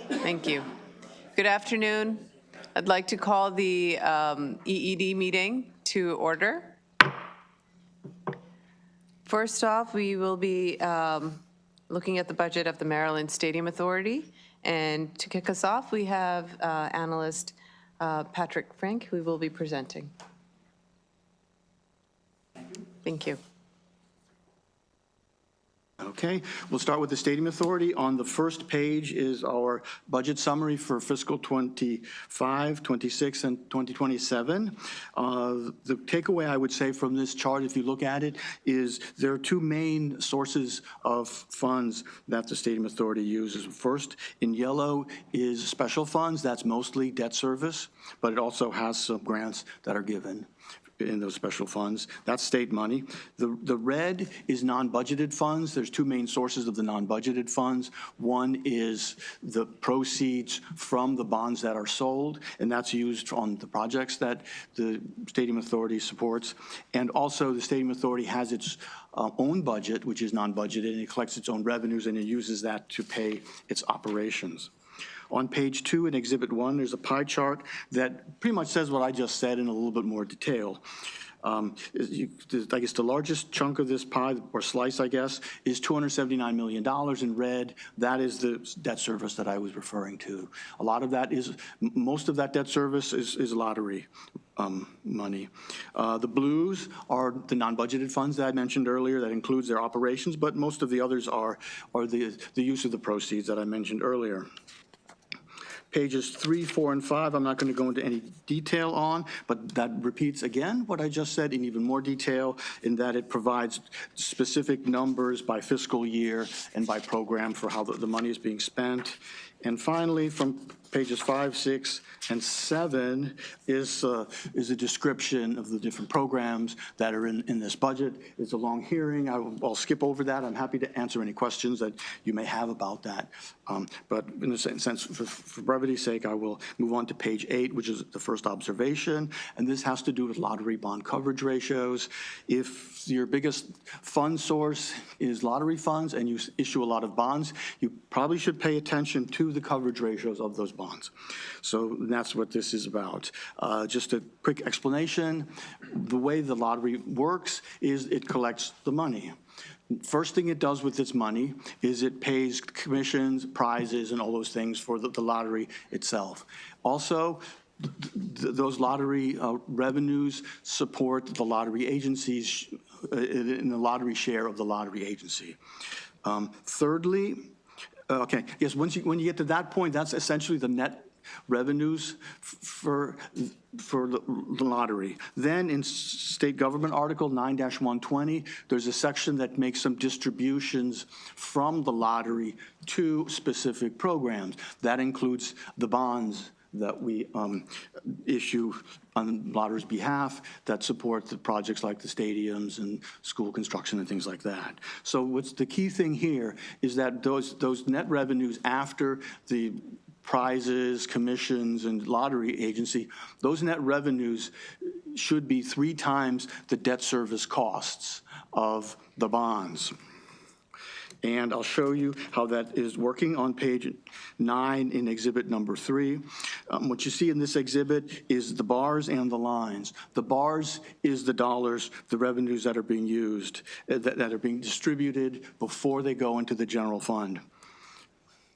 Thank you. Good afternoon. I'd like to call the EED meeting to order. First off, we will be looking at the budget of the Maryland Stadium Authority. And to kick us off, we have analyst Patrick Frank, who will be presenting. Thank you. Okay, we'll start with the Stadium Authority. On the first page is our budget summary for fiscal 25, 26, and 2027. The takeaway I would say from this chart, if you look at it, is there are two main sources of funds that the Stadium Authority uses. First, in yellow, is special funds. That's mostly debt service, but it also has some grants that are given in those special funds. That's state money. The red is non-budgeted funds. There's two main sources of the non-budgeted funds. One is the proceeds from the bonds that are sold, and that's used on the projects that the Stadium Authority supports. And also the Stadium Authority has its own budget, which is non-budgeted, and it collects its own revenues, and it uses that to pay its operations. On page 2 in Exhibit 1, there's a pie chart that pretty much says what I just said in a little bit more detail. I guess the largest chunk of this pie, or slice, I guess, is $279 million in red. That is the debt service that I was referring to. A lot of that is, most of that debt service is lottery money. The blues are the non-budgeted funds that I mentioned earlier. That includes their operations, but most of the others are the use of the proceeds that I mentioned earlier. Pages 3, 4, and 5, I'm not going to go into any detail on, but that repeats again what I just said in even more detail, in that it provides specific numbers by fiscal year and by program for how the money is being spent. And finally, from pages 5, 6, and 7 is a description of the different programs that are in this budget. It's a long hearing. I'll skip over that. I'm happy to answer any questions that you may have about that. But in a sense, for brevity's sake, I will move on to page 8, which is the first observation. And this has to do with lottery bond coverage ratios. If your biggest fund source is lottery funds and you issue a lot of bonds, you probably should pay attention to the coverage ratios of those bonds. So that's what this is about. Just a quick explanation. The way the lottery works is it collects the money. First thing it does with its money is it pays commissions, prizes, and all those things for the lottery itself. Also, those lottery revenues support the lottery agencies in the lottery share of the lottery agency. Thirdly, okay, yes, when you get to that point, that's essentially the net revenues for the lottery. Then in State Government Article 9-120, there's a section that makes some distributions from the lottery to specific programs. That includes the bonds that we issue on lotteries' behalf that support the projects like the stadiums and school construction and things like that. So what's the key thing here is that those net revenues after the prizes, commissions, and lottery agency, those net revenues should be 3 times the debt service costs of the bonds. And I'll show you how that is working on page 9 in exhibit number 3. What you see in this exhibit is the bars and the lines. The bars is the dollars, the revenues that are being used, that are being distributed before they go into the general fund.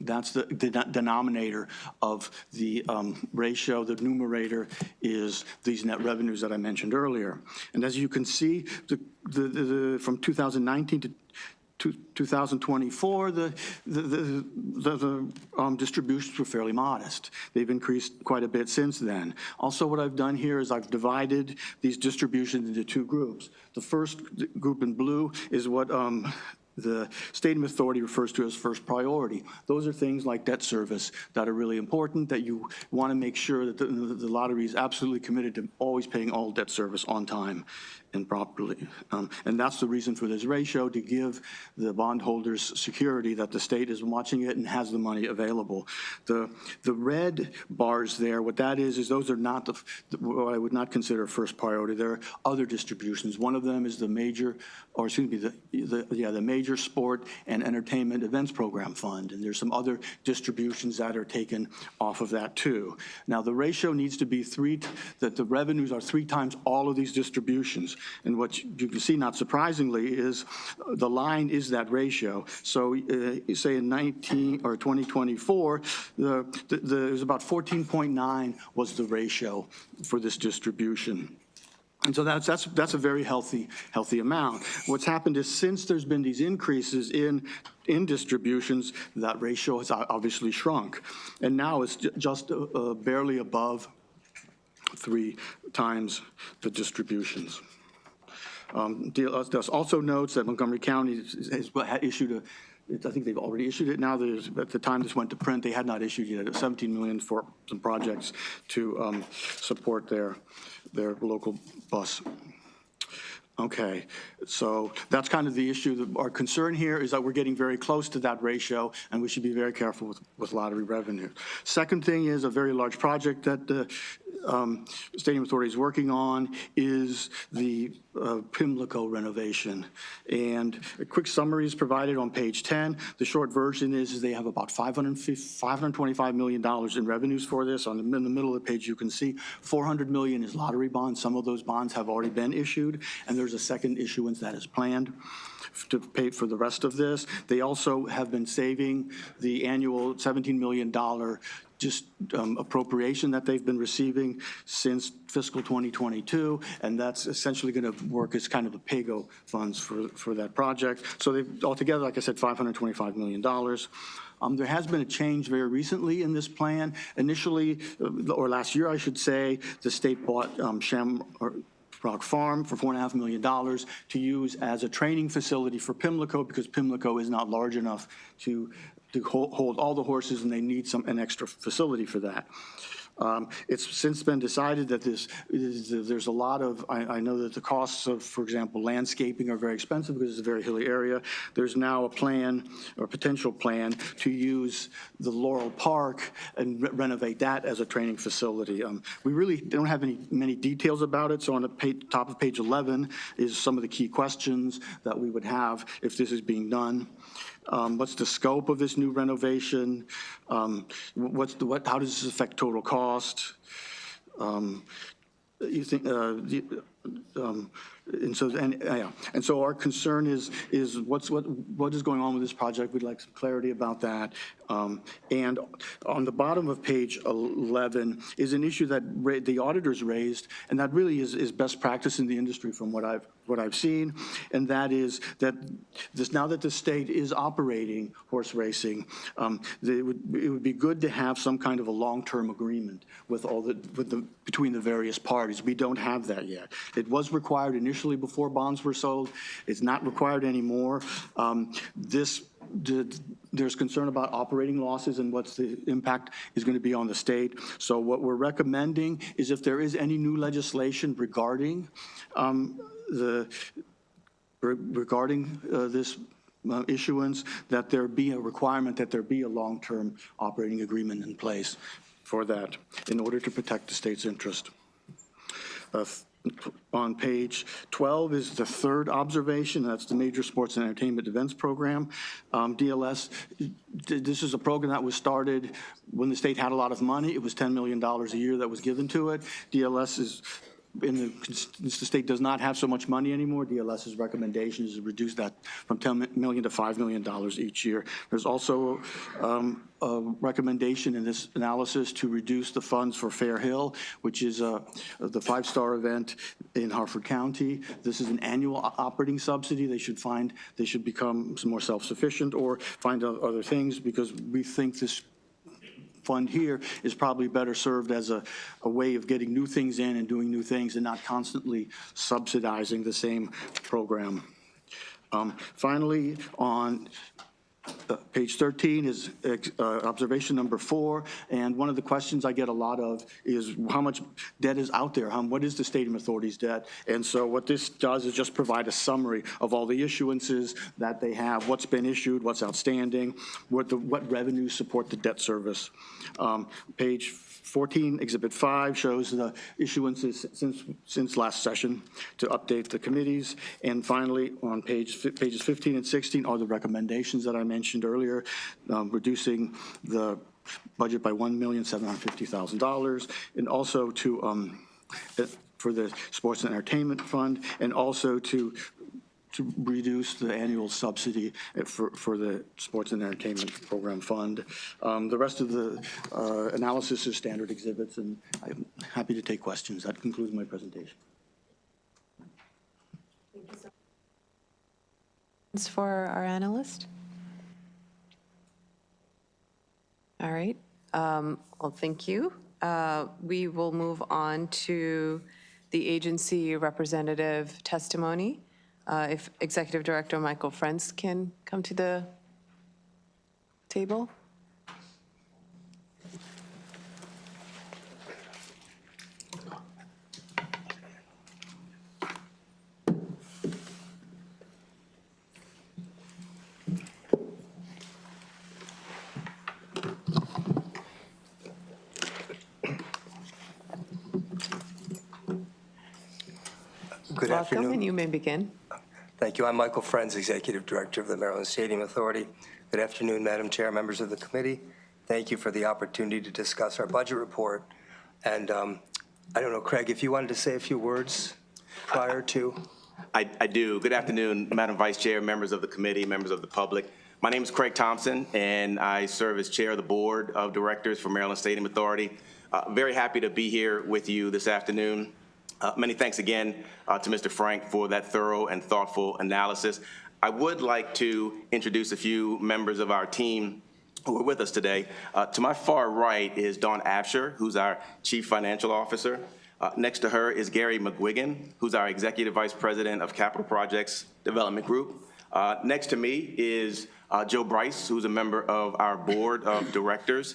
That's the denominator of the ratio. The numerator is these net revenues that I mentioned earlier. And as you can see, from 2019 to 2024, the distributions were fairly modest. They've increased quite a bit since then. Also, what I've done here is I've divided these distributions into 2 groups. The first group in blue is what the Stadium Authority refers to as first priority. Those are things like debt service that are really important, that you want to make sure that the lottery is absolutely committed to always paying all debt service on time improperly. And that's the reason for this ratio, to give the bondholders security that the state is watching it and has the money available. The red bars there, what that is those are not what I would not consider first priority. There are other distributions. One of them is the major, or excuse me, the major sport and entertainment events program fund. And there's some other distributions that are taken off of that too. Now the ratio needs to be that the revenues are 3 times all of these distributions. And what you can see, not surprisingly, is the line is that ratio. So say in 2024, there's about 14.9 was the ratio for this distribution. And so that's a very healthy amount. What's happened is, since there's been these increases in distributions, that ratio has obviously shrunk. And now it's just barely above 3 times the distributions. DLS also notes that Montgomery County has issued I think they've already issued it now. At the time this went to print, they had not issued yet $17 million for some projects to support their local bus. Okay, so that's kind of the issue. Our concern here is that we're getting very close to that ratio, and we should be very careful with lottery revenue. Second thing is a very large project that the Stadium Authority is working on is the Pimlico renovation. And a quick summary is provided on page 10. The short version is they have about $525 million in revenues for this. In the middle of the page, you can see $400 million is lottery bonds. Some of those bonds have already been issued, and there's a second issuance that is planned to pay for the rest of this. They also have been saving the annual $17 million appropriation that they've been receiving since fiscal 2022, and that's essentially going to work as kind of a PAYGO funds for that project. So they've altogether, like I said, $525 million. There has been a change very recently in this plan. Initially, or last year, I should say, the state bought Shamrock Farm for $4.5 million to use as a training facility for Pimlico, because Pimlico is not large enough to hold all the horses, and they need an extra facility for that. It's since been decided that there's a lot of, I know that the costs of, for example, landscaping are very expensive because it's a very hilly area. There's now a plan, or potential plan, to use the Laurel Park and renovate that as a training facility. We really don't have many details about it, so on the top of page 11 is some of the key questions that we would have if this is being done. What's the scope of this new renovation? How does this affect total cost? You think, and so our concern is what is going on with this project. We'd like some clarity about that. And on the bottom of page 11 is an issue that the auditors raised, and that really is best practice in the industry from what I've seen, and that is that now that the state is operating horse racing, it would be good to have some kind of a long-term agreement between the various parties. We don't have that yet. It was required initially before bonds were sold. It's not required anymore. There's concern about operating losses and what the impact is going to be on the state. So what we're recommending is, if there is any new legislation regarding this issuance, that there be a requirement that there be a long-term operating agreement in place for that in order to protect the state's interest. On page 12 is the third observation. That's the Major Sports and Entertainment Events Program. DLS, this is a program that was started when the state had a lot of money. It was $10 million a year that was given to it. DLS is, the state does not have so much money anymore. DLS's recommendation is to reduce that from $10 million to $5 million each year. There's also a recommendation in this analysis to reduce the funds for Fair Hill, which is the 5-star event in Harford County. This is an annual operating subsidy. They should become some more self-sufficient or find other things, because we think this fund here is probably better served as a way of getting new things in and doing new things, and not constantly subsidizing the same program. Finally, on Page 13 is observation number 4, and one of the questions I get a lot of is how much debt is out there? What is the Stadium Authority's debt? And so what this does is just provide a summary of all the issuances that they have, what's been issued, what's outstanding, what revenues support the debt service. Page 14, Exhibit 5 shows the issuances since last session to update the committees. And finally, on pages 15 and 16 are the recommendations that I mentioned earlier, reducing the budget by $1,750,000, and also to for the Sports and Entertainment Fund, and also to reduce the annual subsidy for the Sports and Entertainment Program Fund. The rest of the analysis is standard exhibits, and I'm happy to take questions. That concludes my presentation. For our analyst? All right. Well, thank you. We will move on to the agency representative testimony. If Executive Director Michael Frenz can come to the table. Good Welcome, afternoon. and you may begin. Thank you. I'm Michael Frenz, Executive Director of the Maryland Stadium Authority. Good afternoon, Madam Chair, members of the committee. Thank you for the opportunity to discuss our budget report. And I don't know, Craig, if you wanted to say a few words prior to. I do. Good afternoon, Madam Vice Chair, members of the committee, members of the public. My name is Craig Thompson, and I serve as Chair of the Board of Directors for Maryland Stadium Authority. Very happy to be here with you this afternoon. Many thanks again to Mr. Frank for that thorough and thoughtful analysis. I would like to introduce a few members of our team who are with us today. To my far right is Dawn Absher, who's our Chief Financial Officer. Next to her is Gary McGuigan, who's our Executive Vice President of Capital Projects Development Group. Next to me is Joe Bryce, who's a member of our Board of Directors,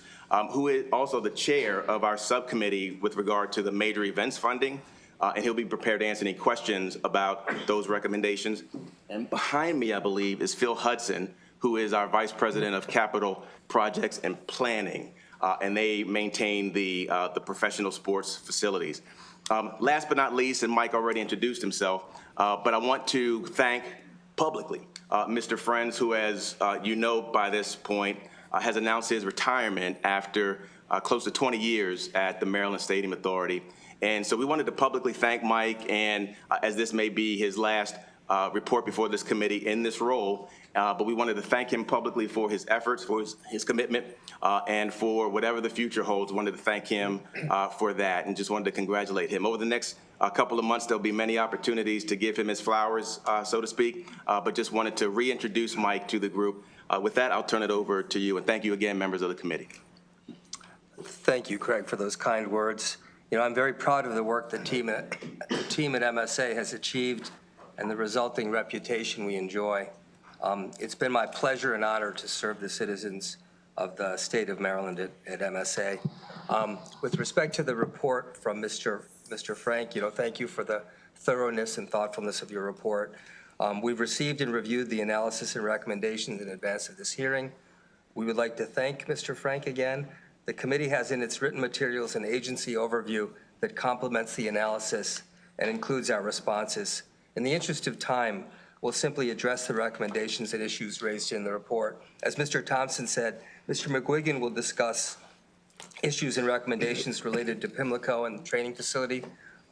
who is also the chair of our subcommittee with regard to the major events funding. And he'll be prepared to answer any questions about those recommendations. And behind me, I believe, is Phil Hudson, who is our Vice President of Capital Projects and Planning, and they maintain the professional sports facilities. Last but not least, and Mike already introduced himself, but I want to thank publicly Mr. Frenz, who, as you know by this point, has announced his retirement after close to 20 years at the Maryland Stadium Authority. And so we wanted to publicly thank Mike, and as this may be his last report before this committee in this role, but we wanted to thank him publicly for his efforts, for his commitment, and for whatever the future holds. Wanted to thank him for that, and just wanted to congratulate him. Over the next couple of months, there'll be many opportunities to give him his flowers, so to speak, but just wanted to reintroduce Mike to the group. With that, I'll turn it over to you, and thank you again, members of the committee. Thank you, Craig, for those kind words. You know, I'm very proud of the work the team at MSA has achieved and the resulting reputation we enjoy. It's been my pleasure and honor to serve the citizens of the state of Maryland at MSA. With respect to the report from Mr. Frank, you know, thank you for the thoroughness and thoughtfulness of your report. We've received and reviewed the analysis and recommendations in advance of this hearing. We would like to thank Mr. Frank again. The committee has in its written materials an agency overview that complements the analysis and includes our responses. In the interest of time, we'll simply address the recommendations and issues raised in the report. As Mr. Thompson said, Mr. McGuigan will discuss issues and recommendations related to Pimlico and the training facility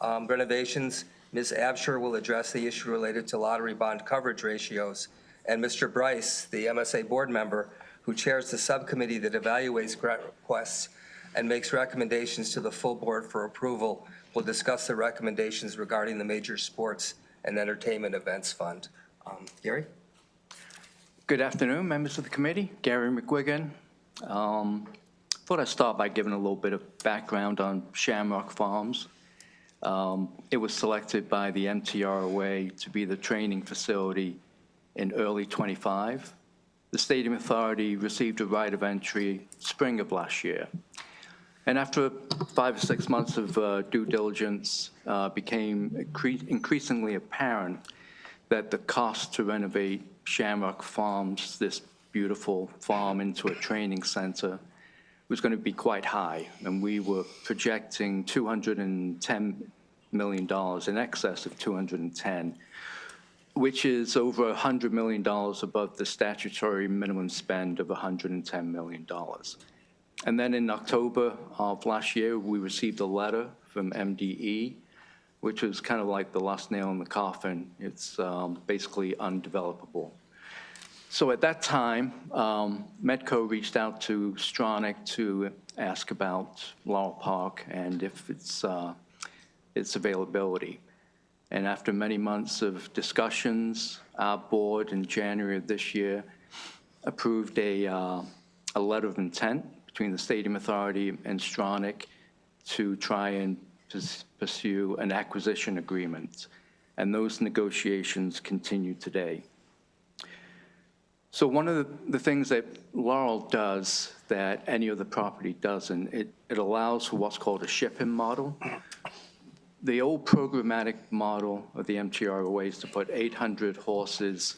renovations. Ms. Absher will address the issue related to lottery bond coverage ratios. And Mr. Bryce, the MSA board member, who chairs the subcommittee that evaluates grant requests and makes recommendations to the full board for approval, will discuss the recommendations regarding the Major Sports and Entertainment Events Fund. Gary? Good afternoon, members of the committee. Gary McGuigan. Thought I'd start by giving a little bit of background on Shamrock Farms. It was selected by the MTROA to be the training facility in early '25. the Stadium Authority received a right of entry spring of last year. And after 5 or 6 months of due diligence, became increasingly apparent that the cost to renovate Shamrock Farms, this beautiful farm, into a training center was going to be quite high. And we were projecting $210 million, in excess of 210, which is over $100 million above the statutory minimum spend of $110 million. And then in October of last year, we received a letter from MDE, which was kind of like the last nail in the coffin. It's basically undevelopable. So at that time, Medco reached out to Stronach to ask about Laurel Park and if its availability. And after many months of discussions, our board in January of this year approved a letter of intent between the Stadium Authority and Stronach to try and pursue an acquisition agreement. And those negotiations continue today. So one of the things that Laurel does that any other property doesn't, it allows for what's called a ship-in model. The old programmatic model of the MTROA is to put 800 horses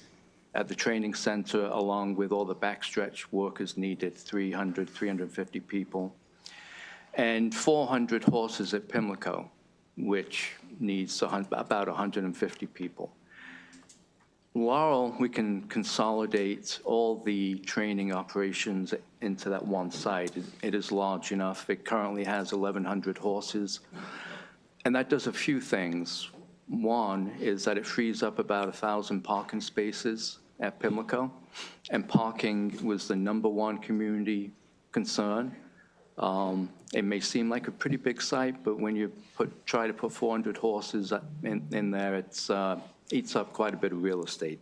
at the training center along with all the backstretch workers needed, 300, 350 people, and 400 horses at Pimlico, which needs about 150 people. Laurel, we can consolidate all the training operations into that one site. It is large enough. It currently has 1,100 horses. And that does a few things. One is that it frees up about 1,000 parking spaces at Pimlico. And parking was the #1 community concern. It may seem like a pretty big site, but when you try to put 400 horses in there, it eats up quite a bit of real estate.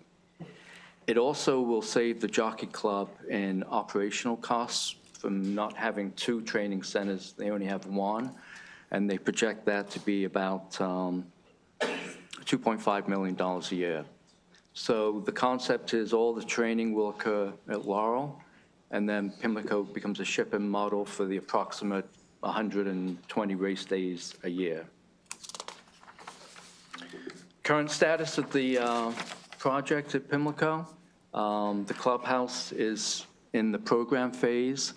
It also will save the Jockey Club in operational costs from not having 2 training centers. They only have 1, and they project that to be about $2.5 million a year. So the concept is all the training will occur at Laurel, and then Pimlico becomes a ship-in model for the approximate 120 race days a year. Current status of the project at Pimlico, the clubhouse is in the program phase.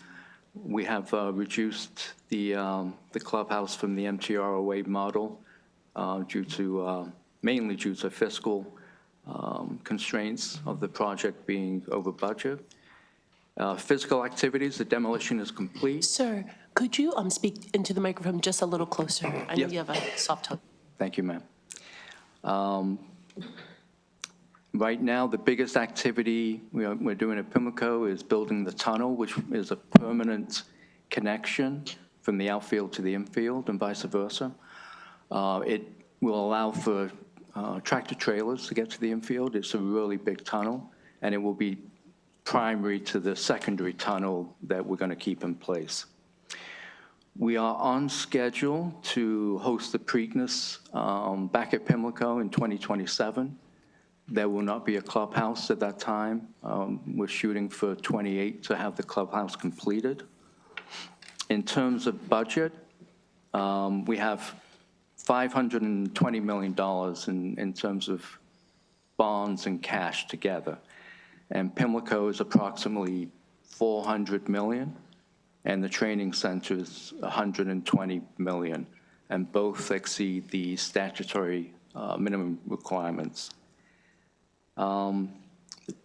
We have reduced the clubhouse from the MTROA model mainly due to fiscal constraints of the project being over budget. Physical activities, the demolition is complete. Sir, could you speak into the microphone just a little closer? I know Yep. you have a soft tone. Thank you, ma'am. Right now, the biggest activity we're doing at Pimlico is building the tunnel, which is a permanent connection from the outfield to the infield and vice versa. It will allow for tractor trailers to get to the infield. It's a really big tunnel, and it will be primary to the secondary tunnel that we're going to keep in place. We are on schedule to host the Preakness back at Pimlico in 2027. There will not be a clubhouse at that time. We're shooting for 28 to have the clubhouse completed. In terms of budget, we have $520 million in terms of bonds and cash together. And Pimlico is approximately $400 million, and the training center is $120 million, and both exceed the statutory minimum requirements.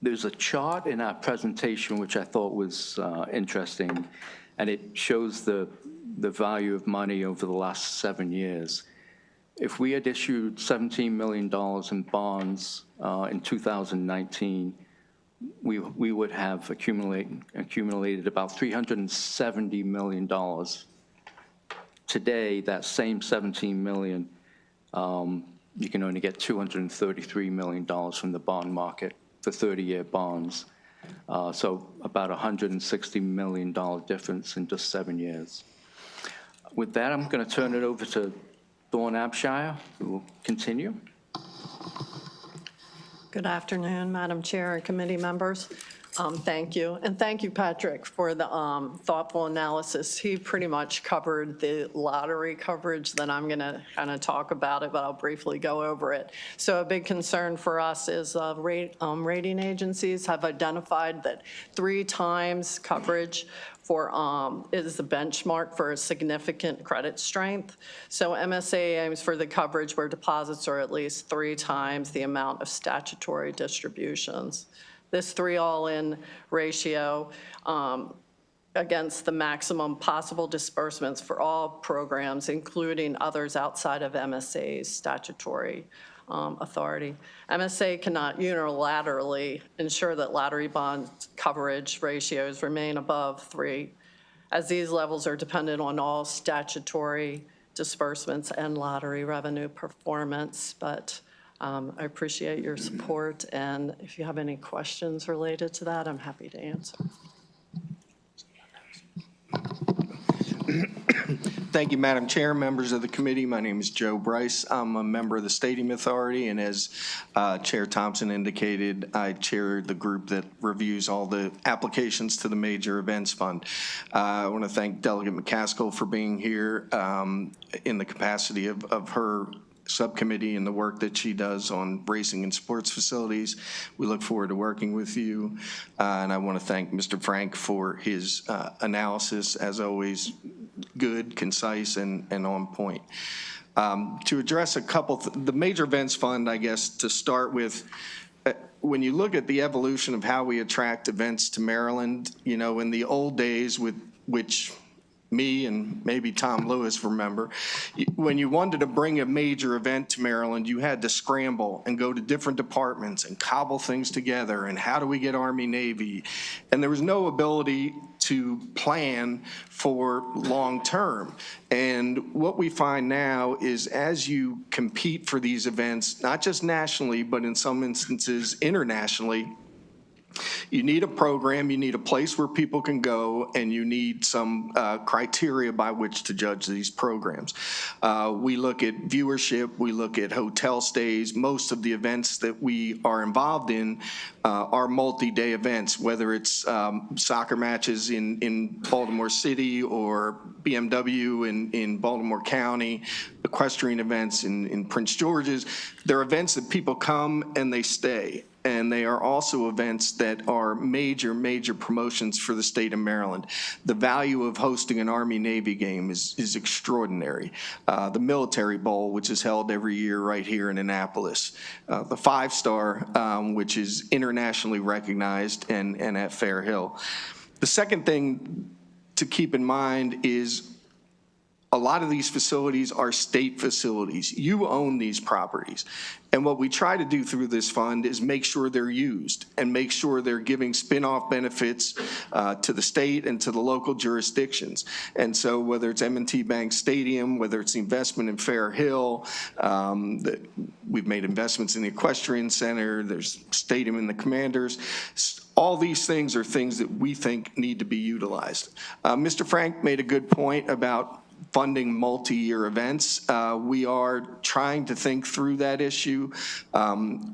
There's a chart in our presentation which I thought was interesting, and it shows the value of money over the last 7 years. If we had issued $17 million in bonds in 2019, we would have accumulated about $370 million. Today, that same $17 million, you can only get $233 million from the bond market for 30-year bonds. So about $160 million difference in just 7 years. With that, I'm going to turn it over to Dawn Abshire, who will continue. Good afternoon, Madam Chair and committee members. Thank you. And thank you, Patrick, for the thoughtful analysis. He pretty much covered the lottery coverage that I'm going to kind of talk about it, but I'll briefly go over it. So a big concern for us is rating agencies have identified that 3 times coverage for is the benchmark for a significant credit strength. So MSA aims for the coverage where deposits are at least 3 times the amount of statutory distributions. This 3 all-in ratio against the maximum possible disbursements for all programs, including others outside of MSA's statutory authority. MSA cannot unilaterally ensure that lottery bond coverage ratios remain above 3, as these levels are dependent on all statutory disbursements and lottery revenue performance. But I appreciate your support, and if you have any questions related to that, I'm happy to answer. Thank you, Madam Chair, members of the committee. My name is Joe Bryce. I'm a member of the Stadium Authority, and as Chair Thompson indicated, I chair the group that reviews all the applications to the Major Events Fund. I want to thank Delegate McCaskill for being here in the capacity of her subcommittee and the work that she does on racing and sports facilities. We look forward to working with you. And I want to thank Mr. Frank for his analysis, as always, good, concise, and on point. To address a couple, the Major Events Fund, I guess, to start with, when you look at the evolution of how we attract events to Maryland, you know, in the old days, with which me and maybe Tom Lewis remember, when you wanted to bring a major event to Maryland, you had to scramble and go to different departments and cobble things together, and how do we get Army, Navy? And there was no ability to plan for long term. And what we find now is, as you compete for these events, not just nationally, but in some instances internationally, you need a program, you need a place where people can go, and you need some criteria by which to judge these programs. We look at viewership, we look at hotel stays. Most of the events that we are involved in are multi-day events, whether it's soccer matches in Baltimore City or BMW in Baltimore County, equestrian events in Prince George's. They're events that people come and they stay. And they are also events that are major, major promotions for the state of Maryland. The value of hosting an Army-Navy game is extraordinary. The Military Bowl, which is held every year right here in Annapolis. The 5-Star, which is internationally recognized, and at Fair Hill. The second thing to keep in mind is a lot of these facilities are state facilities. You own these properties. And what we try to do through this fund is make sure they're used and make sure they're giving spin-off benefits to the state and to the local jurisdictions. And so whether it's M&T Bank Stadium, whether it's the investment in Fair Hill, we've made investments in the Equestrian Center, there's stadium in the Commanders, all these things are things that we think need to be utilized. Mr. Frank made a good point about funding multi-year events. We are trying to think through that issue.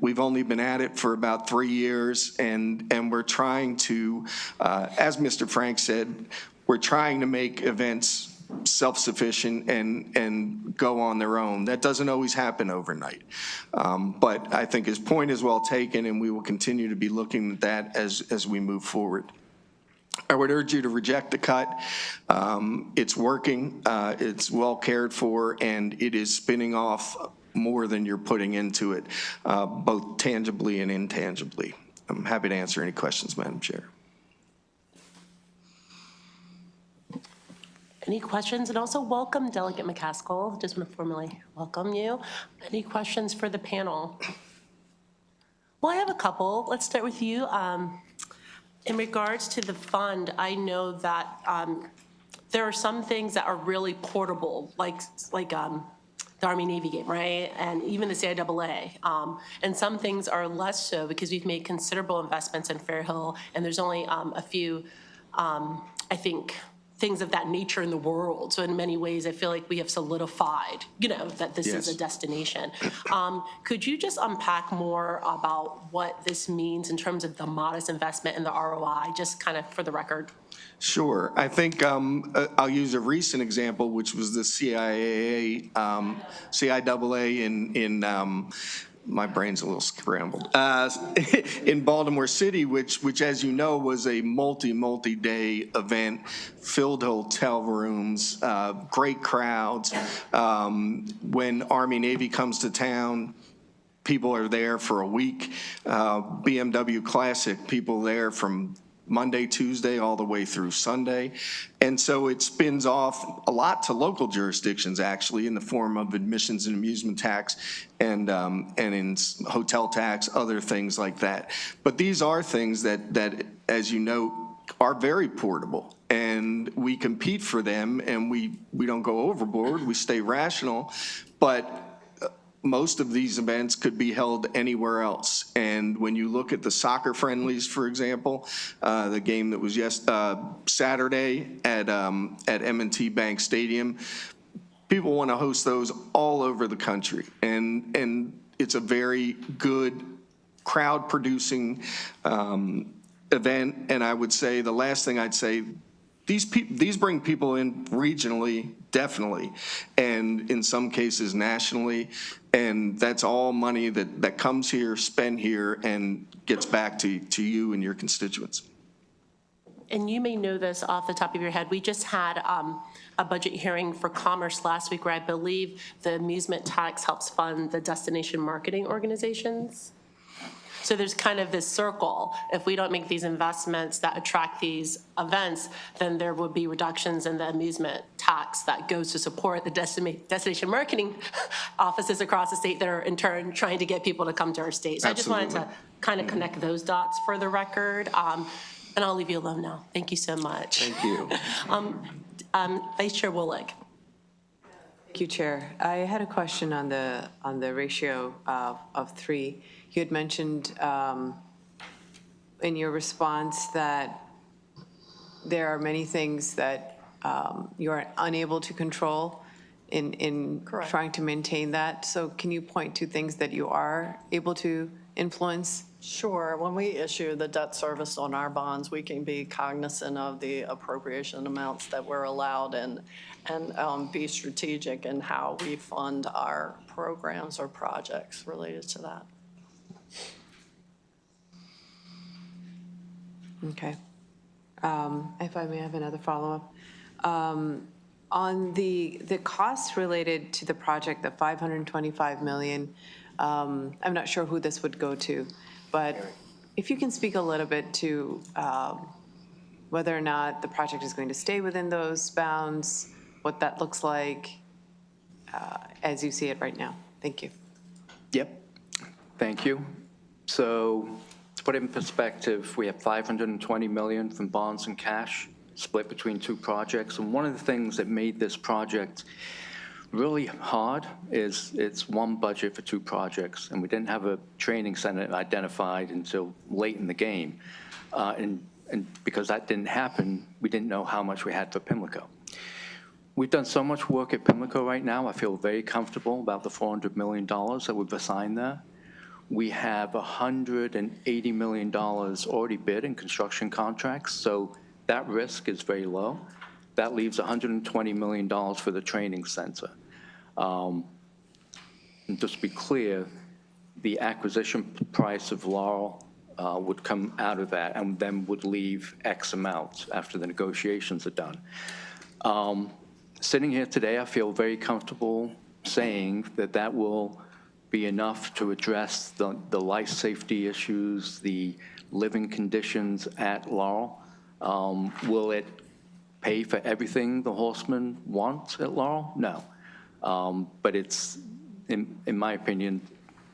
We've only been at it for about 3 years, and we're trying to, as Mr. Frank said, we're trying to make events self-sufficient and go on their own. That doesn't always happen overnight. But I think his point is well taken, and we will continue to be looking at that as we move forward. I would urge you to reject the cut. It's working, it's well cared for, and it is spinning off more than you're putting into it, both tangibly and intangibly. I'm happy to answer any questions, Madam Chair. Any questions? And also welcome Delegate McCaskill. Just want to formally welcome you. Any questions for the panel? Well, I have a couple. Let's start with you. In regards to the fund, I know that there are some things that are really portable, like the Army-Navy game, right? And even the CIAA. And some things are less so because we've made considerable investments in Fair Hill, and there's only a few, I think, things of that nature in the world. So in many ways, I feel like we have solidified, that this is Yes. a destination. Could you just unpack more about what this means in terms of the modest investment and the ROI, just kind of for the record? Sure. I think I'll use a recent example, which was the CIAA in my brain's a little scrambled, in Baltimore City, which, as you know, was a multi-day event, filled hotel rooms, great crowds. When Army Navy comes to town, people are there for a week. BMW Classic, people there from Monday, Tuesday, all the way through Sunday. And so it spins off a lot to local jurisdictions, actually, in the form of admissions and amusement tax and in hotel tax, other things like that. But these are things that, as you know, are very portable. And we compete for them, and we don't go overboard. We stay rational. But most of these events could be held anywhere else. And when you look at the soccer friendlies, for example, the game that was Saturday at M&T Bank Stadium, people want to host those all over the country. And it's a very good crowd-producing event. And I would say, the last thing I'd say, these bring people in regionally, definitely, and in some cases nationally, and that's all money that comes here, spent here, and gets back to you and your constituents. And you may know this off the top of your head. We just had a budget hearing for Commerce last week where I believe the amusement tax helps fund the destination marketing organizations. So there's kind of this circle. If we don't make these investments that attract these events, then there would be reductions in the amusement tax that goes to support the destination marketing offices across the state that are in turn trying to get people to come to our state. So I just wanted to kind of connect those dots for the record. And I'll leave you alone now. Thank you so much. Thank you. Vice Chair Woollick. Thank you, Chair. I had a question on the ratio of 3. You had mentioned in your response that there are many things that you are unable to control in Correct. trying to maintain that. So can you point to things that you are able to influence? Sure. When we issue the debt service on our bonds, we can be cognizant of the appropriation amounts that we're allowed and be strategic in how we fund our programs or projects related to that. Okay. If I may have another follow-up. On the costs related to the project, the $525 million, I'm not sure who this would go to, but if you can speak a little bit to whether or not the project is going to stay within those bounds, what that looks like as you see it right now. Thank you. Yep, thank you. So to put it in perspective, we have $520 million from bonds and cash split between 2 projects. And one of the things that made this project really hard is it's one budget for 2 projects, and we didn't have a training center identified until late in the game. And because that didn't happen, we didn't know how much we had for Pimlico. We've done so much work at Pimlico right now, I feel very comfortable about the $400 million that we've assigned there. We have $180 million already bid in construction contracts, so that risk is very low. That leaves $120 million for the training center. And just to be clear, the acquisition price of Laurel would come out of that and then would leave X amount after the negotiations are done. Sitting here today, I feel very comfortable saying that that will be enough to address the life safety issues, the living conditions at Laurel. Will it pay for everything the horsemen want at Laurel? No. But it's, in my opinion,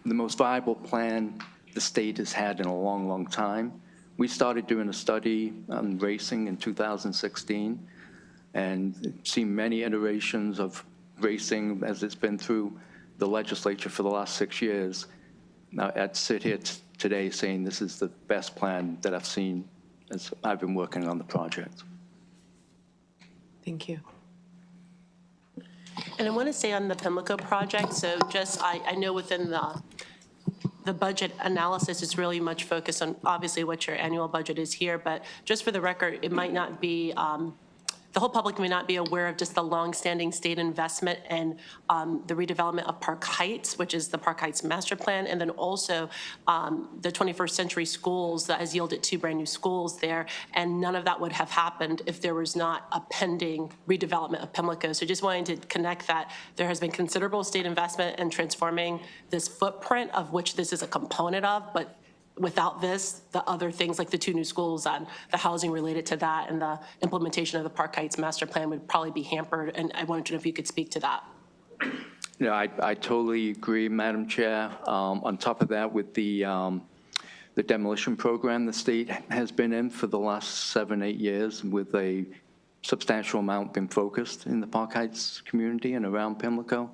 the most viable plan the state has had in a long, long time. We started doing a study on racing in 2016 and seen many iterations of racing as it's been through the legislature for the last 6 years. Now, I'd sit here today saying this is the best plan that I've seen as I've been working on the project. Thank you. And I want to say on the Pimlico project, so just, I know within the budget analysis is really much focused on obviously what your annual budget is here, but just for the record, it might not be, the whole public may not be aware of just the longstanding state investment and the redevelopment of Park Heights, which is the Park Heights master plan, and then also the 21st century schools that has yielded 2 brand new schools there, and none of that would have happened if there was not a pending redevelopment of Pimlico. So just wanting to connect that there has been considerable state investment in transforming this footprint, of which this is a component of, but without this, the other things like the 2 new schools and the housing related to that and the implementation of the Park Heights master plan would probably be hampered. And I wanted to know if you could speak to that. Yeah, I totally agree, Madam Chair. On top of that, with the demolition program the state has been in for the last 7, 8 years, with a substantial amount been focused in the Park Heights community and around Pimlico,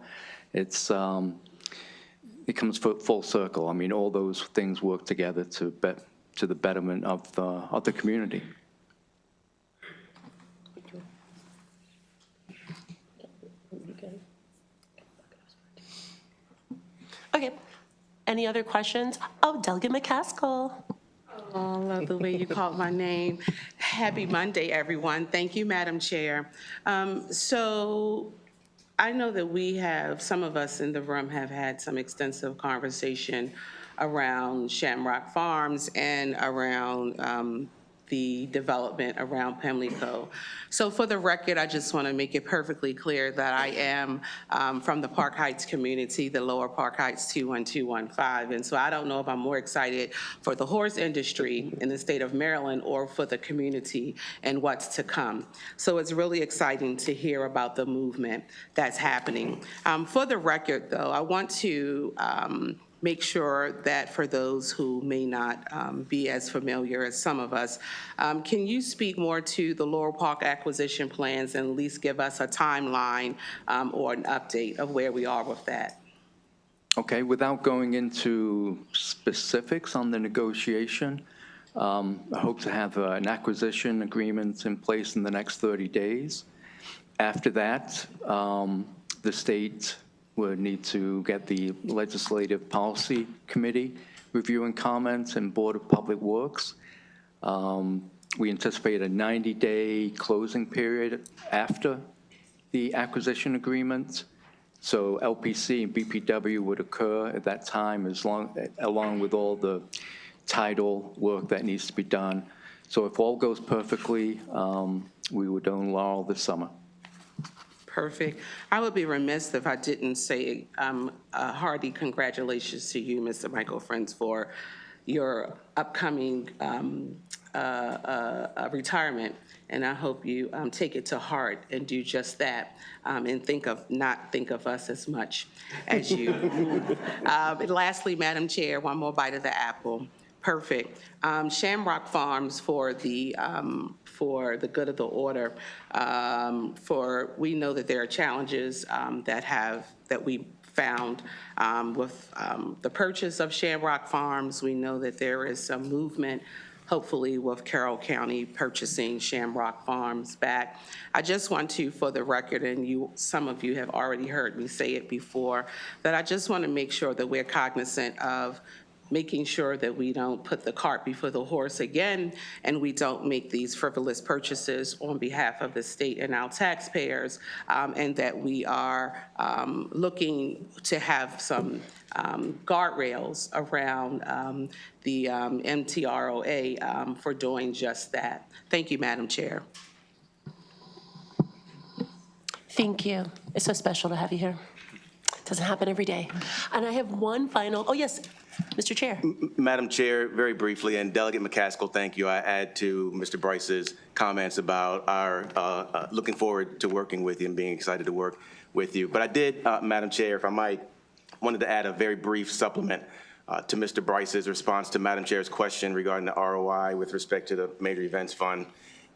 it comes full circle. I mean, all those things work together to the betterment of the community. Okay. Any other questions? Oh, Delegate McCaskill. Oh, I love the way you called my name. Happy Monday, everyone. Thank you, Madam Chair. So I know that some of us in the room have had some extensive conversation around Shamrock Farms and around the development around Pimlico. So for the record, I just want to make it perfectly clear that I am from the Park Heights community, the Lower Park Heights 21215. And so I don't know if I'm more excited for the horse industry in the state of Maryland or for the community and what's to come. So it's really exciting to hear about the movement that's happening. For the record, though, I want to make sure that for those who may not be as familiar as some of us, can you speak more to the Laurel Park acquisition plans and at least give us a timeline or an update of where we are with that? Okay, without going into specifics on the negotiation, I hope to have an acquisition agreement in place in the next 30 days. After that, the state would need to get the Legislative Policy Committee reviewing comments and Board of Public Works. We anticipate a 90-day closing period after the acquisition agreement. So LPC and BPW would occur at that time along with all the title work that needs to be done. So if all goes perfectly, we would own Laurel this summer. Perfect. I would be remiss if I didn't say a hearty congratulations to you, Mr. Michael Friends, for your upcoming retirement. And I hope you take it to heart and do just that, and not think of us as much as you. Lastly, Madam Chair, one more bite of the apple. Perfect. Shamrock Farms, for the good of the order, we know that there are challenges that we found with the purchase of Shamrock Farms. We know that there is some movement, hopefully, with Carroll County purchasing Shamrock Farms back. I just want to, for the record, and some of you have already heard me say it before, that I just want to make sure that we're cognizant of making sure that we don't put the cart before the horse again, and we don't make these frivolous purchases on behalf of the state and our taxpayers, and that we are looking to have some guardrails around the MTROA for doing just that. Thank you, Madam Chair. Thank you. It's so special to have you here. It doesn't happen every day. And I have one final, oh yes, Mr. Chair. Madam Chair, very briefly, and Delegate McCaskill, thank you. I add to Mr. Bryce's comments about our looking forward to working with you and being excited to work with you. But I did, Madam Chair, if I might, wanted to add a very brief supplement to Mr. Bryce's response to Madam Chair's question regarding the ROI with respect to the Major Events Fund,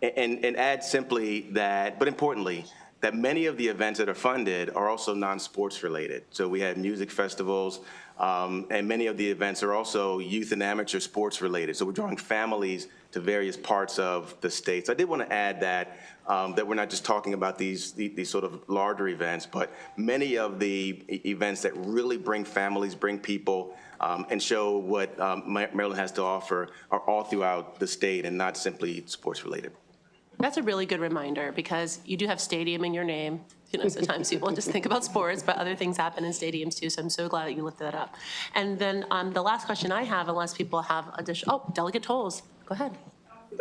and add simply that, but importantly, that many of the events that are funded are also non-sports related. So we have music festivals, and many of the events are also youth and amateur sports related. So we're drawing families to various parts of the state. So I did want to add that that we're not just talking about these sort of larger events, but many of the events that really bring families, bring people, and show what Maryland has to offer are all throughout the state and not simply sports related. That's a really good reminder, because you do have stadium in your name. You know, sometimes people just think about sports, but other things happen in stadiums too, so I'm so glad that you lifted that up. And then the last question I have, unless people have additional, Delegate Tolles, go ahead.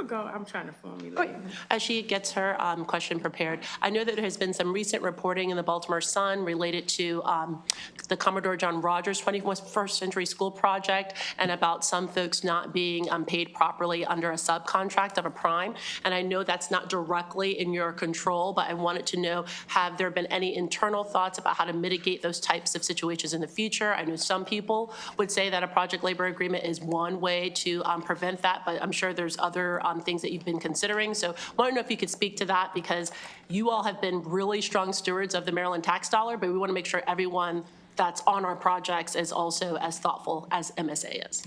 Go. I'm trying to formulate. As she gets her question prepared, I know that there has been some recent reporting in the Baltimore Sun related to the Commodore John Rogers 21st Century School project, and about some folks not being paid properly under a subcontract of a prime. And I know that's not directly in your control, but I wanted to know, have there been any internal thoughts about how to mitigate those types of situations in the future? I know some people would say that a project labor agreement is one way to prevent that, but I'm sure there's other things that you've been considering. So I want to know if you could speak to that, because you all have been really strong stewards of the Maryland tax dollar, but we want to make sure everyone that's on our projects is also as thoughtful as MSA is.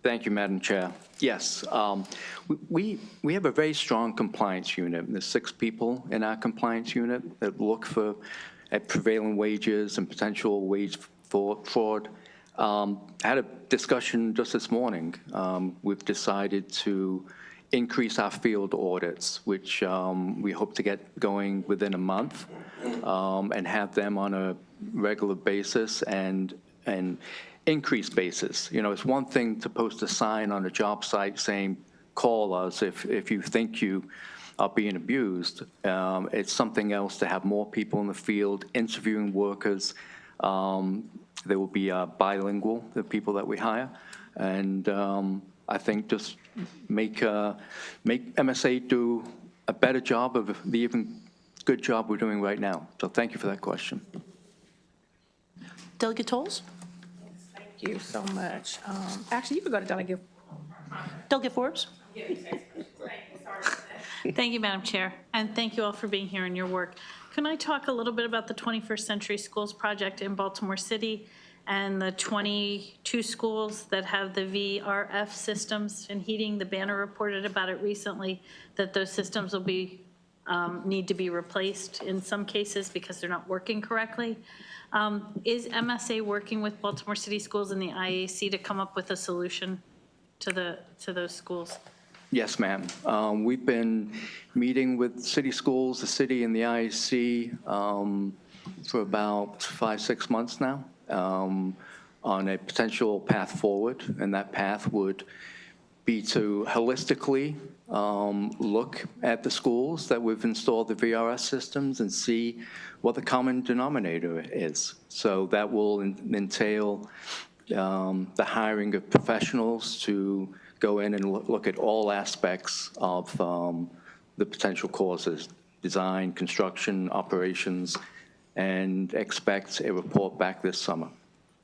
Thank you, Madam Chair. Yes, we have a very strong compliance unit. There's 6 people in our compliance unit that look at prevailing wages and potential wage fraud. I had a discussion just this morning. We've decided to increase our field audits, which we hope to get going within a month, and have them on a regular basis and increased basis. You know, it's one thing to post a sign on a job site saying, call us if you think you are being abused. It's something else to have more people in the field interviewing workers. They will be bilingual, the people that we hire. And I think just make MSA do a better job of the even good job we're doing right now. So thank you for that question. Delegate Tolles? Thank you so much. Actually, you could go to Delegate. Delegate Forbes? Thank you, Madam Chair, and thank you all for being here and your work. Can I talk a little bit about the 21st Century Schools project in Baltimore City and the 22 schools that have the VRF systems and heating? The Banner reported about it recently, that those systems will be need to be replaced in some cases because they're not working correctly. Is MSA working with Baltimore City Schools and the IAC to come up with a solution to those schools? Yes, ma'am. We've been meeting with city schools, the city, and the IAC for about 5-6 months now on a potential path forward, and that path would be to holistically look at the schools that we've installed the VRS systems and see what the common denominator is. So that will entail the hiring of professionals to go in and look at all aspects of the potential causes, design, construction, operations, and expect a report back this summer.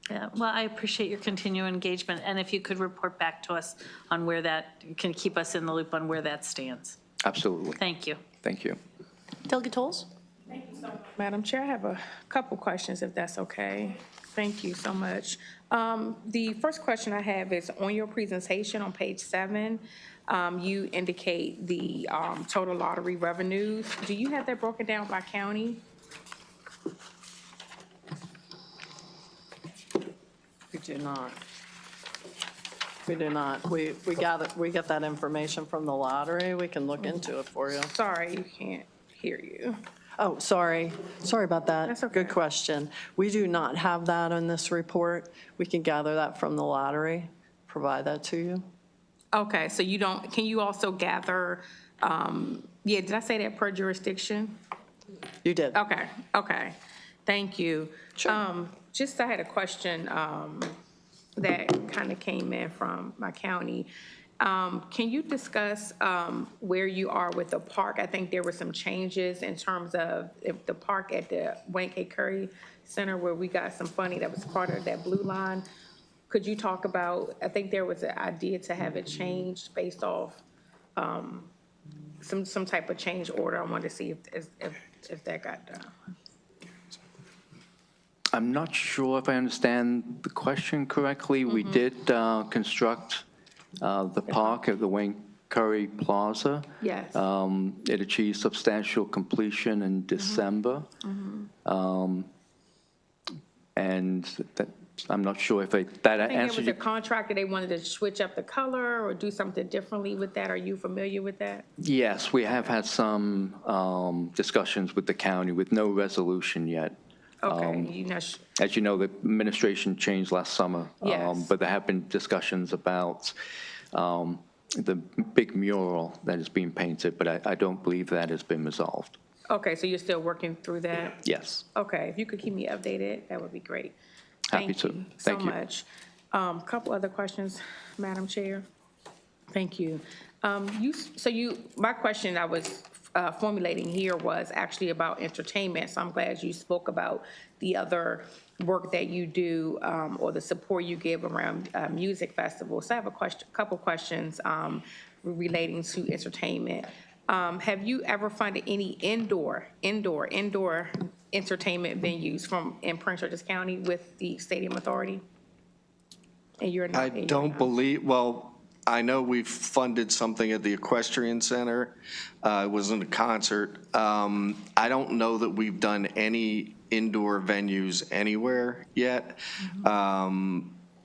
Yeah, well, I appreciate your continued engagement, and if you could report back to us on where that, can keep us in the loop on where that stands. Absolutely. Thank you. Thank you. Delegate Tolles? Thank you so much, Madam Chair. I have a couple questions, if that's okay. Thank you so much. The first question I have is on your presentation on page 7, you indicate the total lottery revenues. Do you have that broken down by county? We do not. We do not. We get that information from the lottery. We can look into it for you. Sorry, you can't hear you. Oh, sorry. Sorry about that. That's okay. Good question. We do not have that in this report. We can gather that from the lottery, provide that to you. Okay, so you don't, can you also gather, yeah, did I say that per jurisdiction? You did. Okay, thank you. Sure. Just I had a question that kind of came in from my county. Can you discuss where you are with the park? I think there were some changes in terms of if the park at the Wayne K. Curry Center where we got some funding that was part of that blue line. Could you talk about, I think there was an idea to have it changed based off some type of change order. I wanted to see if that got done. I'm not sure if I understand the question correctly. We did construct the park at the Wayne Curry Plaza. Yes. It achieved substantial completion in December. And that, I'm not sure if that I think there answered was a your... contractor, they wanted to switch up the color or do something differently with that. Are you familiar with that? Yes, we have had some discussions with the county with no resolution yet. Okay, you know, As you know, the administration changed last summer. Yes. But there have been discussions about the big mural that is being painted, but I don't believe that has been resolved. okay, so you're still working through that? Yes. Okay, if you could keep me updated, that would be great. Happy to. Thank you. So much. Couple other questions, Madam Chair. Thank you. My question I was formulating here was actually about entertainment, so I'm glad you spoke about the other work that you do or the support you give around music festivals. So I have a couple questions relating to entertainment. Have you ever funded any indoor entertainment venues in Prince George's County with the Stadium Authority? And you're not. I don't believe, well, I know we've funded something at the Equestrian Center. It was in a concert. I don't know that we've done any indoor venues anywhere yet.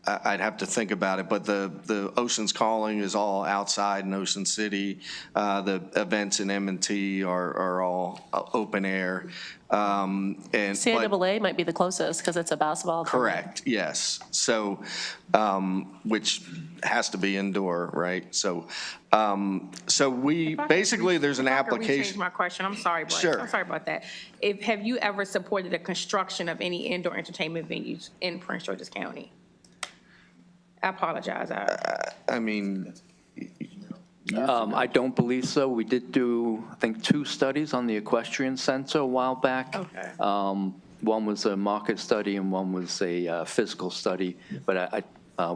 I'd have to think about it, but the Ocean's Calling is all outside in Ocean City. The events in M&T are all open air. CIAA might be the closest because it's a basketball. Correct, yes. So, which has to be indoor, right? So, basically, there's an If I application. could rechange my question, I'm sorry, Bryce. Sure. I'm sorry about that. Have you ever supported the construction of any indoor entertainment venues in Prince George's County? I apologize. I mean, I don't believe so. We did do, I think, 2 studies on the Equestrian Center a while back. Okay. One was a market study and one was a physical study, but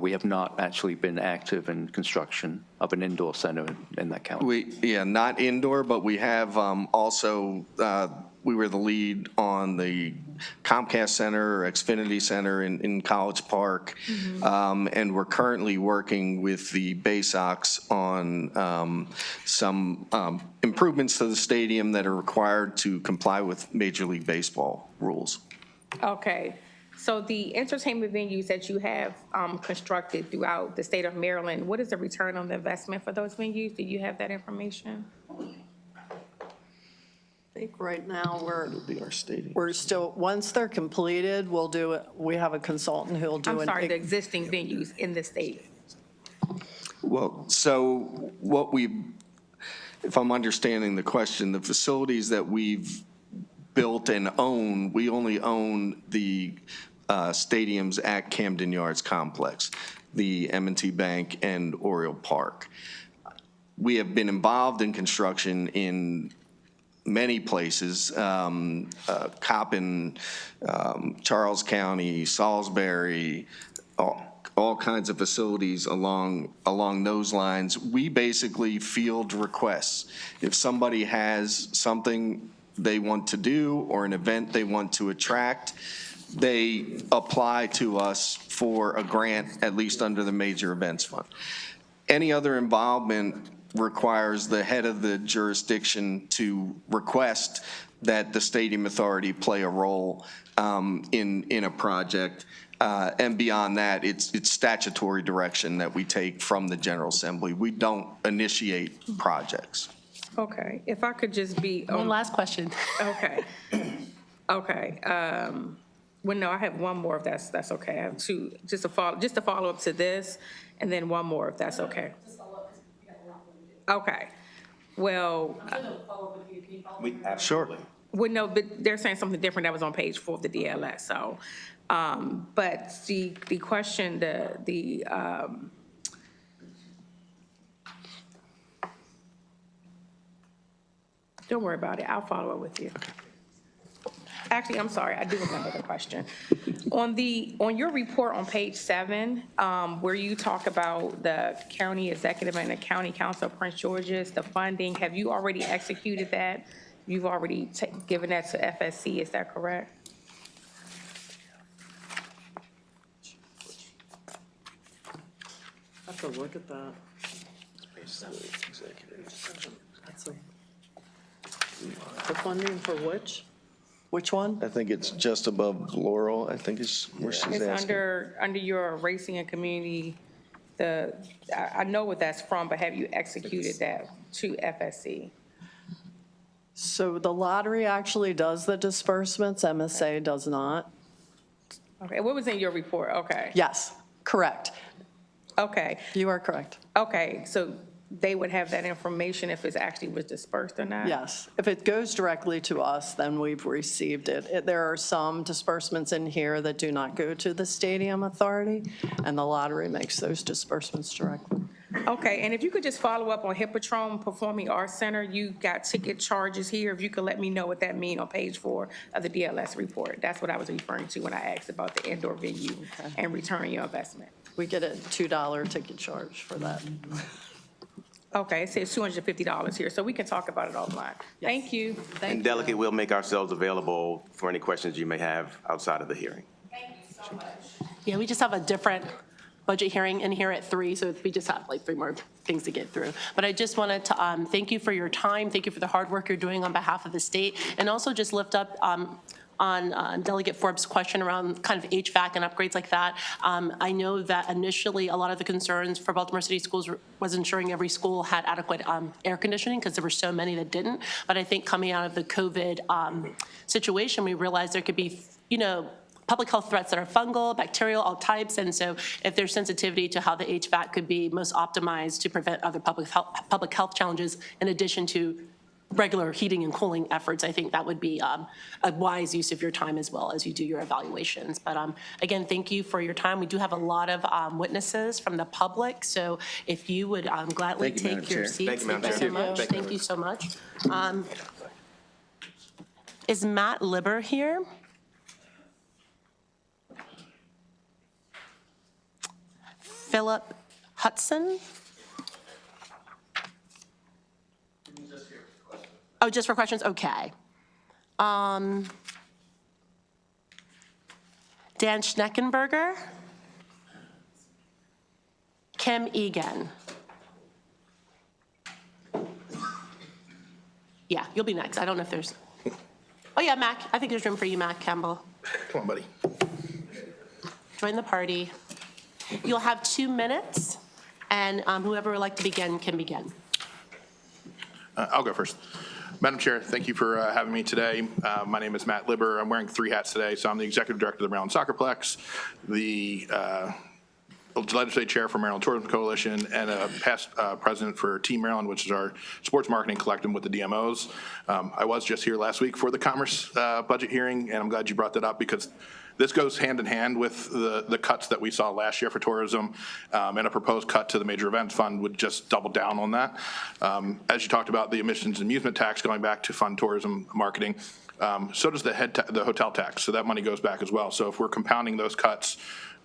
we have not actually been active in construction of an indoor center in that county. not indoor, but we have also, we were the lead on the Comcast Center or Xfinity Center in College Park. And we're currently working with the Bay Sox on some improvements to the stadium that are required to comply with Major League Baseball rules. Okay. So the entertainment venues that you have constructed throughout the state of Maryland, what is the return on the investment for those venues? Do you have that information? I think right now It'll be our stadium. we're still, once they're completed, we'll do it. We have a consultant who'll do I'm it. sorry, the existing venues in the state. Well, so if I'm understanding the question, the facilities that we've built and own, we only own the stadiums at Camden Yards Complex, the M&T Bank and Oriole Park. We have been involved in construction in many places, Coppin, Charles County, Salisbury, all kinds of facilities along those lines. We basically field requests. If somebody has something they want to do or an event they want to attract, they apply to us for a grant, at least under the Major Events Fund. Any other involvement requires the head of the jurisdiction to request that the Stadium Authority play a role in a project. And beyond that, it's statutory direction that we take from the General Assembly. We don't initiate projects. Okay, if I could just be. One last question. Okay. Okay. Well, no, I have one more if that's okay. I have 2, just to follow up to this, and then one more if that's okay. Okay. Well. Sure. Well, no, but they're saying something different that was on page 4 of the DLS, so. But the question, don't worry about it, I'll follow up with you. Actually, I'm sorry, I do remember the question. On your report on page 7, where you talk about the county executive and the county council of Prince George's, the funding, have you already executed that? You've already given that to FSC, is that correct? I have to look at that. The funding for which? Which one? I think it's just above Laurel, I think is where she's It's asking. under your racing and community, I know what that's from, but have you executed that to FSC? So the lottery actually does the disbursements, MSA does not. Okay, what was in your report? Okay. Yes, correct. Okay, You are correct. okay, so they would have that information if it actually was dispersed or not? Yes. If it goes directly to us, then we've received it. There are some disbursements in here that do not go to the Stadium Authority, and the lottery makes those disbursements directly. Okay, and if you could just follow up on Hippodrome Performing Arts Center, you got ticket charges here. If you could let me know what that means on page 4 of the DLS report. That's what I was referring to when I asked about the indoor venue and returning your investment. We get a $2 ticket charge for that. Okay, it says $250 here, so we can talk about it offline. Thank you. And Delegate, we'll make ourselves available for any questions you may have outside of the hearing. Yeah, we just have a different budget hearing in here at 3, so we just have like 3 more things to get through. But I just wanted to thank you for your time, thank you for the hard work you're doing on behalf of the state, and also just lift up on Delegate Forbes' question around kind of HVAC and upgrades like that. I know that initially a lot of the concerns for Baltimore City Schools was ensuring every school had adequate air conditioning because there were so many that didn't. But I think coming out of the COVID situation, we realized there could be, public health threats that are fungal, bacterial, all types. And so if there's sensitivity to how the HVAC could be most optimized to prevent other public health challenges in addition to regular heating and cooling efforts, I think that would be a wise use of your time as well as you do your evaluations. But again, thank you for your time. We do have a lot of witnesses from the public, so if you would gladly take your seats. Thank you, Madam Chair. so much. Thank you so much. Is Matt Liber here? Philip Hudson? Oh, just for questions? Okay. Dan Schneckenberger? Kim Egan? Yeah, you'll be next. I don't know if there's, oh yeah, Mac. I think there's room for you, Mac Campbell. Come on, buddy. Join the party. You'll have 2 minutes, and whoever would like to begin can begin. I'll go first. Madam Chair, thank you for having me today. My name is Matt Liber. I'm wearing 3 hats today. So I'm the Executive Director of the Maryland Soccerplex, the Legislative Chair for Maryland Tourism Coalition, and a past President for Team Maryland, which is our sports marketing collective with the DMOs. I was just here last week for the Commerce budget hearing, and I'm glad you brought that up because this goes hand in hand with the cuts that we saw last year for tourism, and a proposed cut to the major events fund would just double down on that. As you talked about, the admissions and amusement tax going back to fund tourism marketing, so does the hotel tax. So that money goes back as well. So if we're compounding those cuts,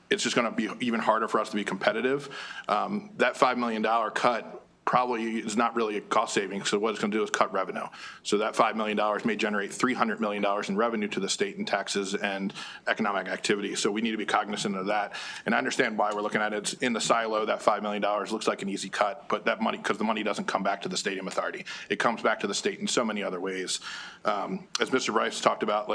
it's just going to be even harder for us to be competitive. That $5 million cut probably is not really a cost saving. So what it's going to do is cut revenue. So that $5 million may generate $300 million in revenue to the state in taxes and economic activity. So we need to be cognizant of that. And I understand why we're looking at it. It's in the silo. That $5 million looks like an easy cut, but that money, because the money doesn't come back to the Stadium Authority. It comes back to the state in so many other ways. As Mr. Rice talked about,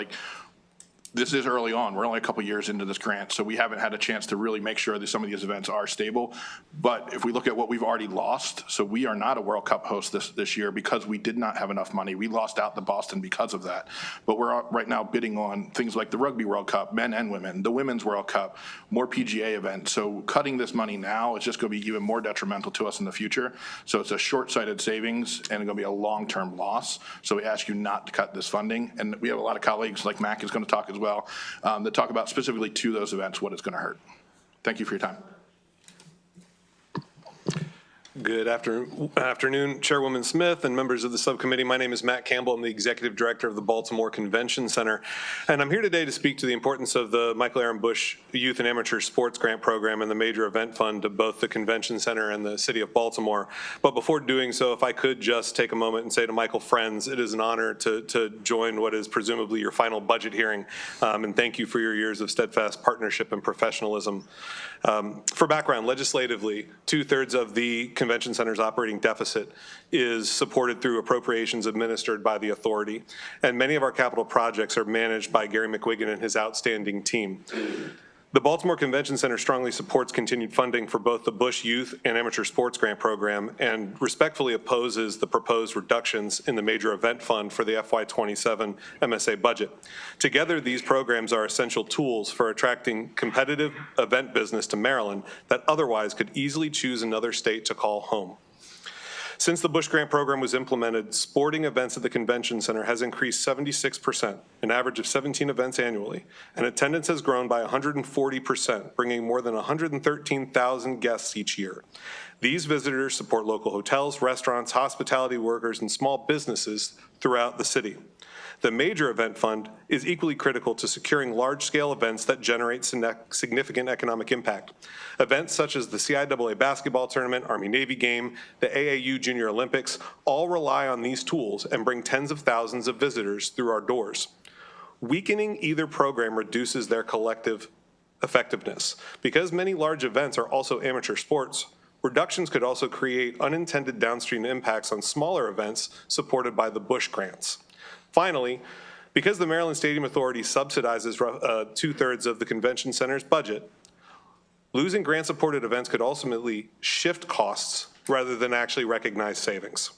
this is early on. We're only a couple years into this grant, so we haven't had a chance to really make sure that some of these events are stable. But if we look at what we've already lost, so we are not a World Cup host this year because we did not have enough money. We lost out to Boston because of that. But we're right now bidding on things like the Rugby World Cup, men and women, the Women's World Cup, more PGA events. So cutting this money now is just going to be even more detrimental to us in the future. So it's a short-sighted savings and it's going to be a long-term loss. So we ask you not to cut this funding. And we have a lot of colleagues, like Mac is going to talk as well, that talk about specifically to those events what it's going to hurt. Thank you for your time. Good afternoon, Chairwoman Smith and members of the subcommittee. My name is Matt Campbell. I'm the Executive Director of the Baltimore Convention Center. And I'm here today to speak to the importance of the Michael Aaron Bush Youth and Amateur Sports Grant Program and the Major Event Fund to both the Convention Center and the City of Baltimore. But before doing so, if I could just take a moment and say to Michael Friends, it is an honor to join what is presumably your final budget hearing. And thank you for your years of steadfast partnership and professionalism. For background, legislatively, 2/3 of the Convention Center's operating deficit is supported through appropriations administered by the authority, and many of our capital projects are managed by Gary McWigan and his outstanding team. The Baltimore Convention Center strongly supports continued funding for both the Bush Youth and Amateur Sports Grant Program and respectfully opposes the proposed reductions in the Major Event Fund for the FY27 MSA budget. Together, these programs are essential tools for attracting competitive event business to Maryland that otherwise could easily choose another state to call home. Since the Bush Grant Program was implemented, sporting events at the Convention Center has increased 76%, an average of 17 events annually, and attendance has grown by 140%, bringing more than 113,000 guests each year. These visitors support local hotels, restaurants, hospitality workers, and small businesses throughout the city. The Major Event Fund is equally critical to securing large-scale events that generate significant economic impact. Events such as the CIAA basketball tournament, Army-Navy game, the AAU Junior Olympics, all rely on these tools and bring tens of thousands of visitors through our doors. Weakening either program reduces their collective effectiveness. Because many large events are also amateur sports, reductions could also create unintended downstream impacts on smaller events supported by the Bush grants. Finally, because the Maryland Stadium Authority subsidizes 2/3 of the Convention Center's budget, losing grant-supported events could ultimately shift costs rather than actually recognize savings.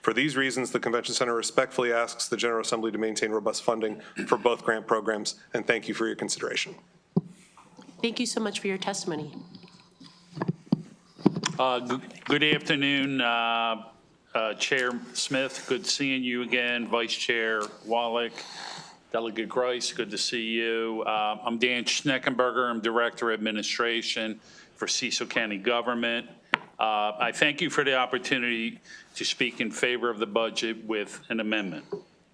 For these reasons, the Convention Center respectfully asks the General Assembly to maintain robust funding for both grant programs, and thank you for your consideration. Thank you so much for your testimony. Good afternoon, Chair Smith, good seeing you again. Vice Chair Wallach, Delegate Grice, good to see you. I'm Dan Schneckenberger. I'm Director of Administration for Cecil County Government. I thank you for the opportunity to speak in favor of the budget with an amendment.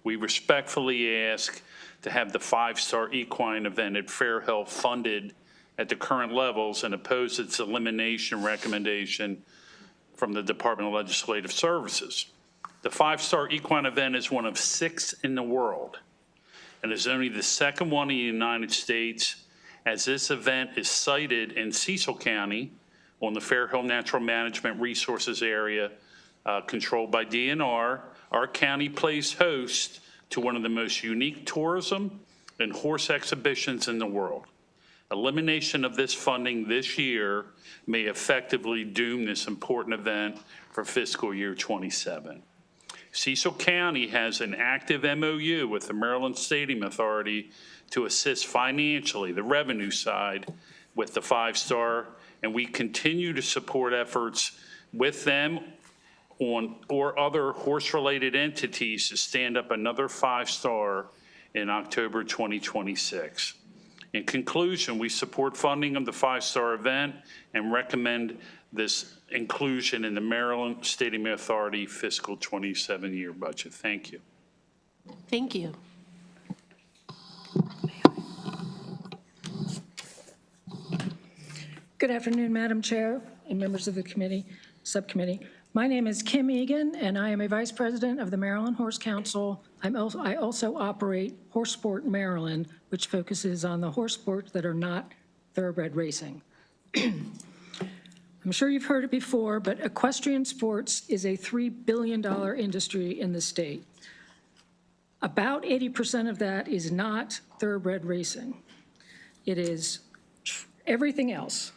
We respectfully ask to have the 5-star equine event at Fairhill funded at the current levels and oppose its elimination recommendation from the Department of Legislative Services. The 5-star equine event is one of 6 in the world and is only the second one in the United States, as this event is sited in Cecil County on the Fairhill Natural Management Resources area controlled by DNR. Our county plays host to one of the most unique tourism and horse exhibitions in the world. Elimination of this funding this year may effectively doom this important event for fiscal year 27. Cecil County has an active MOU with the Maryland Stadium Authority to assist financially, the revenue side, with the 5-star, and we continue to support efforts with them or other horse-related entities to stand up another 5-star in October 2026. In conclusion, we support funding of the 5-star event and recommend this inclusion in the Maryland Stadium Authority fiscal 27-year budget. Thank you. Thank you. Good afternoon, Madam Chair and members of the subcommittee. My name is Kim Egan, and I am a Vice President of the Maryland Horse Council. I also operate Horse Sport Maryland, which focuses on the horse sports that are not thoroughbred racing. I'm sure you've heard it before, but equestrian sports is a $3 billion industry in the state. About 80% of that is not thoroughbred racing. It is everything else.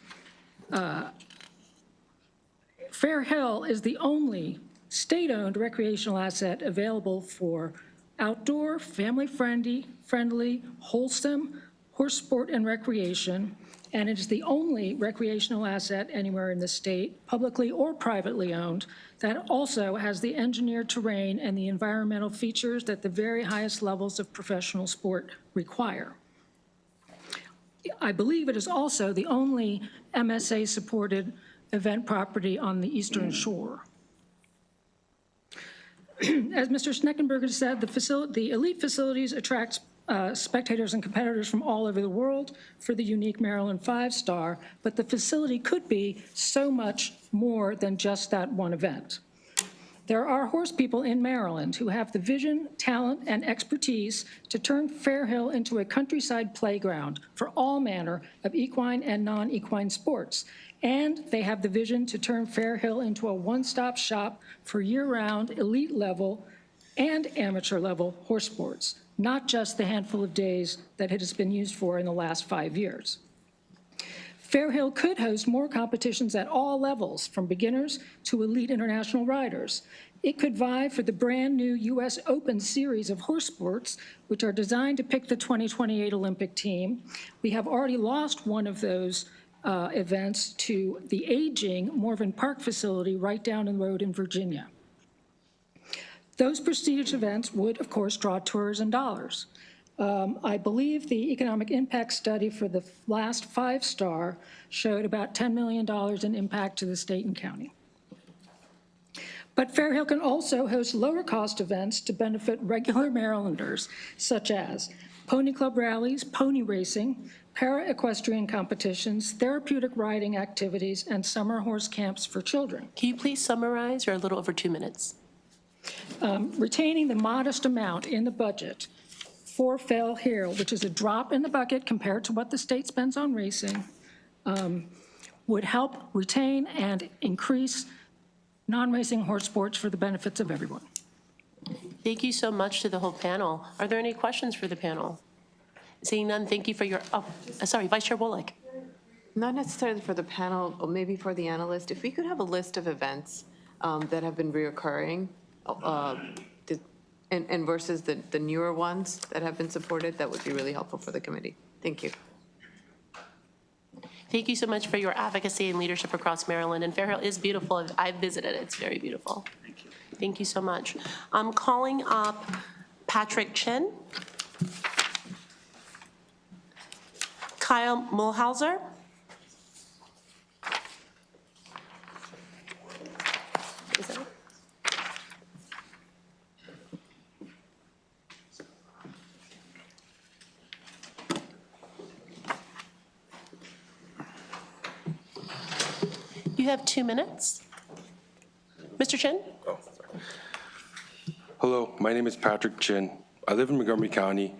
Fairhill is the only state-owned recreational asset available for outdoor, family-friendly, wholesome horse sport and recreation, and it is the only recreational asset anywhere in the state, publicly or privately owned, that also has the engineered terrain and the environmental features that the very highest levels of professional sport require. I believe it is also the only MSA-supported event property on the Eastern Shore. As Mr. Schneckenberger said, the elite facilities attract spectators and competitors from all over the world for the unique Maryland 5-star, but the facility could be so much more than just that one event. There are horse people in Maryland who have the vision, talent, and expertise to turn Fairhill into a countryside playground for all manner of equine and non-equine sports. And they have the vision to turn Fair Hill into a one-stop shop for year-round, elite level, and amateur level horse sports, not just the handful of days that it has been used for in the last 5 years. Fair Hill could host more competitions at all levels, from beginners to elite international riders. It could vie for the brand-new U.S. Open series of horse sports, which are designed to pick the 2028 Olympic team. We have already lost one of those events to the aging Morven Park facility right down the road in Virginia. Those prestigious events would, of course, draw tours and dollars. I believe the economic impact study for the last 5-star showed about $10 million in impact to the state and county. But Fair Hill can also host lower-cost events to benefit regular Marylanders, such as pony club rallies, pony racing, para-equestrian competitions, therapeutic riding activities, and summer horse camps for children. Can you please summarize? You're a little over 2 minutes. Retaining the modest amount in the budget for Fair Hill, which is a drop in the bucket compared to what the state spends on racing, would help retain and increase non-racing horse sports for the benefits of everyone. Thank you so much to the whole panel. Are there any questions for the panel? Seeing none, thank you for your, sorry, Vice Chair Wolick. Not necessarily for the panel, or maybe for the analyst, if we could have a list of events that have been reoccurring and versus the newer ones that have been supported, that would be really helpful for the committee. Thank you. Thank you so much for your advocacy and leadership across Maryland. And Fair Hill is beautiful. I've visited it. It's very beautiful. Thank you. Thank you so much. I'm calling up Patrick Chin, Kyle Mulhauser, is that it? You have 2 minutes. Mr. Chin? Oh, hello, my name is Patrick Chin. I live in Montgomery County,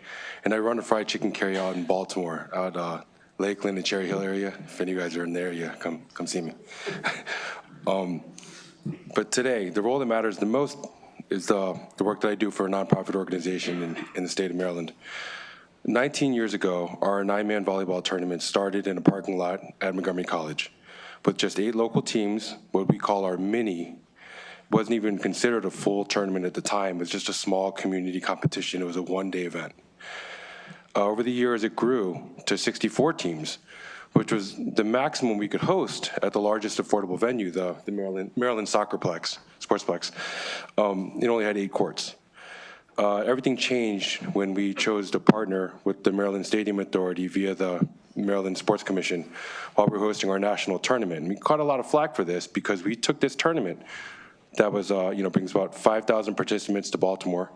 and I run a fried chicken carryout in Baltimore, out Lakeland and Cherry Hill area. If any of you guys are in the area, come see me. But today, the role that matters the most is the work that I do for a nonprofit organization in the state of Maryland. 19 years ago, our 9-man volleyball tournament started in a parking lot at Montgomery College. With just 8 local teams, what we call our mini, wasn't even considered a full tournament at the time. It was just a small community competition. It was a one-day event. Over the years, it grew to 64 teams, which was the maximum we could host at the largest affordable venue, the Maryland Sportsplex. It only had 8 courts. Everything changed when we chose to partner with the Maryland Stadium Authority via the Maryland Sports Commission while we were hosting our national tournament. And we caught a lot of flack for this because we took this tournament that was, brings about 5,000 participants to Baltimore.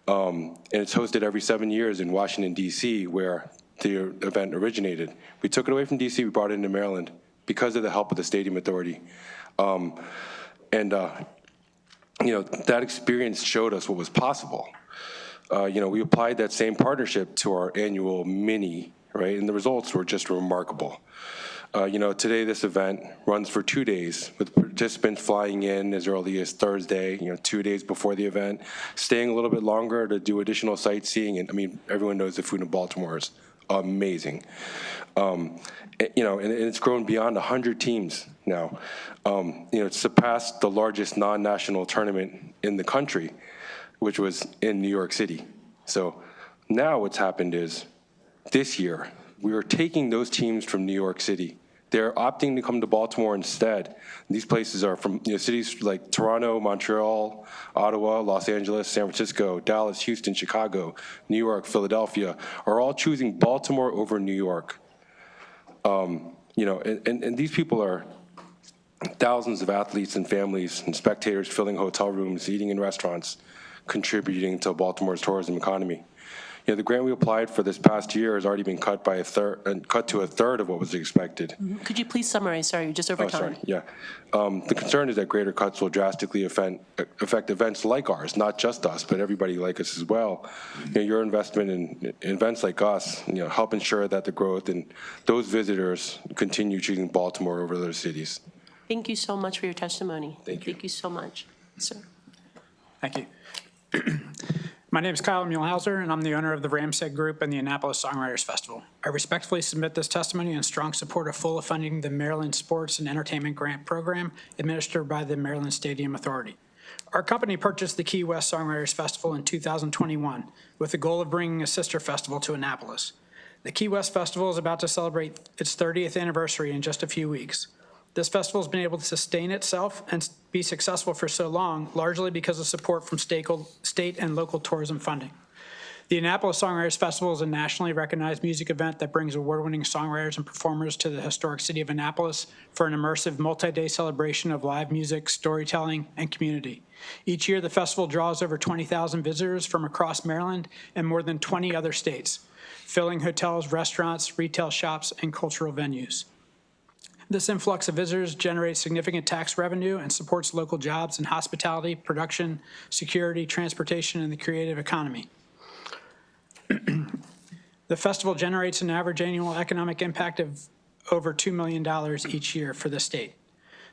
And it's hosted every 7 years in Washington, D.C., where the event originated. We took it away from D.C., we brought it into Maryland because of the help of the Stadium Authority. That experience showed us what was possible. We applied that same partnership to our annual mini, right? And the results were just remarkable. Today this event runs for 2 days with participants flying in as early as Thursday, 2 days before the event, staying a little bit longer to do additional sightseeing. And I mean, everyone knows the food in Baltimore is amazing. And it's grown beyond 100 teams now. It's surpassed the largest non-national tournament in the country, which was in New York City. So now what's happened is this year, we are taking those teams from New York City. They're opting to come to Baltimore instead. These places are from cities like Toronto, Montreal, Ottawa, Los Angeles, San Francisco, Dallas, Houston, Chicago, New York, Philadelphia, are all choosing Baltimore over New York. And these people are thousands of athletes and families and spectators filling hotel rooms, eating in restaurants, contributing to Baltimore's tourism economy. the grant we applied for this past year has already been cut by cut to a third of what was expected. Could you please summarize? Sorry, just over Oh, time. sorry, yeah. The concern is that greater cuts will drastically affect events like ours, not just us, but everybody like us as well. Your investment in events like us, help ensure that the growth and those visitors continue choosing Baltimore over other cities. Thank you so much for your testimony. Thank you. Thank you so much, sir. Thank you. My name is Kyle Muehlhauser, and I'm the owner of the Ramseg Group and the Annapolis Songwriters Festival. I respectfully submit this testimony in strong support of full funding the Maryland Sports and Entertainment Grant Program administered by the Maryland Stadium Authority. Our company purchased the Key West Songwriters Festival in 2021 with the goal of bringing a sister festival to Annapolis. The Key West Festival is about to celebrate its 30th anniversary in just a few weeks. This festival has been able to sustain itself and be successful for so long, largely because of support from state and local tourism funding. The Annapolis Songwriters Festival is a nationally recognized music event that brings award-winning songwriters and performers to the historic city of Annapolis for an immersive multi-day celebration of live music, storytelling, and community. Each year, the festival draws over 20,000 visitors from across Maryland and more than 20 other states, filling hotels, restaurants, retail shops, and cultural venues. This influx of visitors generates significant tax revenue and supports local jobs in hospitality, production, security, transportation, and the creative economy. The festival generates an average annual economic impact of over $2 million each year for the state.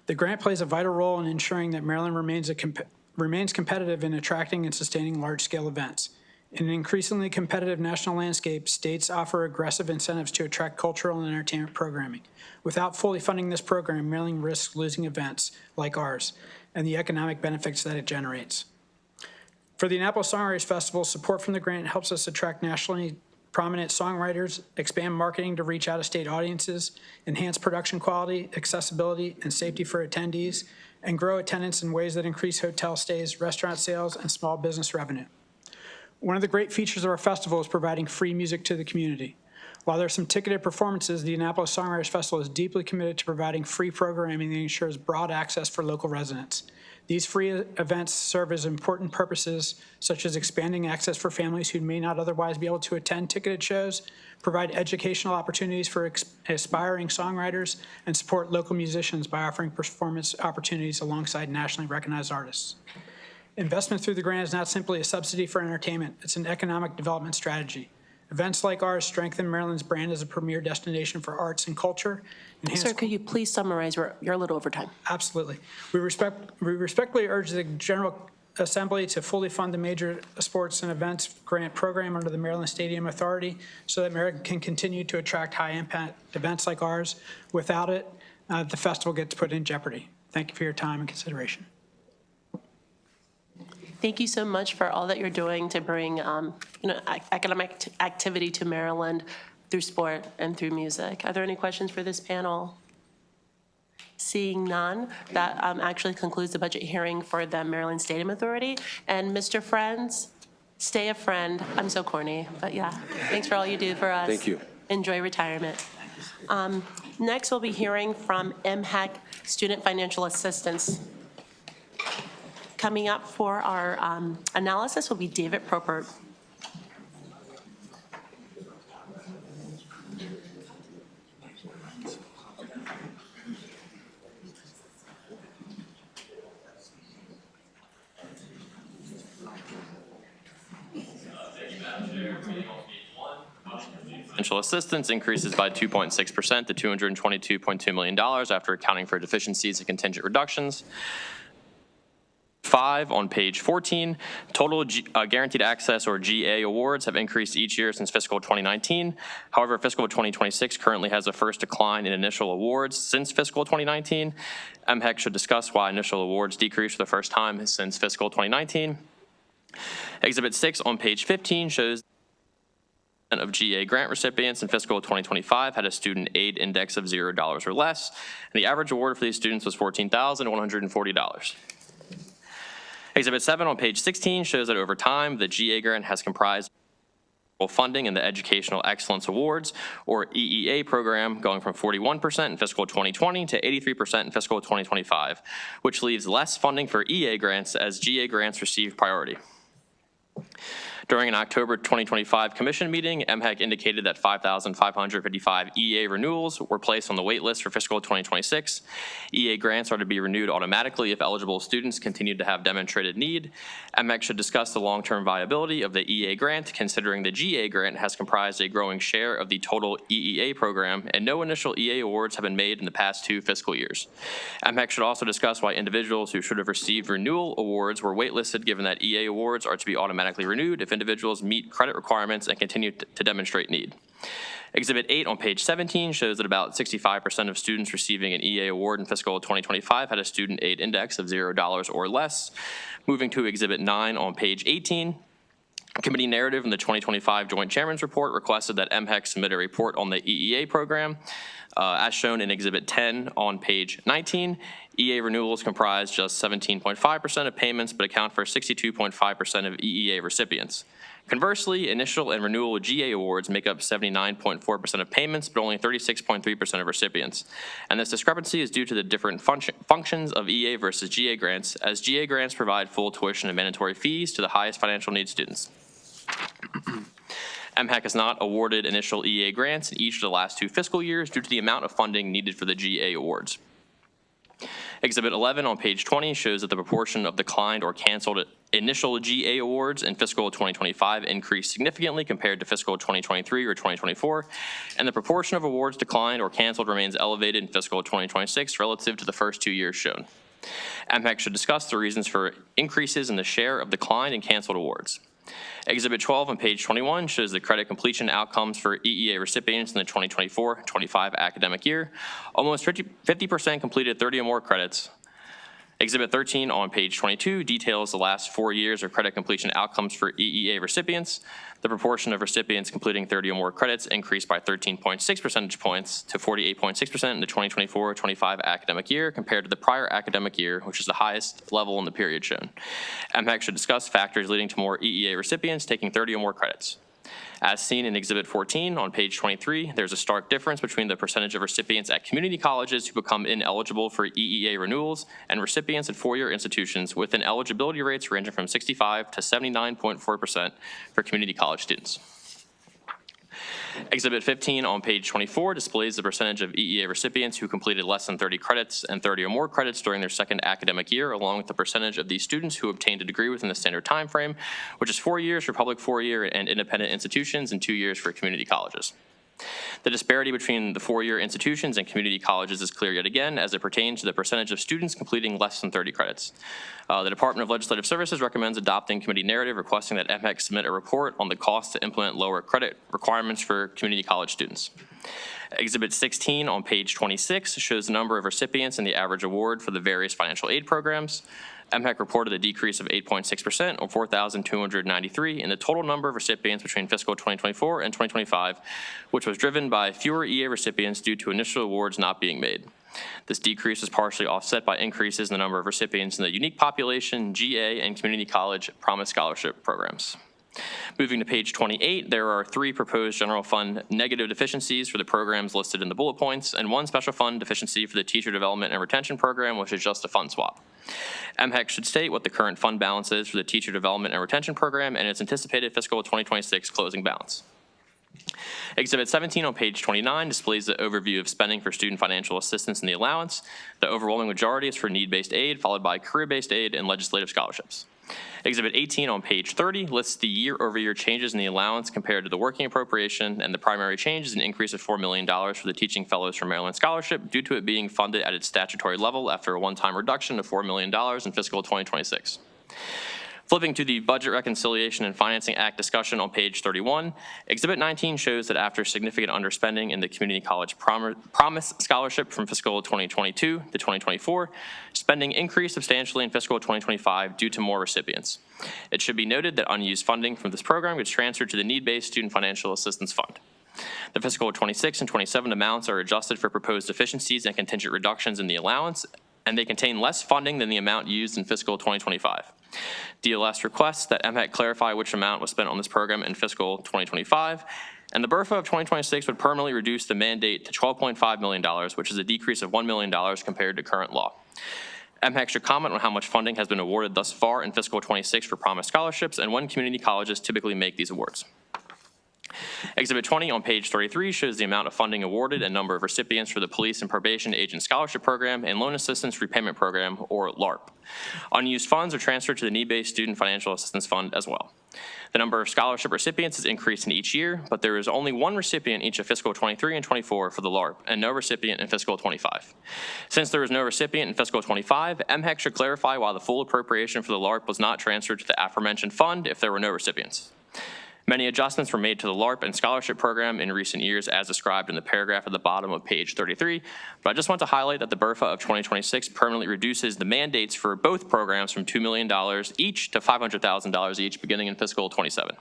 The grant plays a vital role in ensuring that Maryland remains competitive in attracting and sustaining large-scale events. In an increasingly competitive national landscape, states offer aggressive incentives to attract cultural and entertainment programming. Without fully funding this program, Maryland risks losing events like ours and the economic benefits that it generates. For the Annapolis Songwriters Festival, support from the grant helps us attract nationally prominent songwriters, expand marketing to reach out-of-state audiences, enhance production quality, accessibility, and safety for attendees, and grow attendance in ways that increase hotel stays, restaurant sales, and small business revenue. One of the great features of our festival is providing free music to the community. While there are some ticketed performances, the Annapolis Songwriters Festival is deeply committed to providing free programming that ensures broad access for local residents. These free events serve as important purposes, such as expanding access for families who may not otherwise be able to attend ticketed shows, provide educational opportunities for aspiring songwriters, and support local musicians by offering performance opportunities alongside nationally recognized artists. Investment through the grant is not simply a subsidy for entertainment, it's an economic development strategy. Events like ours strengthen Maryland's brand as a premier destination for arts and culture. Sir, could you please summarize? You're a little over time. Absolutely. We respectfully urge the General Assembly to fully fund the major sports and events grant program under the Maryland Stadium Authority so that Maryland can continue to attract high-impact events like ours. Without it, the festival gets put in jeopardy. Thank you for your time and consideration. Thank you so much for all that you're doing to bring economic activity to Maryland through sport and through music. Are there any questions for this panel? Seeing none, that actually concludes the budget hearing for the Maryland Stadium Authority. And Mr. Friends, stay a friend. I'm so corny, but yeah, thanks for all you do for us. Thank you. Enjoy retirement. Next, we'll be hearing from MHEC Student Financial Assistance. Coming up for our analysis will be David Propert. Financial assistance increases by 2.6% to $222.2 million after accounting for deficiencies and contingent reductions. 5 on page 14, total guaranteed access or GA awards have increased each year since fiscal 2019. However, fiscal 2026 currently has a first decline in initial awards since fiscal 2019. MHEC should discuss why initial awards decreased for the first time since fiscal 2019. Exhibit 6 on page 15 shows of GA grant recipients in fiscal 2025 had a student aid index of $0 or less, and the average award for these students was $14,140. Exhibit 7 on page 16 shows that over time, the GA grant has comprised funding in the Educational Excellence Awards, or EEA program, going from 41% in fiscal 2020 to 83% in fiscal 2025, which leaves less funding for EA grants as GA grants receive priority. During an October 2025 commission meeting, MHEC indicated that 5,555 EA renewals were placed on the wait list for fiscal 2026. EA grants are to be renewed automatically if eligible students continue to have demonstrated need. MHEC should discuss the long-term viability of the EA grant, considering the GA grant has comprised a growing share of the total EEA program, and no initial EA awards have been made in the past 2 fiscal years. MHEC should also discuss why individuals who should have received renewal awards were waitlisted, given that EA awards are to be automatically renewed if individuals meet credit requirements and continue to demonstrate need. Exhibit 8 on page 17 shows that about 65% of students receiving an EA award in fiscal 2025 had a student aid index of $0 or less. Moving to Exhibit 9 on page 18, committee narrative in the 2025 Joint Chairman's Report requested that MHEC submit a report on the EEA program. As shown in Exhibit 10 on page 19, EA renewals comprise just 17.5% of payments, but account for 62.5% of EEA recipients. Conversely, initial and renewal GA awards make up 79.4% of payments, but only 36.3% of recipients. And this discrepancy is due to the different functions of EA versus GA grants, as GA grants provide full tuition and mandatory fees to the highest financial needs students. MHEC has not awarded initial EA grants in each of the last 2 fiscal years due to the amount of funding needed for the GA awards. Exhibit 11 on page 20 shows that the proportion of declined or canceled initial GA awards in fiscal 2025 increased significantly compared to fiscal 2023 or 2024, and the proportion of awards declined or canceled remains elevated in fiscal 2026 relative to the first 2 years shown. MHEC should discuss the reasons for increases in the share of declined and canceled awards. Exhibit 12 on page 21 shows the credit completion outcomes for EEA recipients in the 2024-25 academic year. Almost 50% completed 30 or more credits. Exhibit 13 on page 22 details the last 4 years of credit completion outcomes for EEA recipients. The proportion of recipients completing 30 or more credits increased by 13.6 percentage points to 48.6% in the 2024-25 academic year compared to the prior academic year, which is the highest level in the period shown. MHEC should discuss factors leading to more EEA recipients taking 30 or more credits. As seen in Exhibit 14 on page 23, there's a stark difference between the percentage of recipients at community colleges who become ineligible for EEA renewals and recipients at four-year institutions, with ineligibility rates ranging from 65 to 79.4% for community college students. Exhibit 15 on page 24 displays the percentage of EEA recipients who completed less than 30 credits and 30 or more credits during their second academic year, along with the percentage of these students who obtained a degree within the standard time frame, which is 4 years for public 4-year and independent institutions and 2 years for community colleges. The disparity between the 4-year institutions and community colleges is clear yet again as it pertains to the percentage of students completing less than 30 credits. The Department of Legislative Services recommends adopting committee narrative requesting that MHEC submit a report on the cost to implement lower credit requirements for community college students. Exhibit 16 on page 26 shows the number of recipients and the average award for the various financial aid programs. MHEC reported a decrease of 8.6% or 4,293 in the total number of recipients between fiscal 2024 and 2025, which was driven by fewer EA recipients due to initial awards not being made. This decrease was partially offset by increases in the number of recipients in the unique population, GA, and community college Promise Scholarship programs. Moving to page 28, there are 3 proposed general fund negative deficiencies for the programs listed in the bullet points, and 1 special fund deficiency for the teacher development and retention program, which is just a fund swap. MHEC should state what the current fund balance is for the teacher development and retention program and its anticipated fiscal 2026 closing balance. Exhibit 17 on page 29 displays the overview of spending for student financial assistance in the allowance. The overwhelming majority is for need-based aid, followed by career-based aid and legislative scholarships. Exhibit 18 on page 30 lists the year-over-year changes in the allowance compared to the working appropriation, and the primary change is an increase of $4 million for the Teaching Fellows for Maryland Scholarship due to it being funded at its statutory level after a one-time reduction of $4 million in fiscal 2026. Flipping to the Budget Reconciliation and Financing Act discussion on page 31, Exhibit 19 shows that after significant underspending in the Community College Promise Scholarship from fiscal 2022 to 2024, spending increased substantially in fiscal 2025 due to more recipients. It should be noted that unused funding from this program gets transferred to the Need-Based Student Financial Assistance Fund. The fiscal 26 and 27 amounts are adjusted for proposed deficiencies and contingent reductions in the allowance, and they contain less funding than the amount used in fiscal 2025. DLS requests that MHEC clarify which amount was spent on this program in fiscal 2025, and the BRFA of 2026 would permanently reduce the mandate to $12.5 million, which is a decrease of $1 million compared to current law. MHEC should comment on how much funding has been awarded thus far in fiscal 26 for promised scholarships and when community colleges typically make these awards. Exhibit 20 on page 33 shows the amount of funding awarded and number of recipients for the Police and Probation Agent Scholarship Program and Loan Assistance Repayment Program, or LARP. Unused funds are transferred to the Need-Based Student Financial Assistance Fund as well. The number of scholarship recipients has increased in each year, but there is only one recipient each of fiscal 23 and 24 for the LARP, and no recipient in fiscal 25. Since there is no recipient in fiscal 25, MHEC should clarify why the full appropriation for the LARP was not transferred to the aforementioned fund if there were no recipients. Many adjustments were made to the LARP and scholarship program in recent years as described in the paragraph at the bottom of page 33, but I just want to highlight that the BRFA of 2026 permanently reduces the mandates for both programs from $2 million each to $500,000 each beginning in fiscal 27.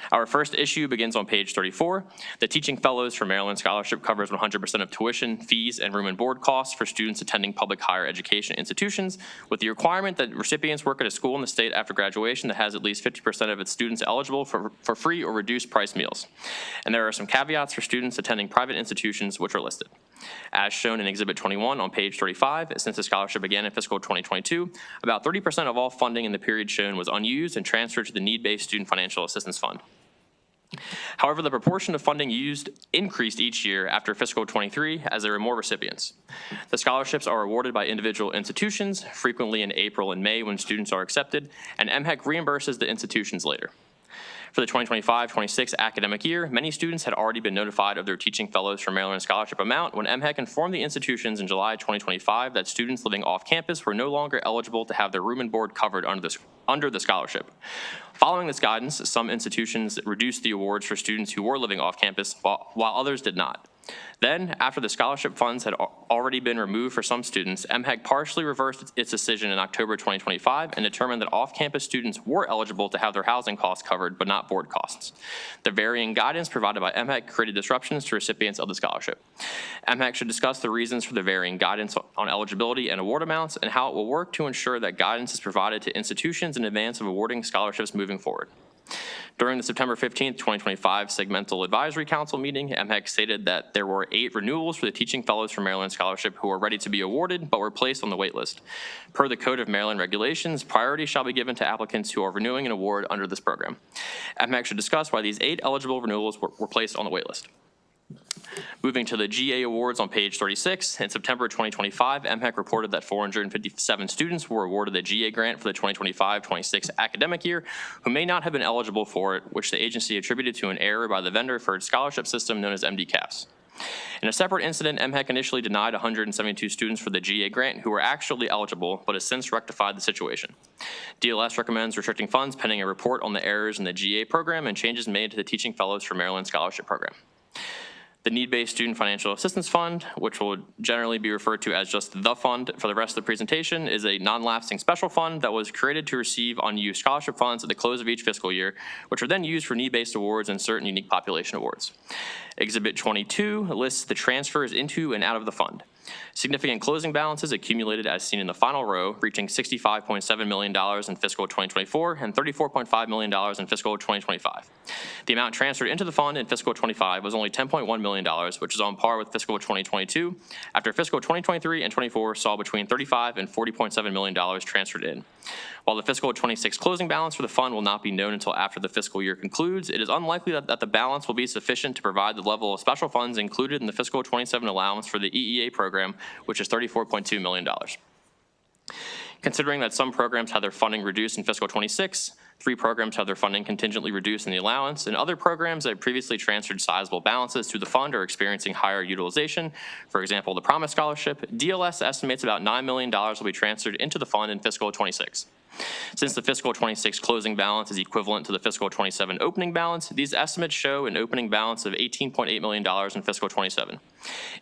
Our first issue begins on page 34. The Teaching Fellows for Maryland Scholarship covers 100% of tuition, fees, and room and board costs for students attending public higher education institutions, with the requirement that recipients work at a school in the state after graduation that has at least 50% of its students eligible for free or reduced price meals. And there are some caveats for students attending private institutions which are listed. As shown in Exhibit 21 on page 35, since the scholarship began in fiscal 2022, about 30% of all funding in the period shown was unused and transferred to the Need-Based Student Financial Assistance Fund. However, the proportion of funding used increased each year after fiscal 23 as there were more recipients. The scholarships are awarded by individual institutions, frequently in April and May when students are accepted, and MHEC reimburses the institutions later. For the 2025-26 academic year, many students had already been notified of their Teaching Fellows for Maryland scholarship amount when MHEC informed the institutions in July 2025 that students living off campus were no longer eligible to have their room and board covered under the scholarship. Following this guidance, some institutions reduced the awards for students who were living off campus while others did not. Then, after the scholarship funds had already been removed for some students, MHEC partially reversed its decision in October 2025 and determined that off-campus students were eligible to have their housing costs covered, but not board costs. The varying guidance provided by MHEC created disruptions to recipients of the scholarship. MHEC should discuss the reasons for the varying guidance on eligibility and award amounts and how it will work to ensure that guidance is provided to institutions in advance of awarding scholarships moving forward. During the September 15, 2025 Segmental Advisory Council meeting, MHEC stated that there were 8 renewals for the Teaching Fellows for Maryland Scholarship who were ready to be awarded but were placed on the wait list. Per the Code of Maryland regulations, priority shall be given to applicants who are renewing an award under this program. MHEC should discuss why these 8 eligible renewals were placed on the wait list. Moving to the GA awards on page 36, in September 2025, MHEC reported that 457 students were awarded the GA grant for the 2025-26 academic year who may not have been eligible for it, which the agency attributed to an error by the vendor for its scholarship system known as MD-CAPS. In a separate incident, MHEC initially denied 172 students for the GA grant who were actually eligible, but has since rectified the situation. DLS recommends restricting funds pending a report on the errors in the GA program and changes made to the Teaching Fellows for Maryland Scholarship Program. The Need-Based Student Financial Assistance Fund, which will generally be referred to as just the fund for the rest of the presentation, is a non-lapsing special fund that was created to receive unused scholarship funds at the close of each fiscal year, which are then used for need-based awards and certain unique population awards. Exhibit 22 lists the transfers into and out of the fund. Significant closing balances accumulated as seen in the final row, reaching $65.7 million in fiscal 2024 and $34.5 million in fiscal 2025. The amount transferred into the fund in fiscal 25 was only $10.1 million, which is on par with fiscal 2022, after fiscal 2023 and 24 saw between $35 and $40.7 million transferred in. While the fiscal 26 closing balance for the fund will not be known until after the fiscal year concludes, it is unlikely that the balance will be sufficient to provide the level of special funds included in the fiscal 27 allowance for the EEA program, which is $34.2 million. Considering that some programs had their funding reduced in fiscal 26, 3 programs had their funding contingently reduced in the allowance, and other programs that previously transferred sizable balances to the fund are experiencing higher utilization. For example, the Promise Scholarship, DLS estimates about $9 million will be transferred into the fund in fiscal 26. Since the fiscal 26 closing balance is equivalent to the fiscal 27 opening balance, these estimates show an opening balance of $18.8 million in fiscal 27.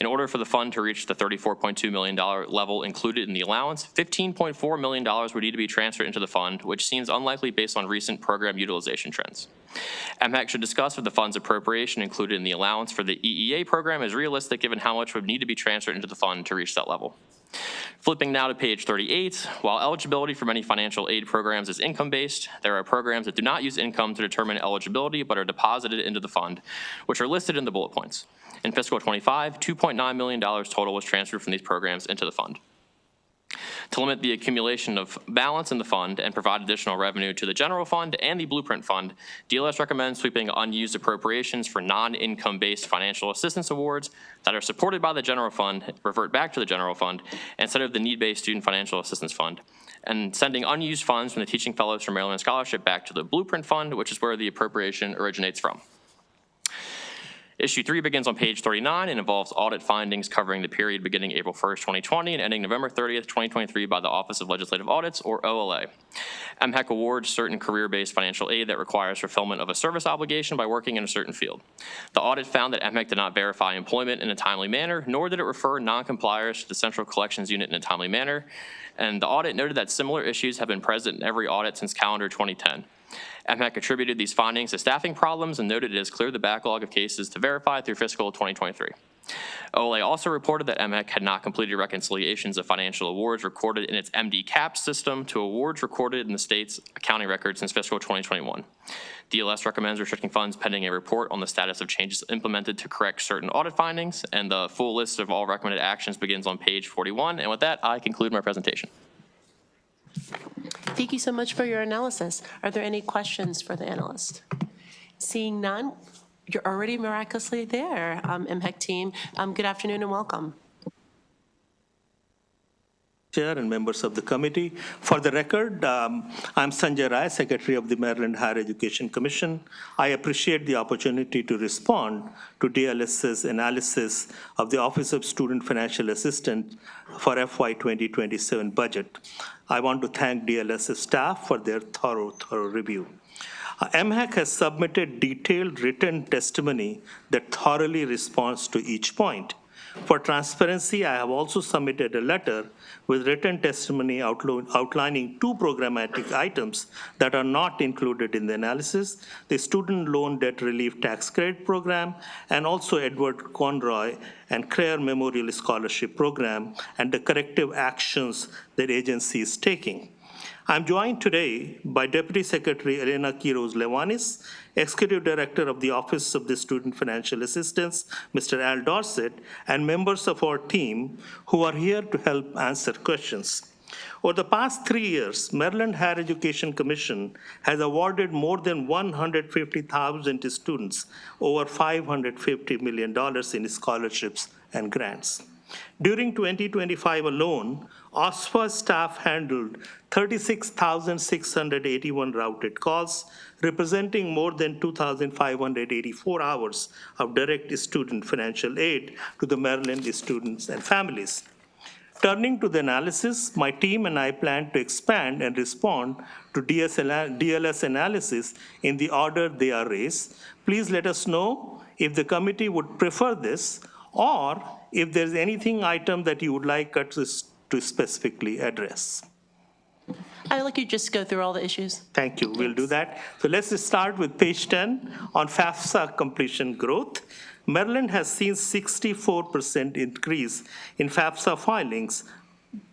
In order for the fund to reach the $34.2 million level included in the allowance, $15.4 million would need to be transferred into the fund, which seems unlikely based on recent program utilization trends. MHEC should discuss if the fund's appropriation included in the allowance for the EEA program is realistic given how much would need to be transferred into the fund to reach that level. Flipping now to page 38, while eligibility for many financial aid programs is income-based, there are programs that do not use income to determine eligibility but are deposited into the fund, which are listed in the bullet points. In fiscal 25, $2.9 million total was transferred from these programs into the fund. To limit the accumulation of balance in the fund and provide additional revenue to the general fund and the Blueprint Fund, DLS recommends sweeping unused appropriations for non-income-based financial assistance awards that are supported by the general fund revert back to the general fund instead of the need-based student financial assistance fund, and sending unused funds from the Teaching Fellows for Maryland Scholarship back to the Blueprint Fund, which is where the appropriation originates from. Issue 3 begins on page 39 and involves audit findings covering the period beginning April 1st, 2020 and ending November 30th, 2023 by the Office of Legislative Audits, or OLA. MHEC awards certain career-based financial aid that requires fulfillment of a service obligation by working in a certain field. The audit found that MHEC did not verify employment in a timely manner, nor did it refer non-compliers to the Central Collections Unit in a timely manner, and the audit noted that similar issues have been present in every audit since calendar 2010. MHEC attributed these findings to staffing problems and noted it has cleared the backlog of cases to verify through fiscal 2023. OLA also reported that MHEC had not completed reconciliations of financial awards recorded in its MD-CAP system to awards recorded in the state's accounting records since fiscal 2021. DLS recommends restricting funds pending a report on the status of changes implemented to correct certain audit findings, and the full list of all recommended actions begins on page 41. And with that, I conclude my presentation. Thank you so much for your analysis. Are there any questions for the analyst? Seeing none, you're already miraculously there, MHEC team. Good afternoon and welcome. Chair and members of the committee. For the record, I'm Sanjay Rai, Secretary of the Maryland Higher Education Commission. I appreciate the opportunity to respond to DLS's analysis of the Office of Student Financial Assistance for FY 2027 budget. I want to thank DLS's staff for their thorough review. MHEC has submitted detailed written testimony that thoroughly responds to each point. For transparency, I have also submitted a letter with written testimony outlining 2 programmatic items that are not included in the analysis: the Student Loan Debt Relief Tax Credit Program, and also Edward Conroy and Clare Memorial Scholarship Program, and the corrective actions that agency is taking. I'm joined today by Deputy Secretary Elena Quiroz-Lewanis, Executive Director of the Office of the Student Financial Assistance, Mr. Al Dorset, and members of our team who are here to help answer questions. Over the past 3 years, Maryland Higher Education Commission has awarded more than 150,000 students over $550 million in scholarships and grants. During 2025 alone, OSFA staff handled 36,681 routed calls, representing more than 2,584 hours of direct student financial aid to the Maryland students and families. Turning to the analysis, my team and I plan to expand and respond to DLS analysis in the order they are raised. Please let us know if the committee would prefer this, or if there's anything item that you would like us to specifically address. I'd like you to just go through all the issues. Thank you. We'll do that. So let's start with page 10 on FAFSA completion growth. Maryland has seen 64% increase in FAFSA filings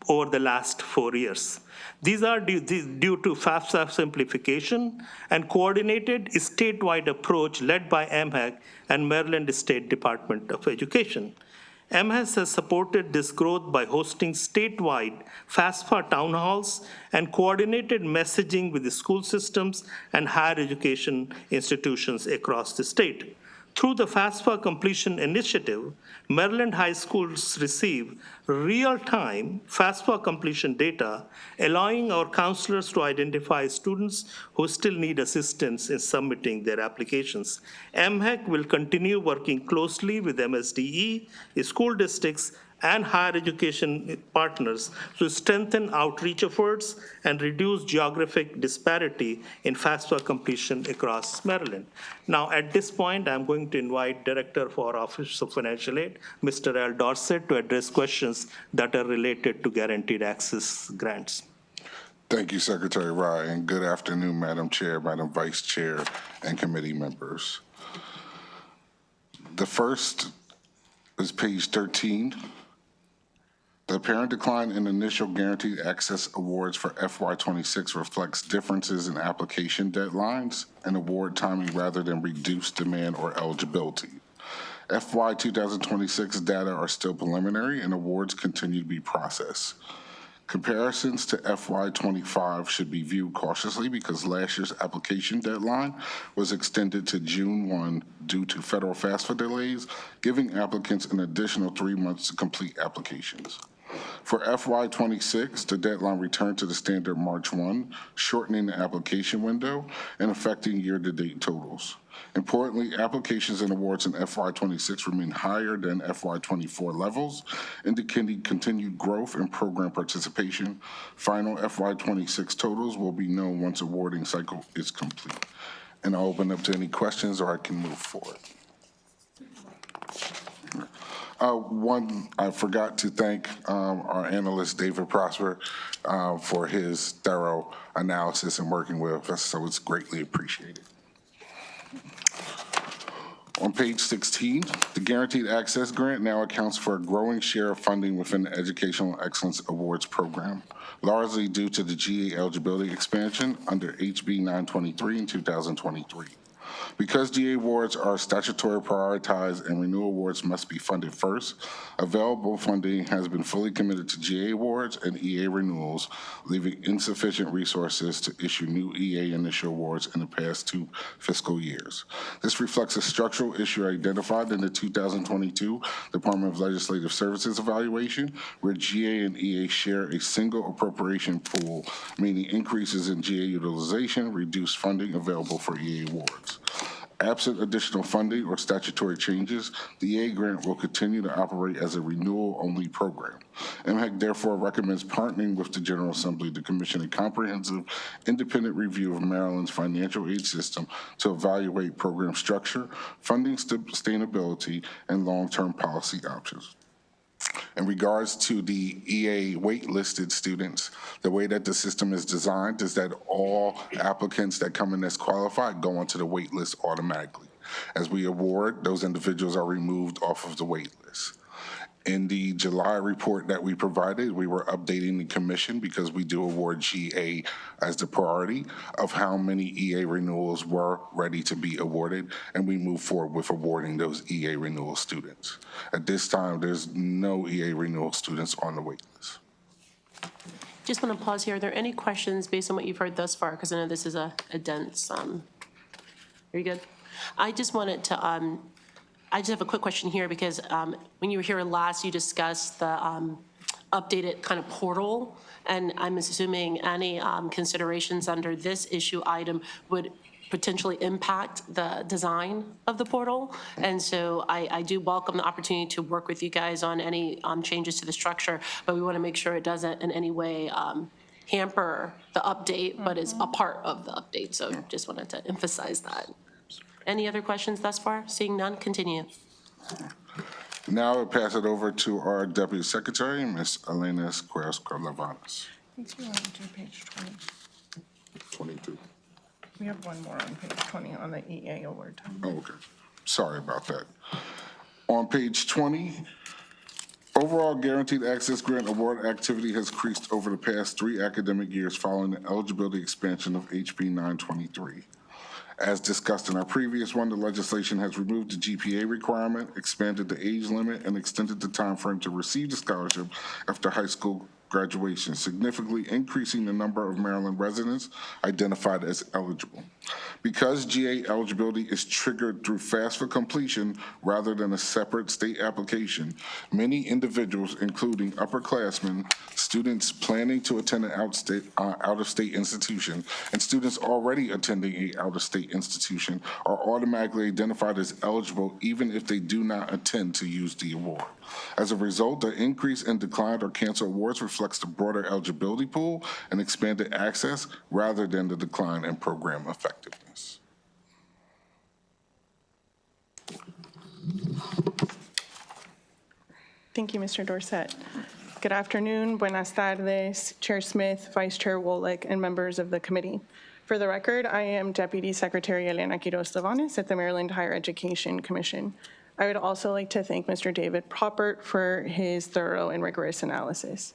over the last 4 years. These are due to FAFSA simplification and coordinated statewide approach led by MHEC and Maryland State Department of Education. MHEC has supported this growth by hosting statewide FAFSA town halls and coordinated messaging with the school systems and higher education institutions across the state. Through the FAFSA completion initiative, Maryland high schools receive real-time FAFSA completion data, allowing our counselors to identify students who still need assistance in submitting their applications. MHEC will continue working closely with MSDE, school districts, and higher education partners to strengthen outreach efforts and reduce geographic disparity in FAFSA completion across Maryland. Now, at this point, I'm going to invite Director for Office of Financial Aid, Mr. Al Dorset, to address questions that are related to guaranteed access grants. Thank you, Secretary Rai, and good afternoon, Madam Chair, Madam Vice Chair, and committee members. The first is page 13. The apparent decline in initial guaranteed access awards for FY26 reflects differences in application deadlines and award timing rather than reduced demand or eligibility. FY 2026 data are still preliminary and awards continue to be processed. Comparisons to FY25 should be viewed cautiously because last year's application deadline was extended to June 1 due to federal FAFSA delays, giving applicants an additional 3 months to complete applications. For FY26, the deadline returned to the standard March 1, shortening the application window and affecting year-to-date totals. Importantly, applications and awards in FY26 remain higher than FY24 levels, indicating continued growth in program participation. Final FY26 totals will be known once awarding cycle is complete. And I'll open up to any questions, or I can move forward. One, I forgot to thank our analyst, David Prosper, for his thorough analysis and working with us, so it's greatly appreciated. On page 16, the Guaranteed Access Grant now accounts for a growing share of funding within the Educational Excellence Awards program, largely due to the GA eligibility expansion under HB 923 in 2023. Because GA awards are statutory prioritized and renewal awards must be funded first, available funding has been fully committed to GA awards and EA renewals, leaving insufficient resources to issue new EA initial awards in the past 2 fiscal years. This reflects a structural issue identified in the 2022 Department of Legislative Services evaluation, where GA and EA share a single appropriation pool, meaning increases in GA utilization reduce funding available for EA awards. Absent additional funding or statutory changes, the EA grant will continue to operate as a renewal-only program. MHEC therefore recommends partnering with the General Assembly to commission a comprehensive, independent review of Maryland's financial aid system to evaluate program structure, funding sustainability, and long-term policy options. In regards to the EA waitlisted students, the way that the system is designed is that all applicants that come in as qualified go onto the wait list automatically. As we award, those individuals are removed off of the wait list. In the July report that we provided, we were updating the commission because we do award GA as the priority of how many EA renewals were ready to be awarded, and we move forward with awarding those EA renewal students. At this time, there's no EA renewal students on the wait list. Just want to pause here. Are there any questions based on what you've heard thus far? Because I know this is a dense, are you good? I just wanted to, I just have a quick question here because when you were here last, you discussed the updated kind of portal, and I'm assuming any considerations under this issue item would potentially impact the design of the portal. And so I do welcome the opportunity to work with you guys on any changes to the structure, but we want to make sure it doesn't in any way hamper the update, but is a part of the update. So just wanted to emphasize that. Any other questions thus far? Seeing none, continue. Now I'll pass it over to our Deputy Secretary, Ms. Elena Esqueras-Carlavanas. Thanks for going to page 20. 22. We have one more on page 20 on the EA award time. Oh, okay. Sorry about that. On page 20, overall guaranteed access grant award activity has increased over the past 3 academic years following the eligibility expansion of HB 923. As discussed in our previous one, the legislation has removed the GPA requirement, expanded the age limit, and extended the time frame to receive the scholarship after high school graduation, significantly increasing the number of Maryland residents identified as eligible. Because GA eligibility is triggered through FAFSA completion rather than a separate state application, many individuals, including upperclassmen, students planning to attend an out-of-state institution, and students already attending an out-of-state institution are automatically identified as eligible even if they do not intend to use the award. As a result, the increase in declined or canceled awards reflects the broader eligibility pool and expanded access rather than the decline in program effectiveness. Thank you, Mr. Dorsett. Good afternoon, buenas tardes, Chair Smith, Vice Chair Wolick, and members of the committee. For the record, I am Deputy Secretary Elena Quiroz-Lavanes at the Maryland Higher Education Commission. I would also like to thank Mr. David Proppert for his thorough and rigorous analysis.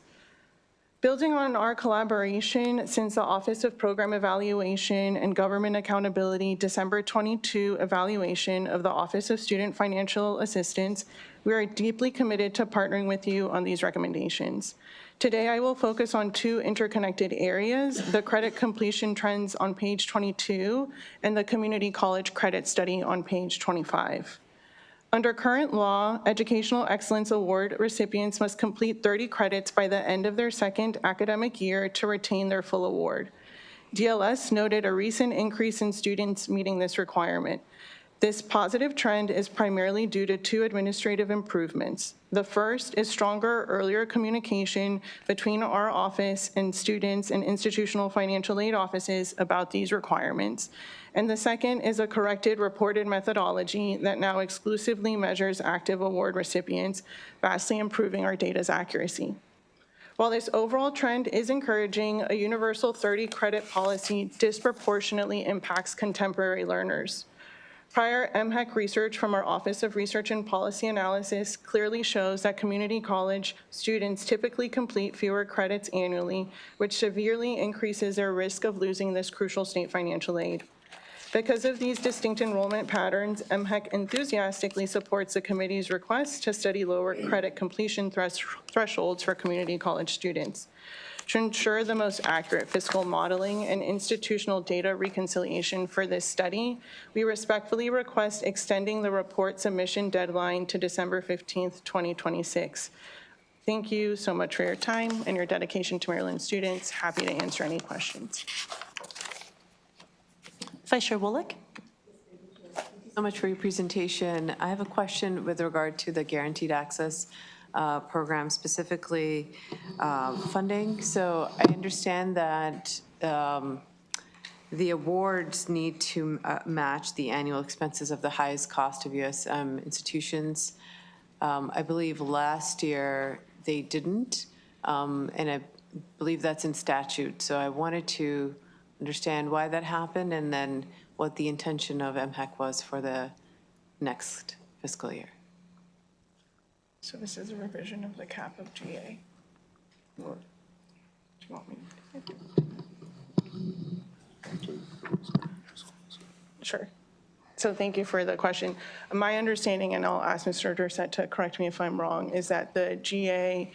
Building on our collaboration since the Office of Program Evaluation and Government Accountability December 22 evaluation of the Office of Student Financial Assistance, we are deeply committed to partnering with you on these recommendations. Today, I will focus on two interconnected areas, the credit completion trends on page 22 and the community college credit study on page 25. Under current law, Educational Excellence Award recipients must complete 30 credits by the end of their second academic year to retain their full award. DLS noted a recent increase in students meeting this requirement. This positive trend is primarily due to two administrative improvements. The first is stronger earlier communication between our office and students and institutional financial aid offices about these requirements. And the second is a corrected reported methodology that now exclusively measures active award recipients, vastly improving our data's accuracy. While this overall trend is encouraging, a universal 30 credit policy disproportionately impacts contemporary learners. Prior MHEC research from our Office of Research and Policy Analysis clearly shows that community college students typically complete fewer credits annually, which severely increases their risk of losing this crucial state financial aid. Because of these distinct enrollment patterns, MHEC enthusiastically supports the committee's request to study lower credit completion thresholds for community college students. To ensure the most accurate fiscal modeling and institutional data reconciliation for this study, we respectfully request extending the report submission deadline to December 15th, 2026. Thank you so much for your time and your dedication to Maryland students. Happy to answer any questions. Vice Chair Wolek. So much for your presentation. I have a question with regard to the guaranteed access program, specifically funding. So I understand that the awards need to match the annual expenses of the highest cost of U.S. institutions. I believe last year they didn't, and I believe that's in statute. So I wanted to understand why that happened and then what the intention of MHEC was for the next fiscal year. So this is a revision of the cap of GA. Or do you want me to? Sure. So thank you for the question. My understanding, and I'll ask Mr. Dorset to correct me if I'm wrong, is that the GA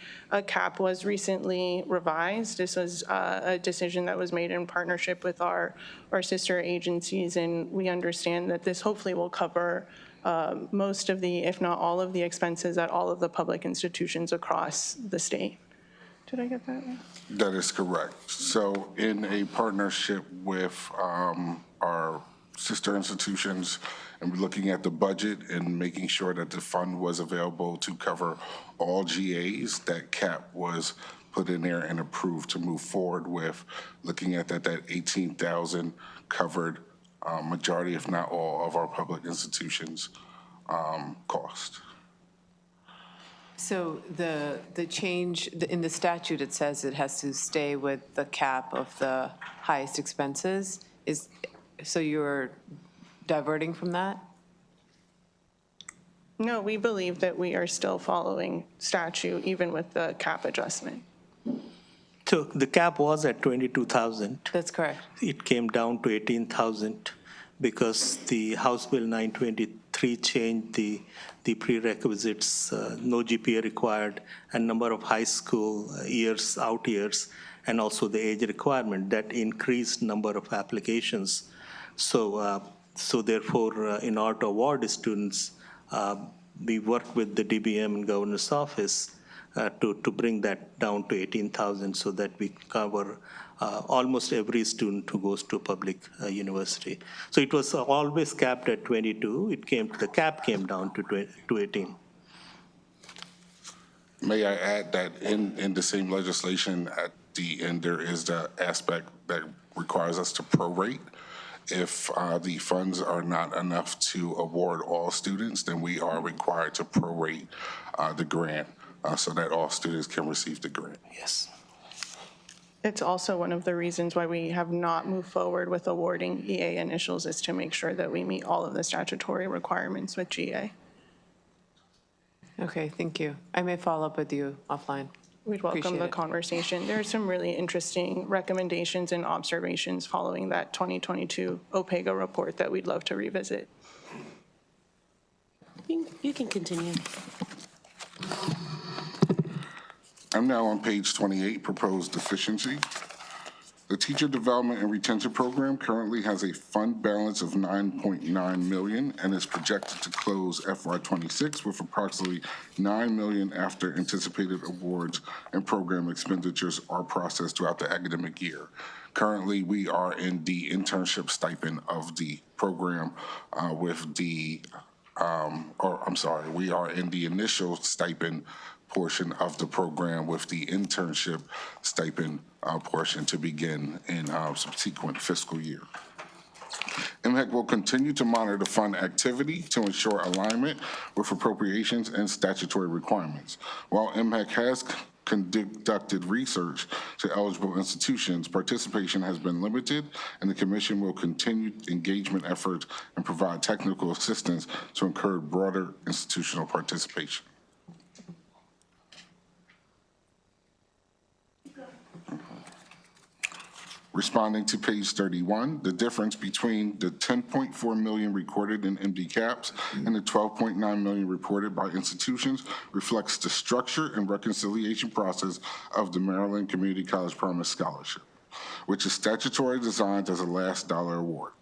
cap was recently revised. This was a decision that was made in partnership with our sister agencies, and we understand that this hopefully will cover most of the, if not all of the expenses at all of the public institutions across the state. Did I get that right? That is correct. So in a partnership with our sister institutions, and we're looking at the budget and making sure that the fund was available to cover all GAs, that cap was put in there and approved to move forward with looking at that 18,000 covered majority, if not all, of our public institutions' cost. So the change in the statute, it says it has to stay with the cap of the highest expenses. So you're diverting from that? No, we believe that we are still following statute, even with the cap adjustment. So the cap was at 22,000. That's correct. It came down to 18,000 because the House Bill 923 changed the prerequisites, no GPA required, and number of high school years, out years, and also the age requirement. That increased number of applications. So therefore, in order to award students, we work with the DBM and Governor's Office to bring that down to 18,000 so that we cover almost every student who goes to public university. So it was always capped at 22. The cap came down to 18. May I add that in the same legislation at the end, there is the aspect that requires us to prorate. If the funds are not enough to award all students, then we are required to prorate the grant so that all students can receive the grant. Yes. It's also one of the reasons why we have not moved forward with awarding EA initials, is to make sure that we meet all of the statutory requirements with GA. Okay, thank you. I may follow up with you offline. We'd welcome Appreciate the it. conversation. There are some really interesting recommendations and observations following that 2022 OPEGA report that we'd love to revisit. You can continue. I'm now on page 28, proposed deficiency. The Teacher Development and Retention Program currently has a fund balance of $9.9 million and is projected to close FY26 with approximately $9 million after anticipated awards and program expenditures are processed throughout the academic year. Currently, we are in the internship stipend of the program we are in the initial stipend portion of the program with the internship stipend portion to begin in subsequent fiscal year. MHEC will continue to monitor the fund activity to ensure alignment with appropriations and statutory requirements. While MHEC has conducted research to eligible institutions, participation has been limited, and the Commission will continue engagement efforts and provide technical assistance to encourage broader institutional participation. Responding to page 31, the difference between the $10.4 million recorded in MD caps and the $12.9 million reported by institutions reflects the structure and reconciliation process of the Maryland Community College Promise Scholarship, which is statutorily designed as a last dollar award.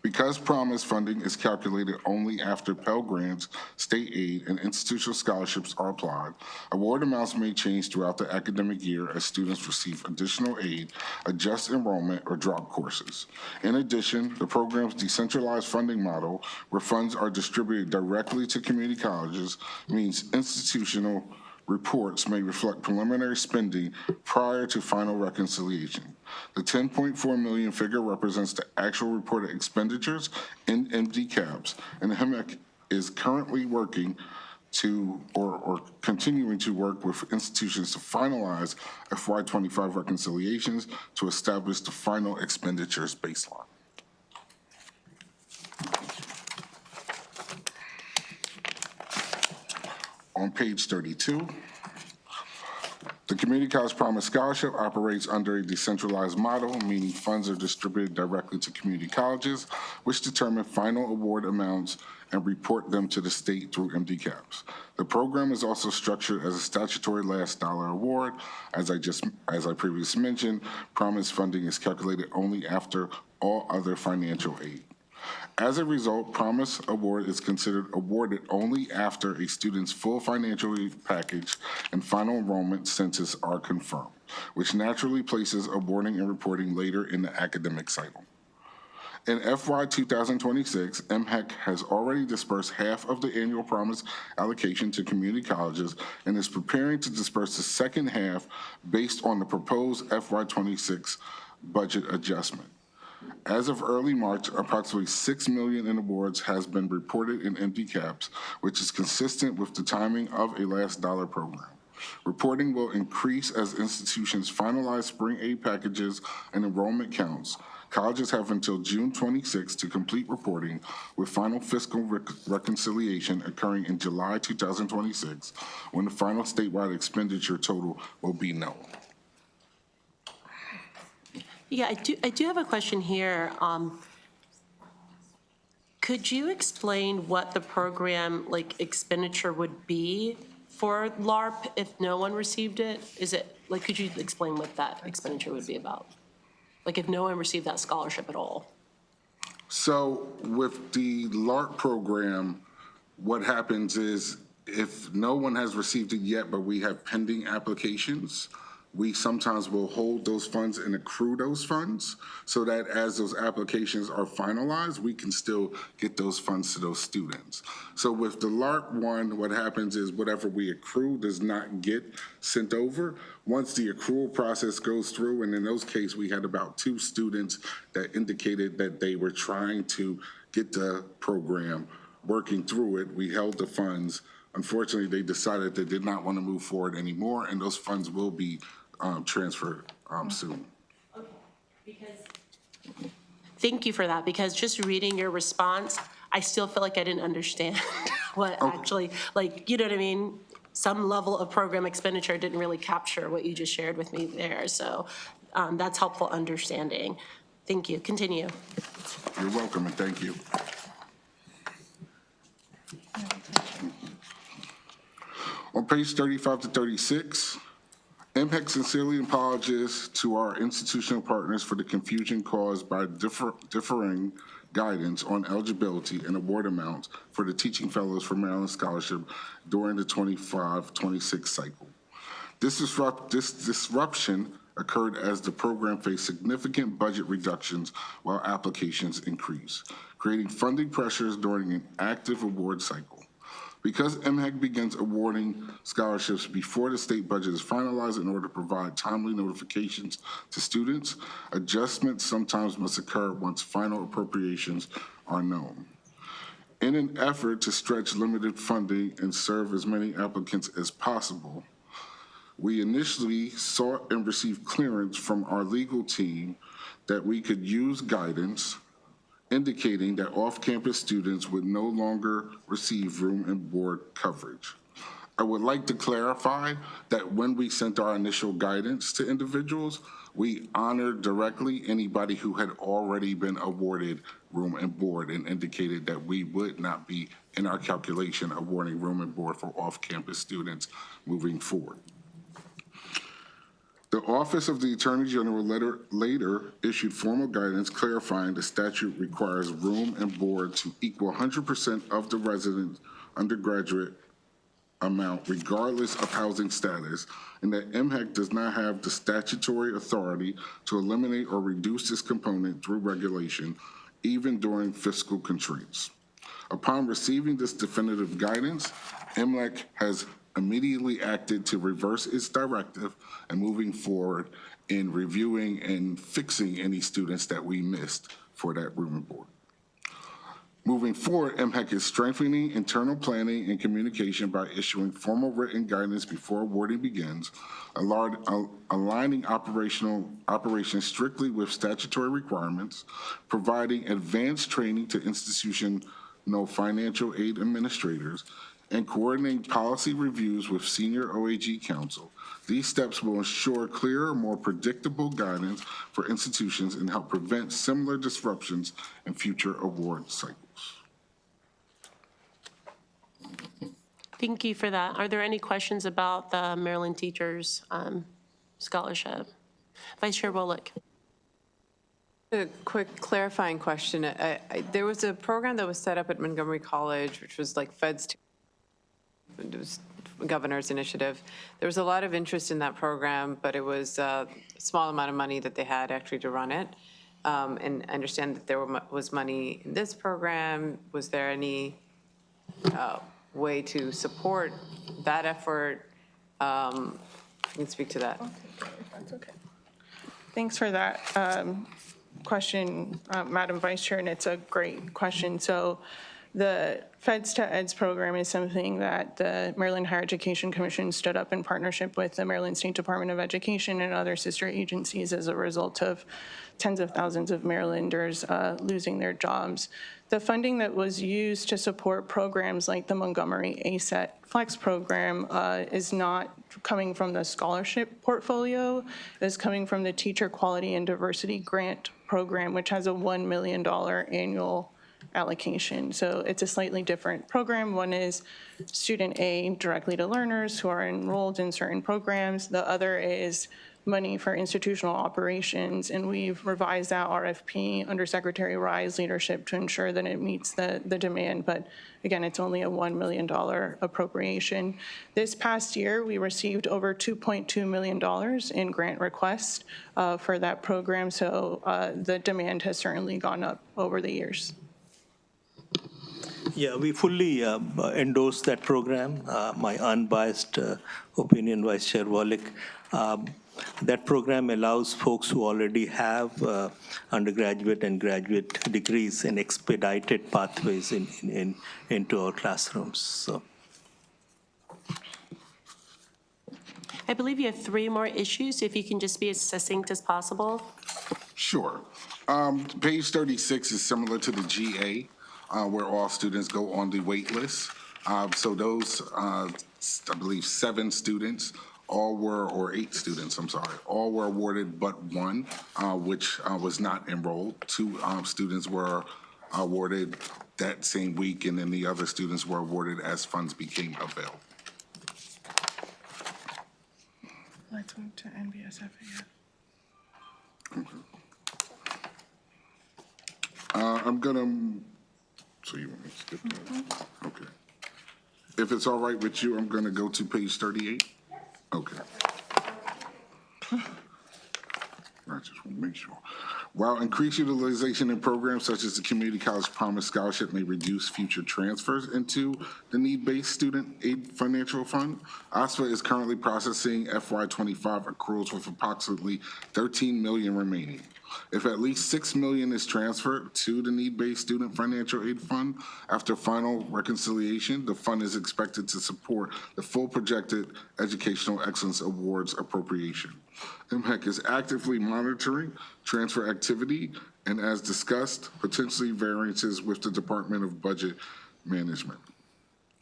Because Promise funding is calculated only after Pell Grants, state aid, and institutional scholarships are applied, award amounts may change throughout the academic year as students receive additional aid, adjust enrollment, or drop courses. In addition, the program's decentralized funding model, where funds are distributed directly to community colleges, means institutional reports may reflect preliminary spending prior to final reconciliation. The $10.4 million figure represents the actual reported expenditures in MD caps, and the HMEC is currently working to, or continuing to work with institutions to finalize FY25 reconciliations to establish the final expenditures baseline. On page 32, the Community College Promise Scholarship operates under a decentralized model, meaning funds are distributed directly to community colleges, which determine final award amounts and report them to the state through MD caps. The program is also structured as a statutory last dollar award. As I previously mentioned, Promise funding is calculated only after all other financial aid. As a result, Promise Award is considered awarded only after a student's full financial aid package and final enrollment census are confirmed, which naturally places awarding and reporting later in the academic cycle. In FY 2026, MHEC has already dispersed half of the annual Promise allocation to community colleges and is preparing to disperse the second half based on the proposed FY 26 budget adjustment. As of early March, approximately $6 million in awards has been reported in MD caps, which is consistent with the timing of a last dollar program. Reporting will increase as institutions finalize spring aid packages and enrollment counts. Colleges have until June 26 to complete reporting, with final fiscal reconciliation occurring in July 2026, when the final statewide expenditure total will be known. Yeah, I do have a question here. Could you explain what the program expenditure would be for LARP if no one received it? Is it could you explain what that expenditure would be about? If no one received that scholarship at all? So with the LARP program, what happens is if no one has received it yet, but we have pending applications, we sometimes will hold those funds and accrue those funds so that as those applications are finalized, we can still get those funds to those students. So with the LARP one, what happens is whatever we accrue does not get sent over. Once the accrual process goes through, and in those cases, we had about 2 students that indicated that they were trying to get the program, working through it, we held the funds. Unfortunately, they decided they did not want to move forward anymore, and those funds will be transferred soon. Thank you for that, because just reading your response, I still feel like I didn't understand what actually, you know what I mean? some level of program expenditure didn't really capture what you just shared with me there. So that's helpful understanding. Thank you. Continue. You're welcome, and thank you. On page 35 to 36, MHEC sincerely apologizes to our institutional partners for the confusion caused by differing guidance on eligibility and award amounts for the Teaching Fellows for Maryland Scholarship during the 25-26 cycle. This disruption occurred as the program faced significant budget reductions while applications increased, creating funding pressures during an active award cycle. Because MHEC begins awarding scholarships before the state budget is finalized in order to provide timely notifications to students, adjustments sometimes must occur once final appropriations are known. In an effort to stretch limited funding and serve as many applicants as possible, we initially sought and received clearance from our legal team that we could use guidance indicating that off-campus students would no longer receive room and board coverage. I would like to clarify that when we sent our initial guidance to individuals, we honored directly anybody who had already been awarded room and board and indicated that we would not be in our calculation awarding room and board for off-campus students moving forward. The Office of the Attorney General later issued formal guidance clarifying the statute requires room and board to equal 100% of the resident undergraduate amount regardless of housing status, and that MHEC does not have the statutory authority to eliminate or reduce this component through regulation, even during fiscal constraints. Upon receiving this definitive guidance, MHEC has immediately acted to reverse its directive and moving forward in reviewing and fixing any students that we missed for that room and board. Moving forward, MHEC is strengthening internal planning and communication by issuing formal written guidance before awarding begins, aligning operations strictly with statutory requirements, providing advanced training to institutional financial aid administrators, and coordinating policy reviews with senior OAG counsel. These steps will ensure clearer, more predictable guidance for institutions and help prevent similar disruptions in future award cycles. Thank you for that. Are there any questions about the Maryland Teachers Scholarship? Vice Chair Wolek. A quick clarifying question. There was a program that was set up at Montgomery College, which was like Feds to it was governor's initiative. There was a lot of interest in that program, but it was a small amount of money that they had actually to run it. And I understand that there was money in this program. Was there any way to support that effort? If you can speak to that. That's okay. Thanks for that question, Madam Vice Chair, and it's a great question. So the Feds to Eds program is something that the Maryland Higher Education Commission stood up in partnership with the Maryland State Department of Education and other sister agencies as a result of tens of thousands of Marylanders losing their jobs. The funding that was used to support programs like the Montgomery ASET Flex program is not coming from the scholarship portfolio. It's coming from the Teacher Quality and Diversity Grant program, which has a $1 million annual allocation. So it's a slightly different program. One is student aid directly to learners who are enrolled in certain programs. The other is money for institutional operations, and we've revised that RFP under Secretary Rye's leadership to ensure that it meets the demand. But again, it's only a $1 million appropriation. This past year, we received over $2.2 million in grant requests for that program. So the demand has certainly gone up over the years. Yeah, we fully endorse that program. My unbiased opinion, Vice Chair Wolek. That program allows folks who already have undergraduate and graduate degrees and expedited pathways into our classrooms. So. I believe you have 3 more issues. If you can just be as succinct as possible. Sure. Page 36 is similar to the GA, where all students go on the wait list So those, I believe, 7 students, all were, or 8 students, I'm sorry, all were awarded but one, which was not enrolled. 2 students were awarded that same week, and then the other students were awarded as funds became available. Let's move to NBSFAF. I'm gonna, so you want me to skip that? Okay. If it's all right with you, I'm gonna go to page 38. Okay. I just want to make sure. While increased utilization in programs such as the Community College Promise Scholarship may reduce future transfers into the need-based student aid financial fund, OSFA is currently processing FY25 accruals with approximately $13 million remaining. If at least $6 million is transferred to the need-based student financial aid fund after final reconciliation, the fund is expected to support the full projected Educational Excellence Awards appropriation. MHEC is actively monitoring transfer activity and, as discussed, potentially variances with the Department of Budget Management.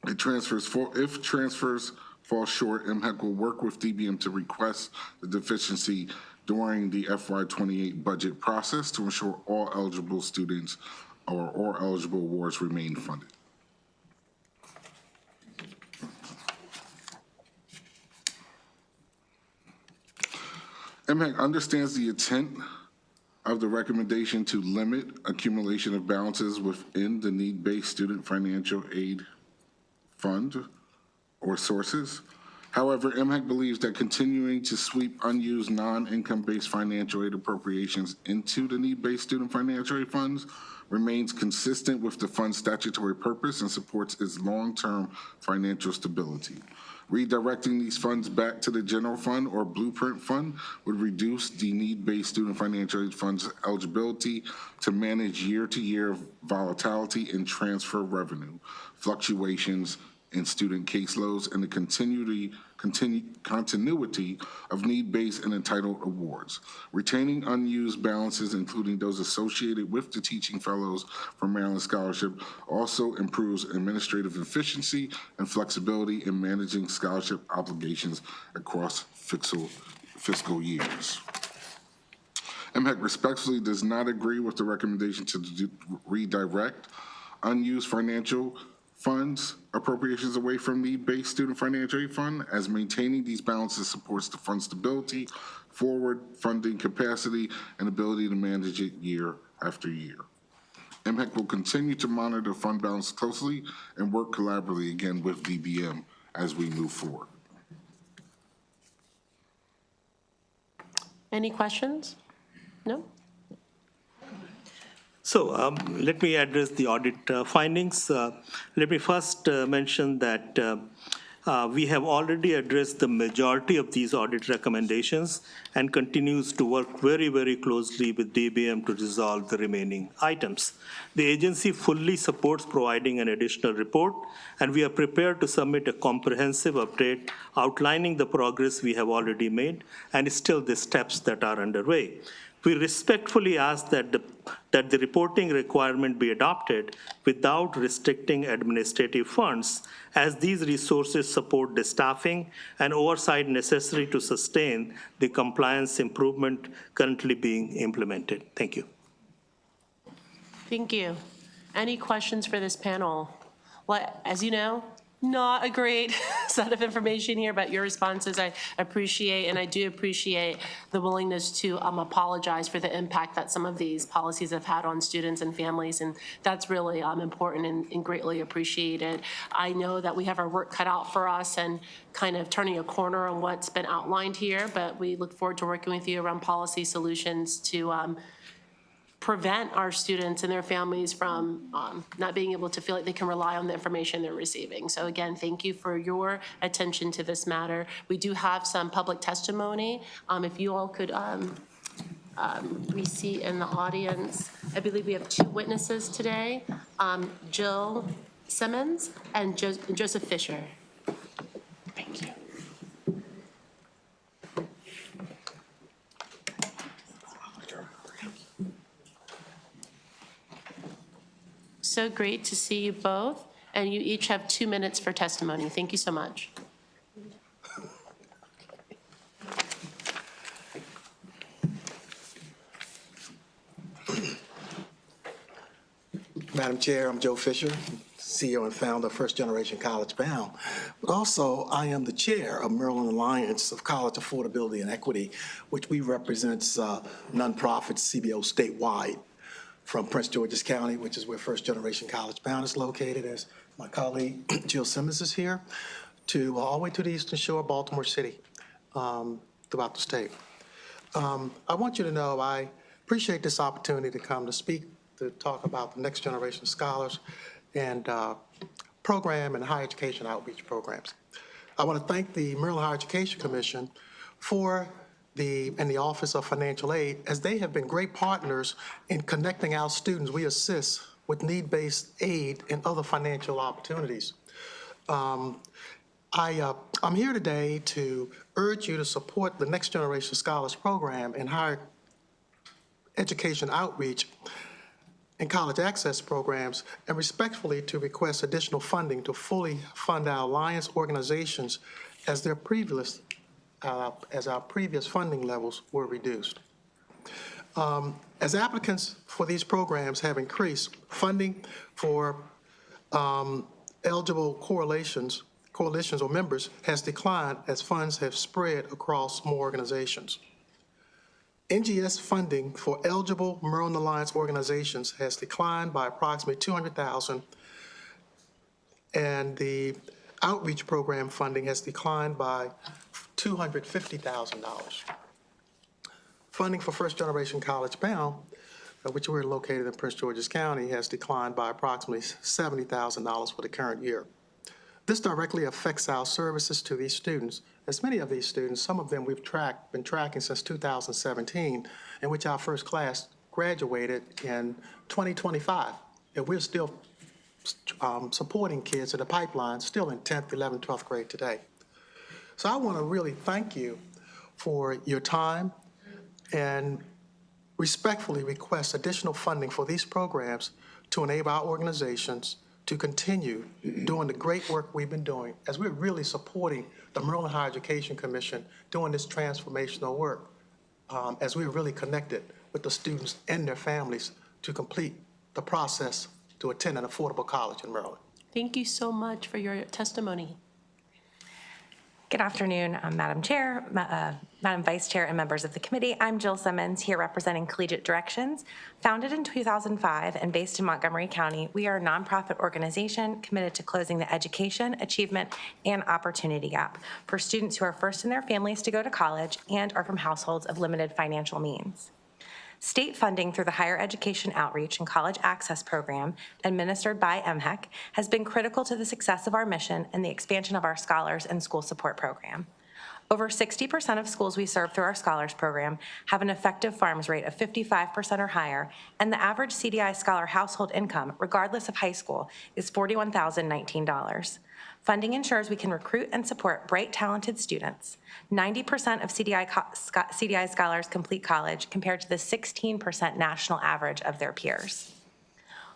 If transfers fall short, MHEC will work with DBM to request the deficiency during the FY28 budget process to ensure all eligible students or all eligible awards remain funded. MHEC understands the intent of the recommendation to limit accumulation of balances within the need-based student financial aid fund or sources. However, MHEC believes that continuing to sweep unused non-income-based financial aid appropriations into the need-based student financial aid funds remains consistent with the fund's statutory purpose and supports its long-term financial stability. Redirecting these funds back to the general fund or blueprint fund would reduce the need-based student financial aid fund's eligibility to manage year-to-year volatility in transfer revenue, fluctuations in student caseloads, and the continuity of need-based and entitled awards. Retaining unused balances, including those associated with the Teaching Fellows for Maryland Scholarship, also improves administrative efficiency and flexibility in managing scholarship obligations across fiscal years. MHEC respectfully does not agree with the recommendation to redirect unused financial funds appropriations away from need-based student financial aid fund, as maintaining these balances supports the fund's stability, forward funding capacity, and ability to manage it year after year. MHEC will continue to monitor fund balance closely and work collaboratively again with DBM as we move forward. Any questions? No? So let me address the audit findings. Let me first mention that we have already addressed the majority of these audit recommendations and continues to work very, very closely with DBM to resolve the remaining items. The agency fully supports providing an additional report, and we are prepared to submit a comprehensive update outlining the progress we have already made and still the steps that are underway. We respectfully ask that the reporting requirement be adopted without restricting administrative funds, as these resources support the staffing and oversight necessary to sustain the compliance improvement currently being implemented. Thank you. Thank you. Any questions for this panel? Well, as you know, not a great set of information here, but your responses I appreciate, and I do appreciate the willingness to apologize for the impact that some of these policies have had on students and families, and that's really important and greatly appreciated. I know that we have our work cut out for us and kind of turning a corner on what's been outlined here, but we look forward to working with you around policy solutions to prevent our students and their families from not being able to feel like they can rely on the information they're receiving. So again, thank you for your attention to this matter. We do have some public testimony. If you all could reseat in the audience. I believe we have 2 witnesses today, Jill Simmons and Joseph Fisher. Thank you. So great to see you both. And you each have 2 minutes for testimony. Thank you so much. Madam Chair, I'm Joe Fisher, CEO and founder of First Generation College Bound. But also, I am the chair of Maryland Alliance of College Affordability and Equity, which we represents nonprofits, CBO statewide, from Prince George's County, which is where First Generation College Bound is located, as my colleague Jill Simmons is here, to all the way to the Eastern Shore, Baltimore City, throughout the state. I want you to know I appreciate this opportunity to come to speak, to talk about the next generation scholars and program and higher education outreach programs. I want to thank the Maryland Higher Education Commission and the Office of Financial Aid, as they have been great partners in connecting our students we assist with need-based aid and other financial opportunities. I'm here today to urge you to support the Next Generation Scholars Program and higher education outreach and college access programs, and respectfully to request additional funding to fully fund our alliance organizations as our previous funding levels were reduced. As applicants for these programs have increased, funding for eligible coalitions or members has declined as funds have spread across more organizations. NGS funding for eligible Maryland Alliance organizations has declined by approximately $200,000, and the outreach program funding has declined by $250,000. Funding for First Generation College Bound, which we're located in Prince George's County, has declined by approximately $70,000 for the current year. This directly affects our services to these students, as many of these students, some of them we've been tracking since 2017, in which our first class graduated in 2025. And we're still supporting kids in the pipeline, still in 10th, 11th, 12th grade today. So I want to really thank you for your time and respectfully request additional funding for these programs to enable our organizations to continue doing the great work we've been doing, as we're really supporting the Maryland Higher Education Commission doing this transformational work, as we're really connected with the students and their families to complete the process to attend an affordable college in Maryland. Thank you so much for your testimony. Good afternoon, Madam Chair, Madam Vice Chair, and members of the committee. I'm Jill Simmons, here representing Collegiate Directions. Founded in 2005 and based in Montgomery County, we are a nonprofit organization committed to closing the education, achievement, and opportunity gap for students who are first in their families to go to college and are from households of limited financial means. State funding through the Higher Education Outreach and College Access Program, administered by MHEC, has been critical to the success of our mission and the expansion of our Scholars and School Support Program. Over 60% of schools we serve through our Scholars Program have an effective farms rate of 55% or higher, and the average CDI scholar household income, regardless of high school, is $41,019. Funding ensures we can recruit and support bright, talented students. 90% of CDI scholars complete college, compared to the 16% national average of their peers.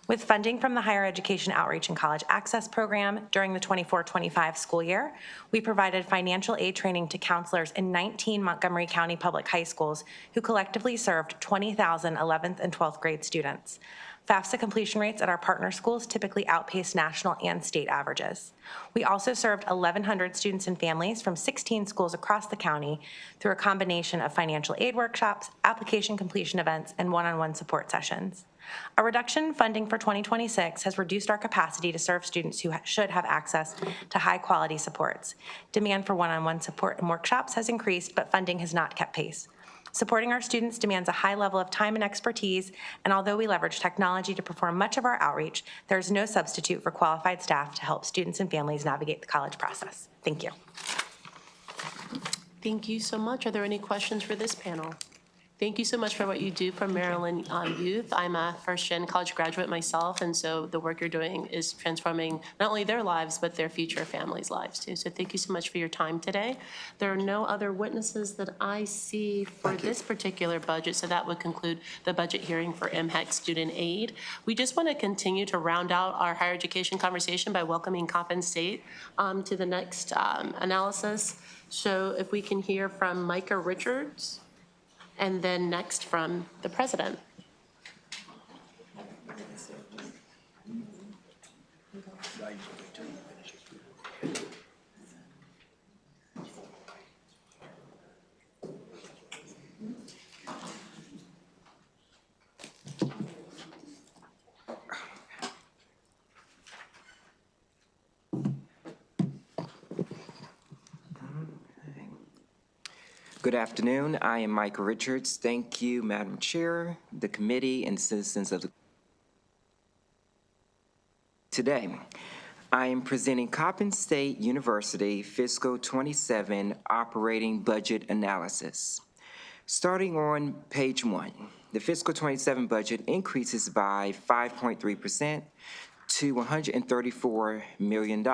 With funding from the Higher Education Outreach and College Access Program during the 24-25 school year, we provided financial aid training to counselors in 19 Montgomery County public high schools who collectively served 20,000 11th and 12th grade students. FAFSA completion rates at our partner schools typically outpace national and state averages. We also served 1,100 students and families from 16 schools across the county through a combination of financial aid workshops, application completion events, and one-on-one support sessions. A reduction in funding for 2026 has reduced our capacity to serve students who should have access to high-quality supports. Demand for one-on-one support and workshops has increased, but funding has not kept pace. Supporting our students demands a high level of time and expertise, and although we leverage technology to perform much of our outreach, there is no substitute for qualified staff to help students and families navigate the college process. Thank you. Thank you so much. Are there any questions for this panel? Thank you so much for what you do for Maryland youth. I'm a first-gen college graduate myself, and so the work you're doing is transforming not only their lives, but their future families' lives too. So thank you so much for your time today. There are no other witnesses that I see for this particular budget, so that would conclude the budget hearing for MHEC Student Aid. We just want to continue to round out our higher education conversation by welcoming Coppin State to the next analysis. So if we can hear from Micah Richards, and then next from the president. Good afternoon. I am Mike Richards. Thank you, Madam Chair, the committee, and citizens of the today. I am presenting Coppin State University Fiscal 27 Operating Budget Analysis. Starting on page 1, the Fiscal 27 budget increases by 5.3% to $134 million.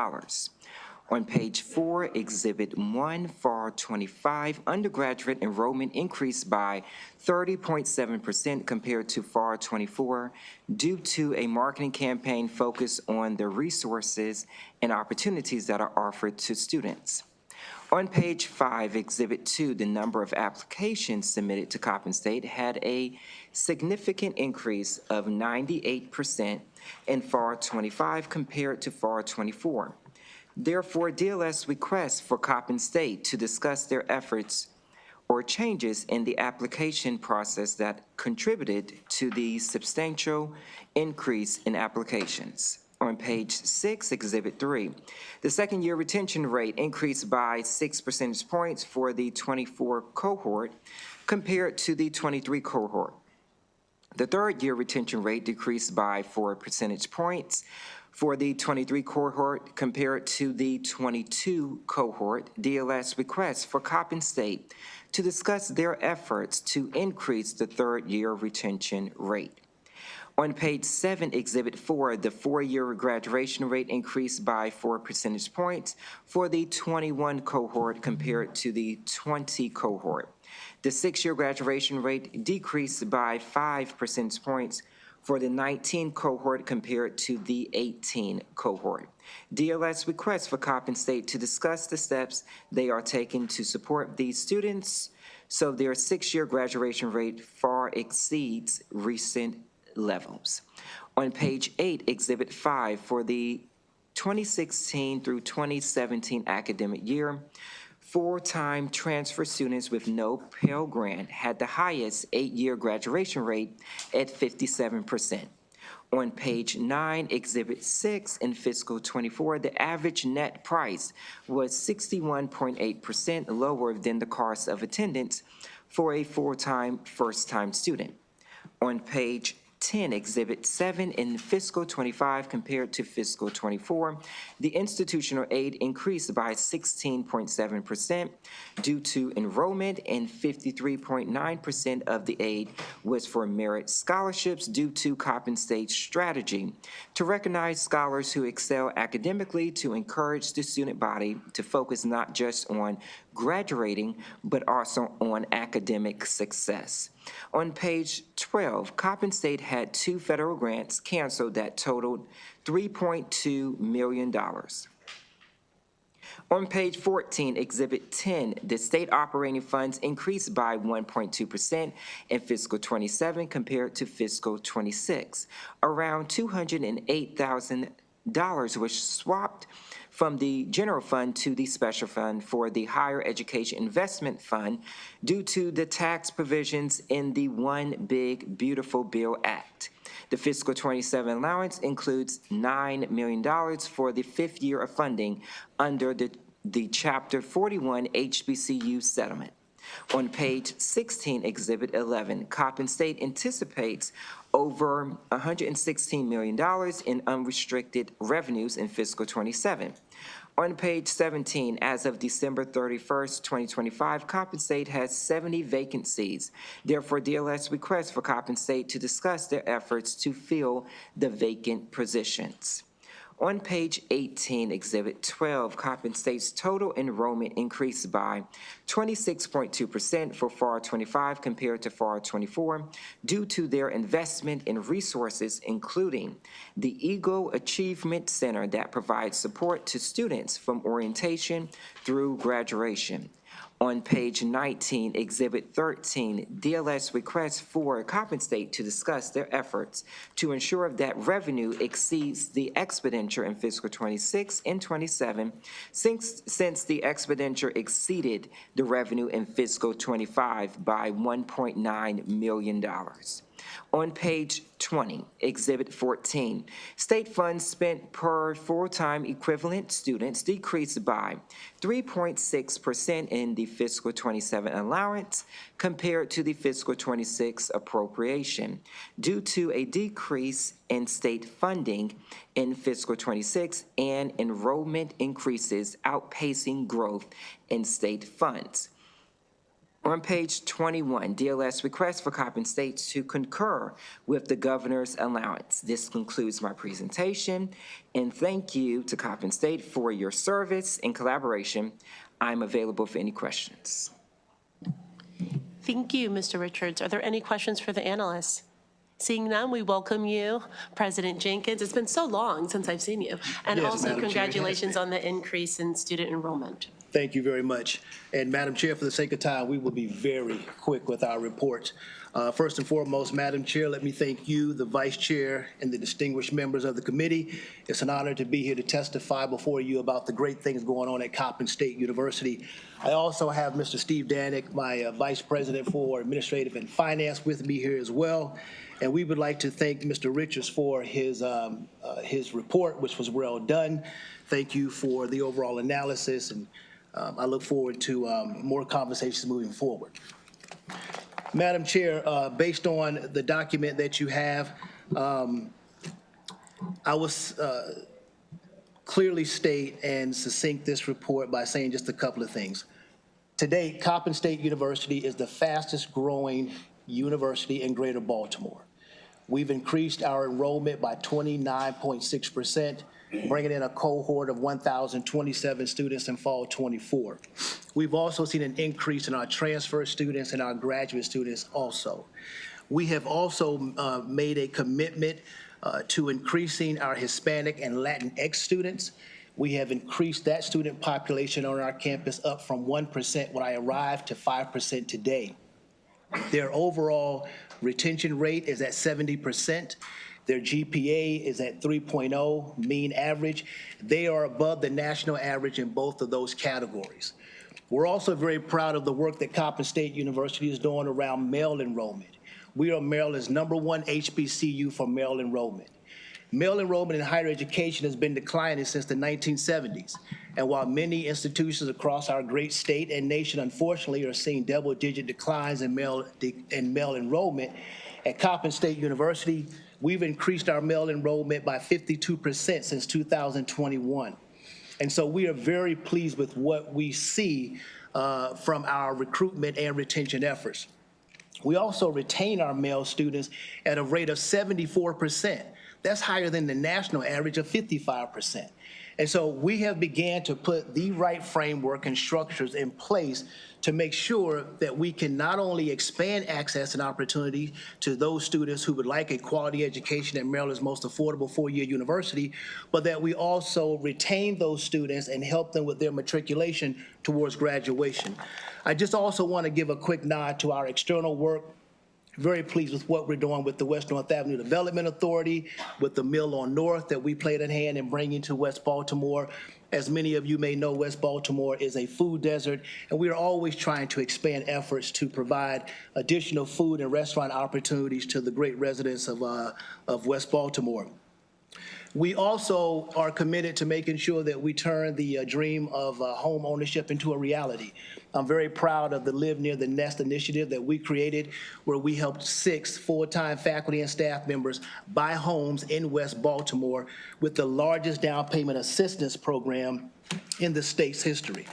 On page 4, Exhibit 1, FAR 25, undergraduate enrollment increased by 30.7% compared to FAR 24 due to a marketing campaign focused on the resources and opportunities that are offered to students. On page 5, Exhibit 2, the number of applications submitted to Coppin State had a significant increase of 98% in FAR 25 compared to FAR 24. Therefore, DLS requests for Coppin State to discuss their efforts or changes in the application process that contributed to the substantial increase in applications. On page 6, Exhibit 3, the second-year retention rate increased by 6 percentage points for the 24 cohort compared to the 23 cohort. The third-year retention rate decreased by 4 percentage points for the 23 cohort compared to the 22 cohort. DLS requests for Coppin State to discuss their efforts to increase the third-year retention rate. On page 7, Exhibit 4, the 4-year graduation rate increased by 4 percentage points for the 21 cohort compared to the 20 cohort. The 6-year graduation rate decreased by 5 percentage points for the 19 cohort compared to the 18 cohort. DLS requests for Coppin State to discuss the steps they are taking to support these students so their 6-year graduation rate far exceeds recent levels. On page 8, Exhibit 5, for the 2016 through 2017 academic year, full-time transfer students with no Pell Grant had the highest 8-year graduation rate at 57%. On page 9, Exhibit 6, in fiscal 24, the average net price was 61.8% lower than the cost of attendance for a full-time first-time student. On page 10, Exhibit 7, in fiscal 25 compared to fiscal 24, the institutional aid increased by 16.7% due to enrollment, and 53.9% of the aid was for merit scholarships due to Coppin State's strategy to recognize scholars who excel academically to encourage the student body to focus not just on graduating, but also on academic success. On page 12, Coppin State had 2 federal grants canceled that totaled $3.2 million. On page 14, Exhibit 10, the state operating funds increased by 1.2% in fiscal 27 compared to fiscal 26. Around $208,000 was swapped from the general fund to the special fund for the Higher Education Investment Fund due to the tax provisions in the One Big Beautiful Bill Act. The fiscal 27 allowance includes $9 million for the 5th year of funding under the Chapter 41 HBCU settlement. On page 16, Exhibit 11, Coppin State anticipates over $116 million in unrestricted revenues in fiscal '27. On page 17, as of December 31st, 2025, Coppin State has 70 vacancies. Therefore, DLS requests for Coppin State to discuss their efforts to fill the vacant positions. On page 18, Exhibit 12, Coppin State's total enrollment increased by 26.2% for FAR 25 compared to FAR 24 due to their investment in resources, including the Eagle Achievement Center that provides support to students from orientation through graduation. On page 19, Exhibit 13, DLS requests for Coppin State to discuss their efforts to ensure that revenue exceeds the expenditure in fiscal '26 and '27, since the expenditure exceeded the revenue in fiscal '25 by $1.9 million. On page 20, Exhibit 14, state funds spent per full-time equivalent students decreased by 3.6% in the fiscal '27 allowance compared to the fiscal '26 appropriation due to a decrease in state funding in fiscal '26 and enrollment increases outpacing growth in state funds. On page 21, DLS requests for Coppin State to concur with the governor's allowance. This concludes my presentation, and thank you to Coppin State for your service and collaboration. I'm available for any questions. Thank you, Mr. Richards. Are there any questions for the analysts? Seeing none, we welcome you, President Jenkins. It's been so long since I've seen you. And Yes, also Madam Chair, congratulations on the increase in student enrollment. Thank you very much. And Madam Chair, for the sake of time, we will be very quick with our report. First and foremost, Madam Chair, let me thank you, the Vice Chair, and the distinguished members of the committee. It's an honor to be here to testify before you about the great things going on at Coppin State University. I also have Mr. Steve Danick, my Vice President for Administrative and Finance, with me here as well. And we would like to thank Mr. Richards for his report, which was well done. Thank you for the overall analysis, and I look forward to more conversations moving forward. Madam Chair, based on the document that you have, I will clearly state and succinct this report by saying just a couple of things. To date, Coppin State University is the fastest growing university in Greater Baltimore. We've increased our enrollment by 29.6%, bringing in a cohort of 1,027 students in fall '24. We've also seen an increase in our transfer students and our graduate students also. We have also made a commitment to increasing our Hispanic and Latinx students. We have increased that student population on our campus up from 1% when I arrived to 5% today. Their overall retention rate is at 70%. Their GPA is at 3.0, mean average. They are above the national average in both of those categories. We're also very proud of the work that Coppin State University is doing around male enrollment. We are Maryland's #1 HBCU for male enrollment. Male enrollment in higher education has been declining since the 1970s. And while many institutions across our great state and nation, unfortunately, are seeing double-digit declines in male enrollment, at Coppin State University, we've increased our male enrollment by 52% since 2021. And so we are very pleased with what we see from our recruitment and retention efforts. We also retain our male students at a rate of 74%. That's higher than the national average of 55%. And so we have began to put the right framework and structures in place to make sure that we can not only expand access and opportunity to those students who would like a quality education at Maryland's most affordable four-year university, but that we also retain those students and help them with their matriculation towards graduation. I just also want to give a quick nod to our external work. Very pleased with what we're doing with the West North Avenue Development Authority, with the Mill on North that we played a hand in bringing to West Baltimore. As many of you may know, West Baltimore is a food desert, and we are always trying to expand efforts to provide additional food and restaurant opportunities to the great residents of West Baltimore. We also are committed to making sure that we turn the dream of home ownership into a reality. I'm very proud of the Live Near the Nest initiative that we created, where we helped 6 full-time faculty and staff members buy homes in West Baltimore with the largest down payment assistance program in the state's history.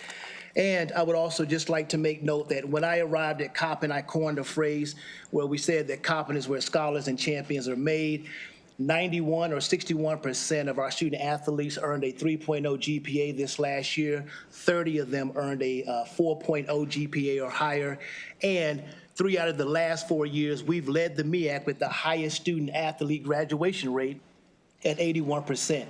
And I would also just like to make note that when I arrived at Coppin, I coined a phrase where we said that Coppin is where scholars and champions are made. 91 or 61% of our student athletes earned a 3.0 GPA this last year. 30 of them earned a 4.0 GPA or higher. And 3 out of the last 4 years, we've led the MEAC with the highest student athlete graduation rate at 81%.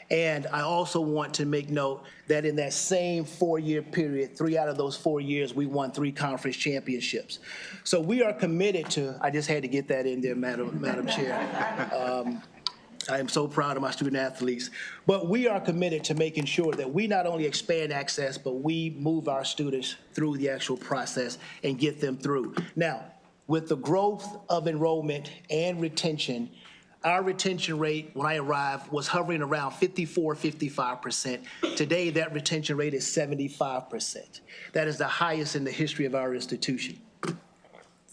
And I also want to make note that in that same 4-year period, 3 out of those 4 years, we won 3 conference championships. So we are committed to, I just had to get that in there, Madam Chair. I am so proud of my student athletes. But we are committed to making sure that we not only expand access, but we move our students through the actual process and get them through. Now, with the growth of enrollment and retention, our retention rate when I arrived was hovering around 54, 55%. Today, that retention rate is 75%. That is the highest in the history of our institution.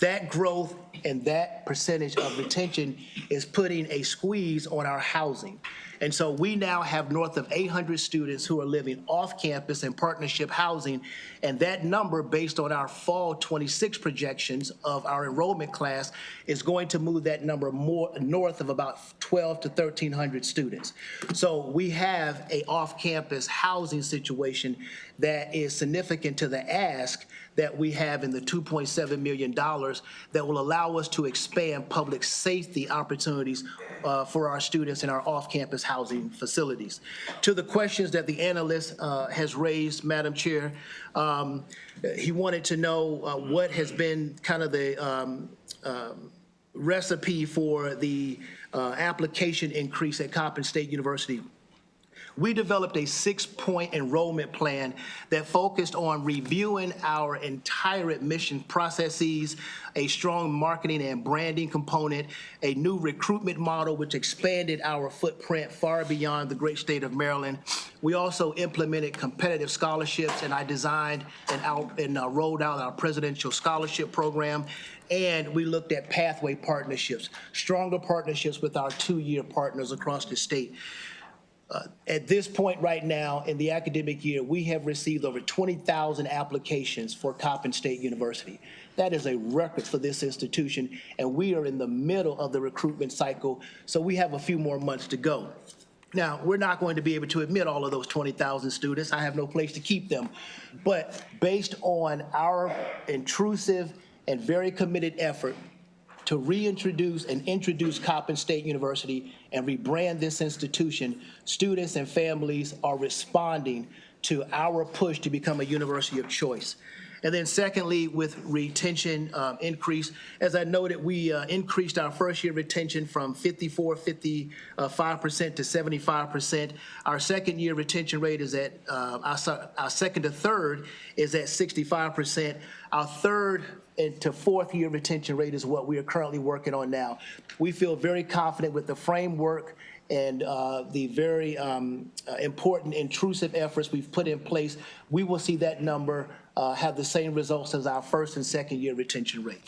That growth and that percentage of retention is putting a squeeze on our housing. And so we now have north of 800 students who are living off campus in partnership housing. And that number, based on our fall 26 projections of our enrollment class, is going to move that number more north of about 1,200 to 1,300 students. So we have a off-campus housing situation that is significant to the ask that we have in the $2.7 million that will allow us to expand public safety opportunities for our students in our off-campus housing facilities. To the questions that the analyst has raised, Madam Chair, he wanted to know what has been kind of the recipe for the application increase at Coppin State University. We developed a 6-point enrollment plan that focused on reviewing our entire admission processes, a strong marketing and branding component, a new recruitment model which expanded our footprint far beyond the great state of Maryland. We also implemented competitive scholarships, and I designed and rolled out our presidential scholarship program. And we looked at pathway partnerships, stronger partnerships with our 2-year partners across the state. At this point right now in the academic year, we have received over 20,000 applications for Coppin State University. That is a record for this institution, and we are in the middle of the recruitment cycle, so we have a few more months to go. Now, we're not going to be able to admit all of those 20,000 students. I have no place to keep them. But based on our intrusive and very committed effort to reintroduce and introduce Coppin State University and rebrand this institution, students and families are responding to our push to become a university of choice. And then secondly, with retention increase, as I noted, we increased our first-year retention from 55% to 75%. Our second-year retention rate is at, our second to third is at 65%. Our third to fourth-year retention rate is what we are currently working on now. We feel very confident with the framework and the very important intrusive efforts we've put in place. We will see that number have the same results as our first and second-year retention rate.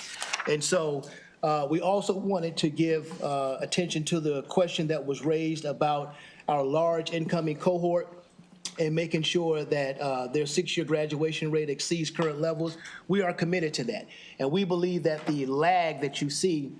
And so we also wanted to give attention to the question that was raised about our large incoming cohort and making sure that their 6-year graduation rate exceeds current levels. We are committed to that. And we believe that the lag that you see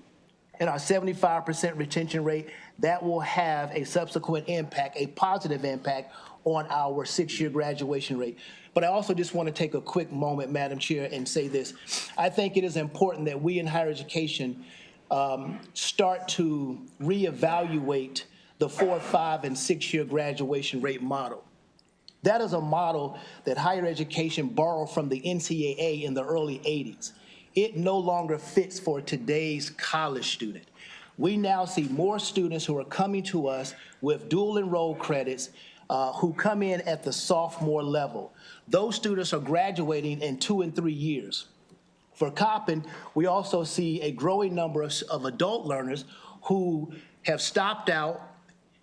in our 75% retention rate, that will have a subsequent impact, a positive impact on our 6-year graduation rate. But I also just want to take a quick moment, Madam Chair, and say this. I think it is important that we in higher education start to reevaluate the 4-, 5-, and 6-year graduation rate model. That is a model that higher education borrowed from the NCAA in the early 80s. It no longer fits for today's college student. We now see more students who are coming to us with dual enroll credits who come in at the sophomore level. Those students are graduating in 2 and 3 years. For Coppin, we also see a growing number of adult learners who have stopped out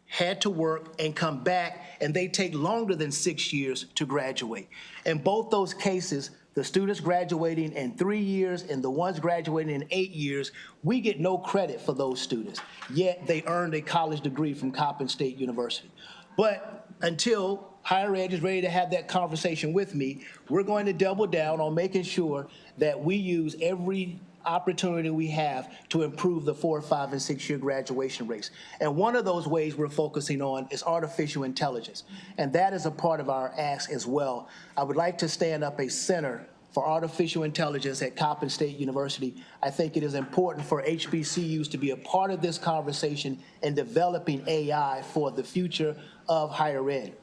had to work and come back, and they take longer than 6 years to graduate. In both those cases, the students graduating in 3 years and the ones graduating in 8 years, we get no credit for those students, yet they earned a college degree from Coppin State University. But until higher ed is ready to have that conversation with me, we're going to double down on making sure that we use every opportunity we have to improve the 4-, 5-, and 6-year graduation rates. And one of those ways we're focusing on is artificial intelligence. And that is a part of our ask as well. I would like to stand up a center for artificial intelligence at Coppin State University. I think it is important for HBCUs to be a part of this conversation in developing AI for the future of higher ed.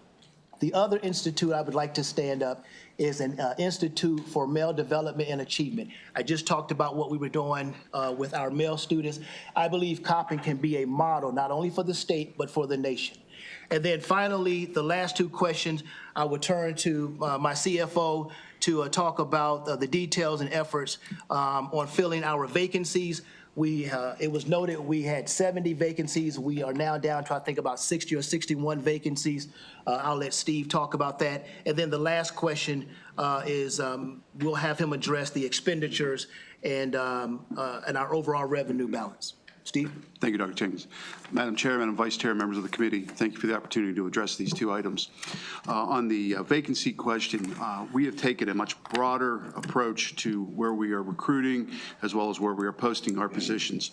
The other institute I would like to stand up is an Institute for Male Development and Achievement. I just talked about what we were doing with our male students. I believe Coppin can be a model, not only for the state, but for the nation. And then finally, the last two questions, I will turn to my CFO to talk about the details and efforts on filling our vacancies. It was noted we had 70 vacancies. We are now down to, I think, about 60 or 61 vacancies. I'll let Steve talk about that. And then the last question is we'll have him address the expenditures and our overall revenue balance. Steve? Thank you, Dr. Jenkins. Madam Chair, Madam Vice Chair, members of the committee, thank you for the opportunity to address these two items. On the vacancy question, we have taken a much broader approach to where we are recruiting as well as where we are posting our positions.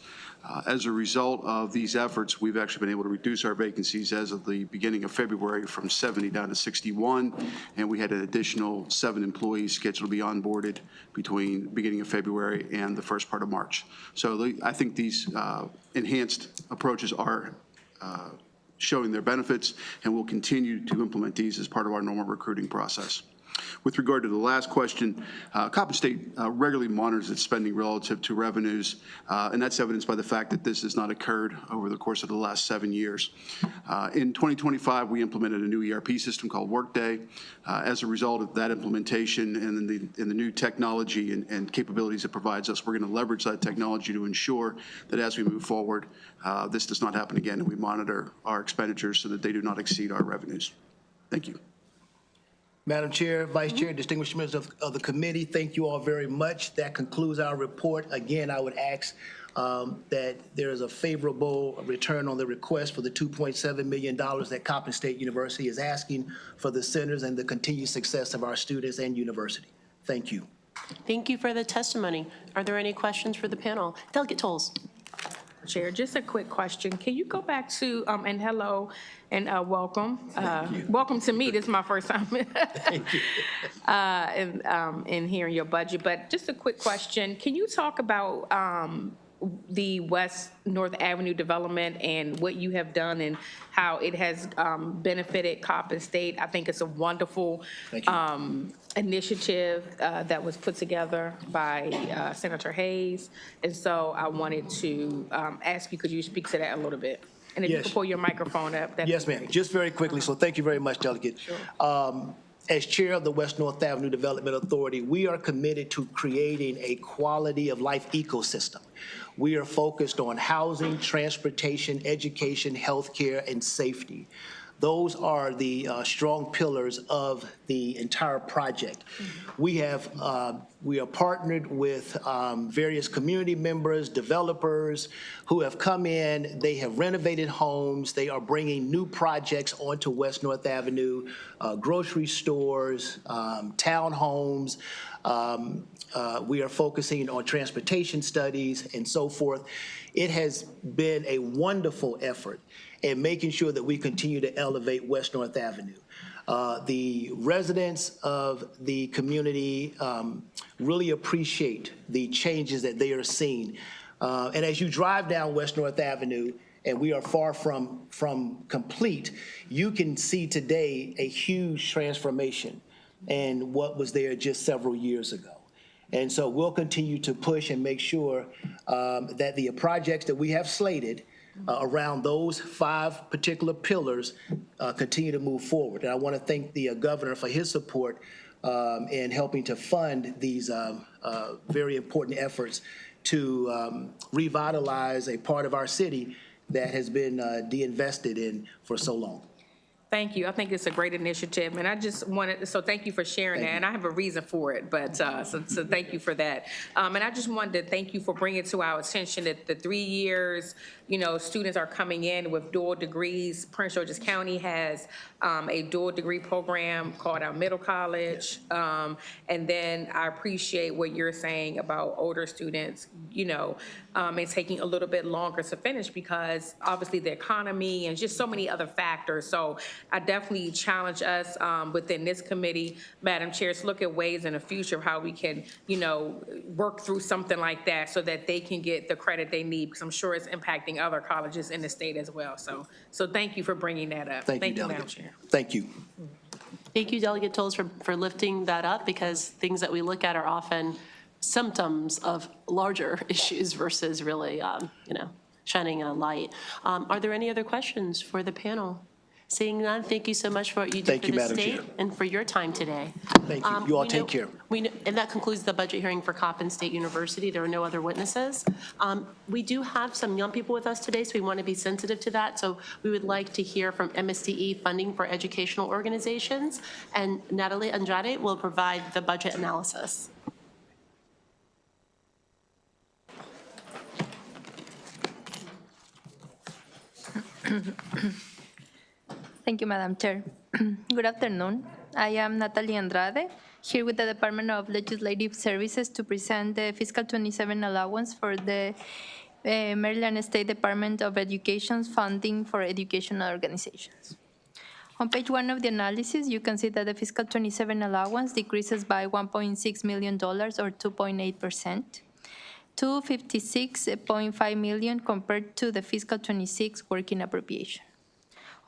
As a result of these efforts, we've actually been able to reduce our vacancies as of the beginning of February from 70 down to 61, and we had an additional 7 employees scheduled to be onboarded between the beginning of February and the first part of March. So I think these enhanced approaches are showing their benefits, and we'll continue to implement these as part of our normal recruiting process. With regard to the last question, Coppin State regularly monitors its spending relative to revenues, and that's evidenced by the fact that this has not occurred over the course of the last 7 years. In 2025, we implemented a new ERP system called Workday. As a result of that implementation and the new technology and capabilities it provides us, we're going to leverage that technology to ensure that as we move forward, this does not happen again, and we monitor our expenditures so that they do not exceed our revenues. Thank you. Madam Chair, Vice Chair, distinguished members of the committee, thank you all very much. That concludes our report. Again, I would ask that there is a favorable return on the request for the $2.7 million that Coppin State University is asking for the centers and the continued success of our students and university. Thank you. Thank you for the testimony. Are there any questions for the panel? Delegate Tolles. Chair, just a quick question. Can you go back to, and hello, and welcome. Welcome to me. This is my first time in hearing your budget. But just a quick question. Can you talk about the West North Avenue development and what you have done and how it has benefited Coppin State? I think it's a wonderful initiative that was put together by Senator Hayes. And so I wanted to ask you, could you speak to that a little bit? And if you could pull your microphone up. Yes, ma'am. Just very quickly. So thank you very much, Delegate. Sure. As chair of the West North Avenue Development Authority, we are committed to creating a quality of life ecosystem. We are focused on housing, transportation, education, healthcare, and safety. Those are the strong pillars of the entire project. We are partnered with various community members, developers who have come in. They have renovated homes. They are bringing new projects onto West North Avenue, grocery stores, townhomes. We are focusing on transportation studies and so forth. It has been a wonderful effort in making sure that we continue to elevate West North Avenue. The residents of the community really appreciate the changes that they are seeing. And as you drive down West North Avenue, and we are far from complete, you can see today a huge transformation in what was there just several years ago. And so we'll continue to push and make sure that the projects that we have slated around those 5 particular pillars continue to move forward. And I want to thank the governor for his support in helping to fund these very important efforts to revitalize a part of our city that has been de-invested in for so long. Thank you. I think it's a great initiative, and I just wanted, so thank you for sharing that, and I have a reason for it, but, so thank you for that. And I just wanted to thank you for bringing to our attention that the 3 years, students are coming in with dual degrees. Prince George's County has a dual degree program called our middle college. And then I appreciate what you're saying about older students, it's taking a little bit longer to finish because obviously the economy and just so many other factors. So I definitely challenge us within this committee, Madam Chair, to look at ways in the future of how we can, work through something like that so that they can get the credit they need, because I'm sure it's impacting other colleges in the state as well. So thank you for bringing that up. Thank you, Madam Delegate. Chair. Thank you. Thank you, Delegate Tolles, for lifting that up, because things that we look at are often symptoms of larger issues versus really, shining a light. Are there any other questions for the panel? Seeing none, thank you so much for what you did for the state and for your time today. Thank you. You all take care. And that concludes the budget hearing for Coppin State University. There are no other witnesses. We do have some young people with us today, so we want to be sensitive to that. So we would like to hear from MSDE Funding for Educational Organizations, and Natalie Andrade will provide the budget analysis. Thank you, Madam Chair. Good afternoon. I am Natalie Andrade, here with the Department of Legislative Services to present the fiscal 27 allowance for the Maryland State Department of Education's funding for educational organizations. On page 1 of the analysis, you can see that the fiscal 27 allowance decreases by $1.6 million or 2.8% to $56.5 million compared to the fiscal 26 working appropriation.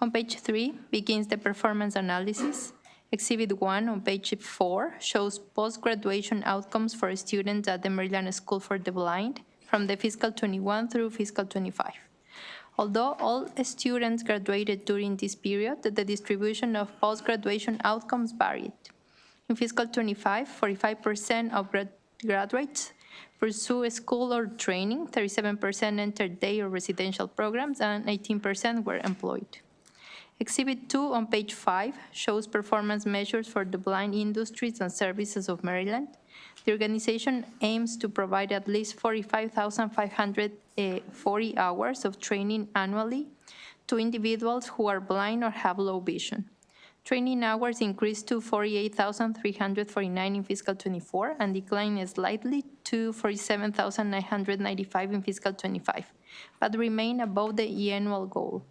On page 3 begins the performance analysis. Exhibit 1 on page 4 shows post-graduation outcomes for students at the Maryland School for the Blind from the fiscal 21 through fiscal 25. Although all students graduated during this period, the distribution of post-graduation outcomes varied. In fiscal 25, 45% of graduates pursue school or training, 37% entered day or residential programs, and 18% were employed. Exhibit 2 on page 5 shows performance measures for the blind industries and services of Maryland. The organization aims to provide at least 45,540 hours of training annually to individuals who are blind or have low vision. Training hours increased to 48,349 in fiscal 24 and declined slightly to 47,995 in fiscal 25, but remain above the annual goal.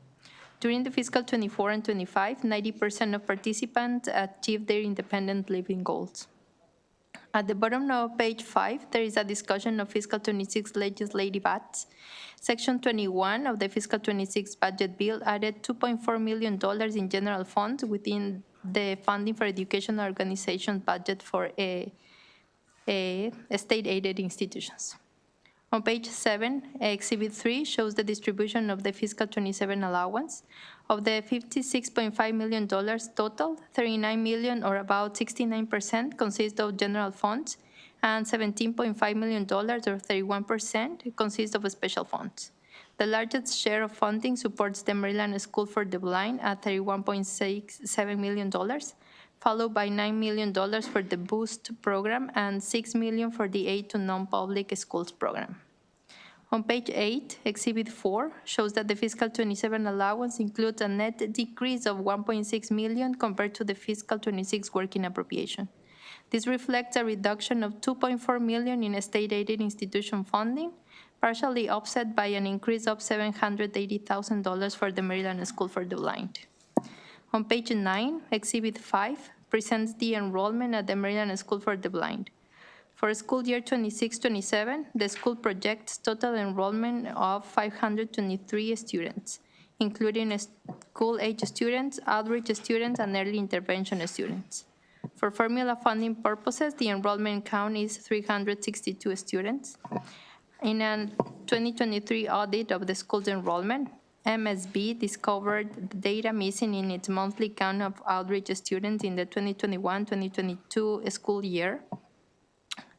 During the fiscal 24 and 25, 90% of participants achieved their independent living goals. At the bottom of page 5, there is a discussion of fiscal 26 legislative acts. Section 21 of the fiscal 26 budget bill added $2.4 million in general funds within the funding for educational organizations budget for state-aided institutions. On page 7, Exhibit 3 shows the distribution of the fiscal 27 allowance. Of the $56.5 million total, $39 million, or about 69%, consist of general funds, and $17.5 million, or 31%, consist of special funds. The largest share of funding supports the Maryland School for the Blind at $31.67 million, followed by $9 million for the BOOST program and $6 million for the Aid to Non-Public Schools program. On page 8, Exhibit 4 shows that the fiscal 27 allowance includes a net decrease of $1.6 million compared to the fiscal 26 working appropriation. This reflects a reduction of $2.4 million in state-aided institution funding, partially offset by an increase of $780,000 for the Maryland School for the Blind. On page 9, Exhibit 5 presents the enrollment at the Maryland School for the Blind. For school year 26-27, the school projects total enrollment of 523 students, including school-age students, outreach students, and early intervention students. For formula funding purposes, the enrollment count is 362 students. In a 2023 audit of the school's enrollment, MSB discovered the data missing in its monthly count of outreach students in the 2021-2022 school year.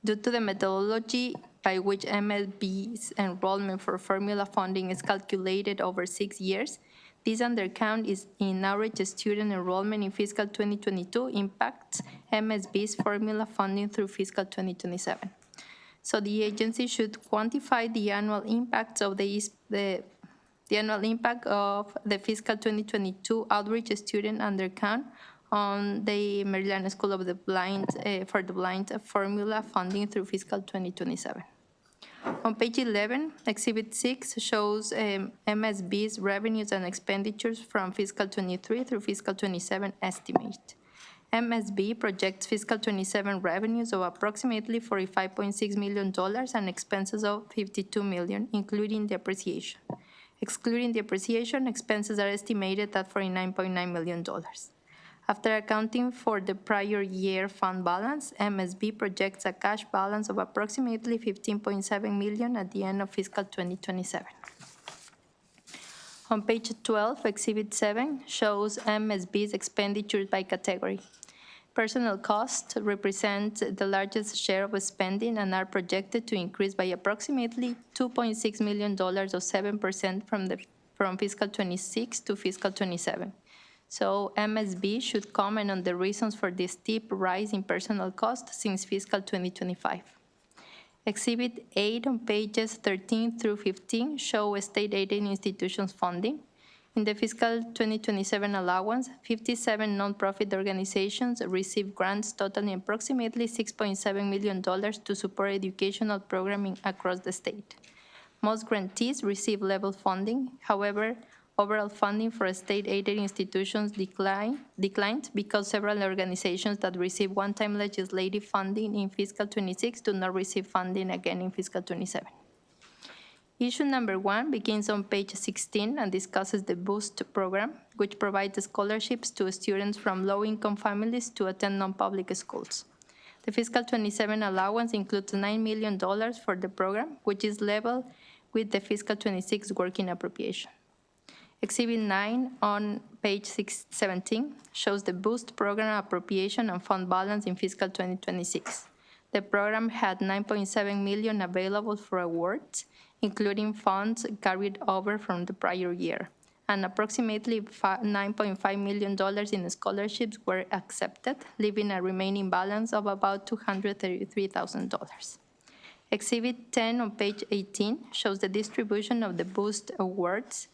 Due to the methodology by which MSB's enrollment for formula funding is calculated over 6 years, this undercount is in average student enrollment in fiscal 2022 impacts MSB's formula funding through fiscal 2027. So the agency should quantify the annual impacts of the annual impact of the fiscal 2022 outreach student undercount on the Maryland School of the Blind for the Blind formula funding through fiscal 2027. On page 11, Exhibit 6 shows MSB's revenues and expenditures from fiscal 23 through fiscal 27 estimate. MSB projects fiscal 27 revenues of approximately $45.6 million and expenses of $52 million, including depreciation. Excluding depreciation, expenses are estimated at $49.9 million. After accounting for the prior year fund balance, MSB projects a cash balance of approximately $15.7 million at the end of fiscal 2027. On page 12, Exhibit 7 shows MSB's expenditures by category. Personnel costs represent the largest share of spending and are projected to increase by approximately $2.6 million or 7% from fiscal 26 to fiscal 27. So MSB should comment on the reasons for this steep rise in personnel costs since fiscal 2025. Exhibit 8 on pages 13 through 15 show state-aided institutions funding. In the fiscal 2027 allowance, 57 nonprofit organizations received grants totaling approximately $6.7 million to support educational programming across the state. Most grantees receive level funding. However, overall funding for state-aided institutions declined because several organizations that receive one-time legislative funding in fiscal 26 do not receive funding again in fiscal 27. Issue number 1 begins on page 16 and discusses the BOOST program, which provides scholarships to students from low-income families to attend non-public schools. The fiscal 27 allowance includes $9 million for the program, which is level with the fiscal 26 working appropriation. Exhibit 9 on page 17 shows the BOOST program appropriation and fund balance in fiscal 2026. The program had $9.7 million available for awards, including funds carried over from the prior year, and approximately $9.5 million in scholarships were accepted, leaving a remaining balance of about $233,000. Exhibit 10 on page 18 shows the distribution of the BOOST awards.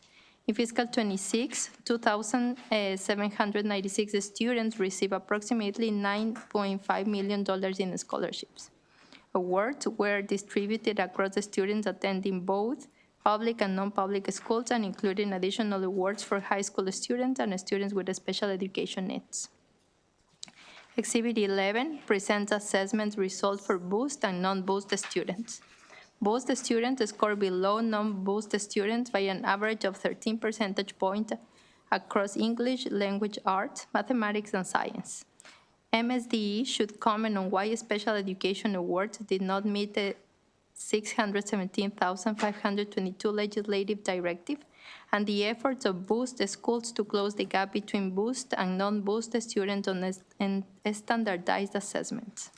In fiscal 26, 2,796 students received approximately $9.5 million in scholarships. Awards were distributed across the students attending both public and non-public schools and including additional awards for high school students and students with special education needs. Exhibit 11 presents assessment results for BOOST and non-BOOST students. BOOST students score below non-BOOST students by an average of 13 percentage points across English, language arts, mathematics, and science. MSDE should comment on why special education awards did not meet the 617,522 legislative directive and the efforts of BOOST schools to close the gap between BOOST and non-BOOST students on standardized assessments.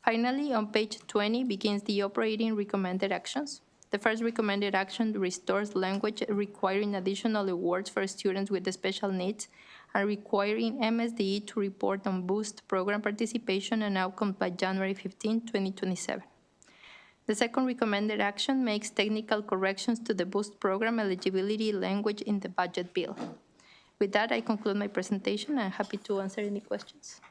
Finally, on page 20 begins the operating recommended actions. The first recommended action restores language requiring additional awards for students with special needs and requiring MSDE to report on BOOST program participation and outcomes by January 15, 2027. The second recommended action makes technical corrections to the BOOST program eligibility language in the budget bill. With that, I conclude my presentation. I'm happy to answer any questions.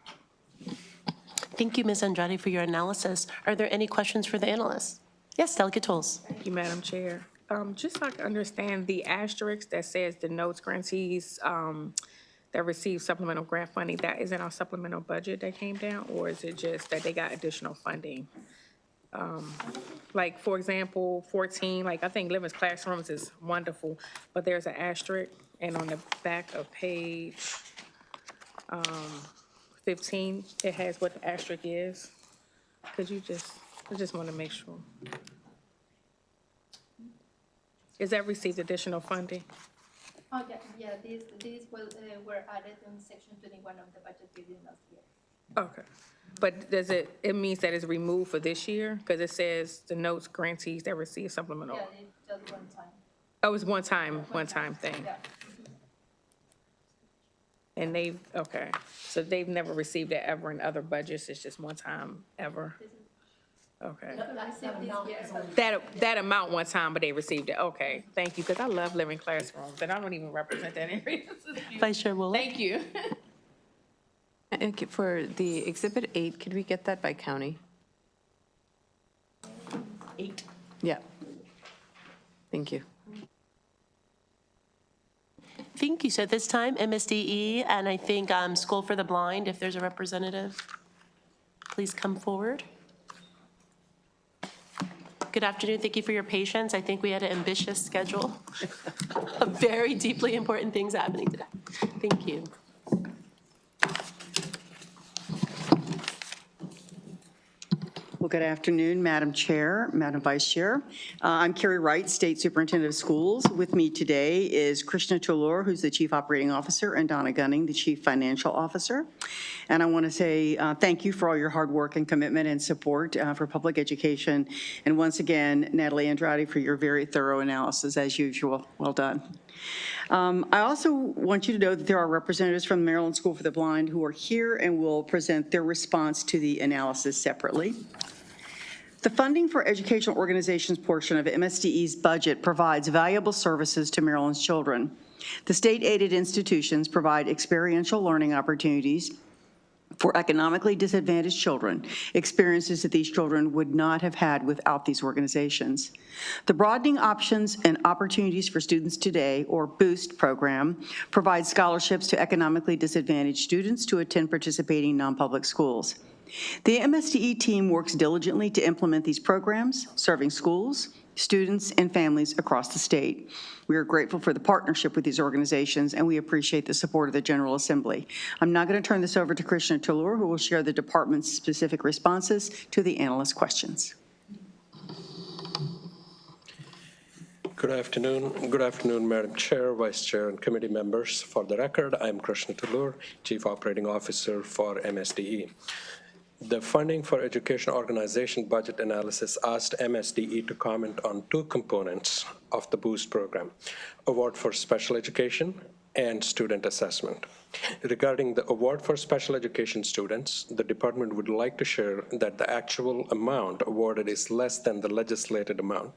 Thank you, Ms. Andrade, for your analysis. Are there any questions for the analysts? Yes, Delegate Tolles. Thank you, Madam Chair. Just so I can understand the asterisk that says the notes grantees that receive supplemental grant funding, that is in our supplemental budget that came down, or is it just that they got additional funding? Like, for example, 14, like I think Living's Classrooms is wonderful, but there's an asterisk, and on the back of page 15, it has what the asterisk is. Could you I just want to make sure. Is that received additional funding? Okay, yeah, these were added in section 21 of the budget bill last year. Okay. But does it means that it's removed for this year? Because it says the notes grantees that receive supplemental. just one time. Oh, it's one time thing. And okay, so they've never received it ever in other budgets, it's just one time ever? Okay. That amount one time, but they received it, okay, thank you, because I love living classrooms, and I don't even represent that area. Vice Chair Woolley? Thank you. And for the Exhibit 8, could we get that by county? 8. Yeah. Thank you. Thank you. So at this time, MSDE, and I think School for the Blind, if there's a representative, please come forward. Good afternoon. Thank you for your patience. I think we had an ambitious schedule of very deeply important things happening today. Thank you. Well, good afternoon, Madam Chair, Madam Vice Chair. I'm Carrie Wright, State Superintendent of Schools. With me today is Krishna Tallur, who's the Chief Operating Officer, and Donna Gunning, the Chief Financial Officer. And I want to say thank you for all your hard work and commitment and support for public education. And once again, Natalie Andrade, for your very thorough analysis, as usual. Well done. I also want you to know that there are representatives from the Maryland School for the Blind who are here and will present their response to the analysis separately. The funding for educational organizations portion of MSDE's budget provides valuable services to Maryland's children. The state-aided institutions provide experiential learning opportunities for economically disadvantaged children, experiences that these children would not have had without these organizations. The Broadening Options and Opportunities for Students Today, or BOOST program, provides scholarships to economically disadvantaged students to attend participating non-public schools. The MSDE team works diligently to implement these programs, serving schools, students, and families across the state. We are grateful for the partnership with these organizations, and we appreciate the support of the General Assembly. I'm now going to turn this over to Krishna Tallur, who will share the department's specific responses to the analyst questions. Good afternoon, Madam Chair, Vice Chair, and committee members. For the record, I'm Krishna Tallur, Chief Operating Officer for MSDE. The funding for education organization budget analysis asked MSDE to comment on two components of the BOOST program, award for special education and student assessment. Regarding the award for special education students, the department would like to share that the actual amount awarded is less than the legislated amount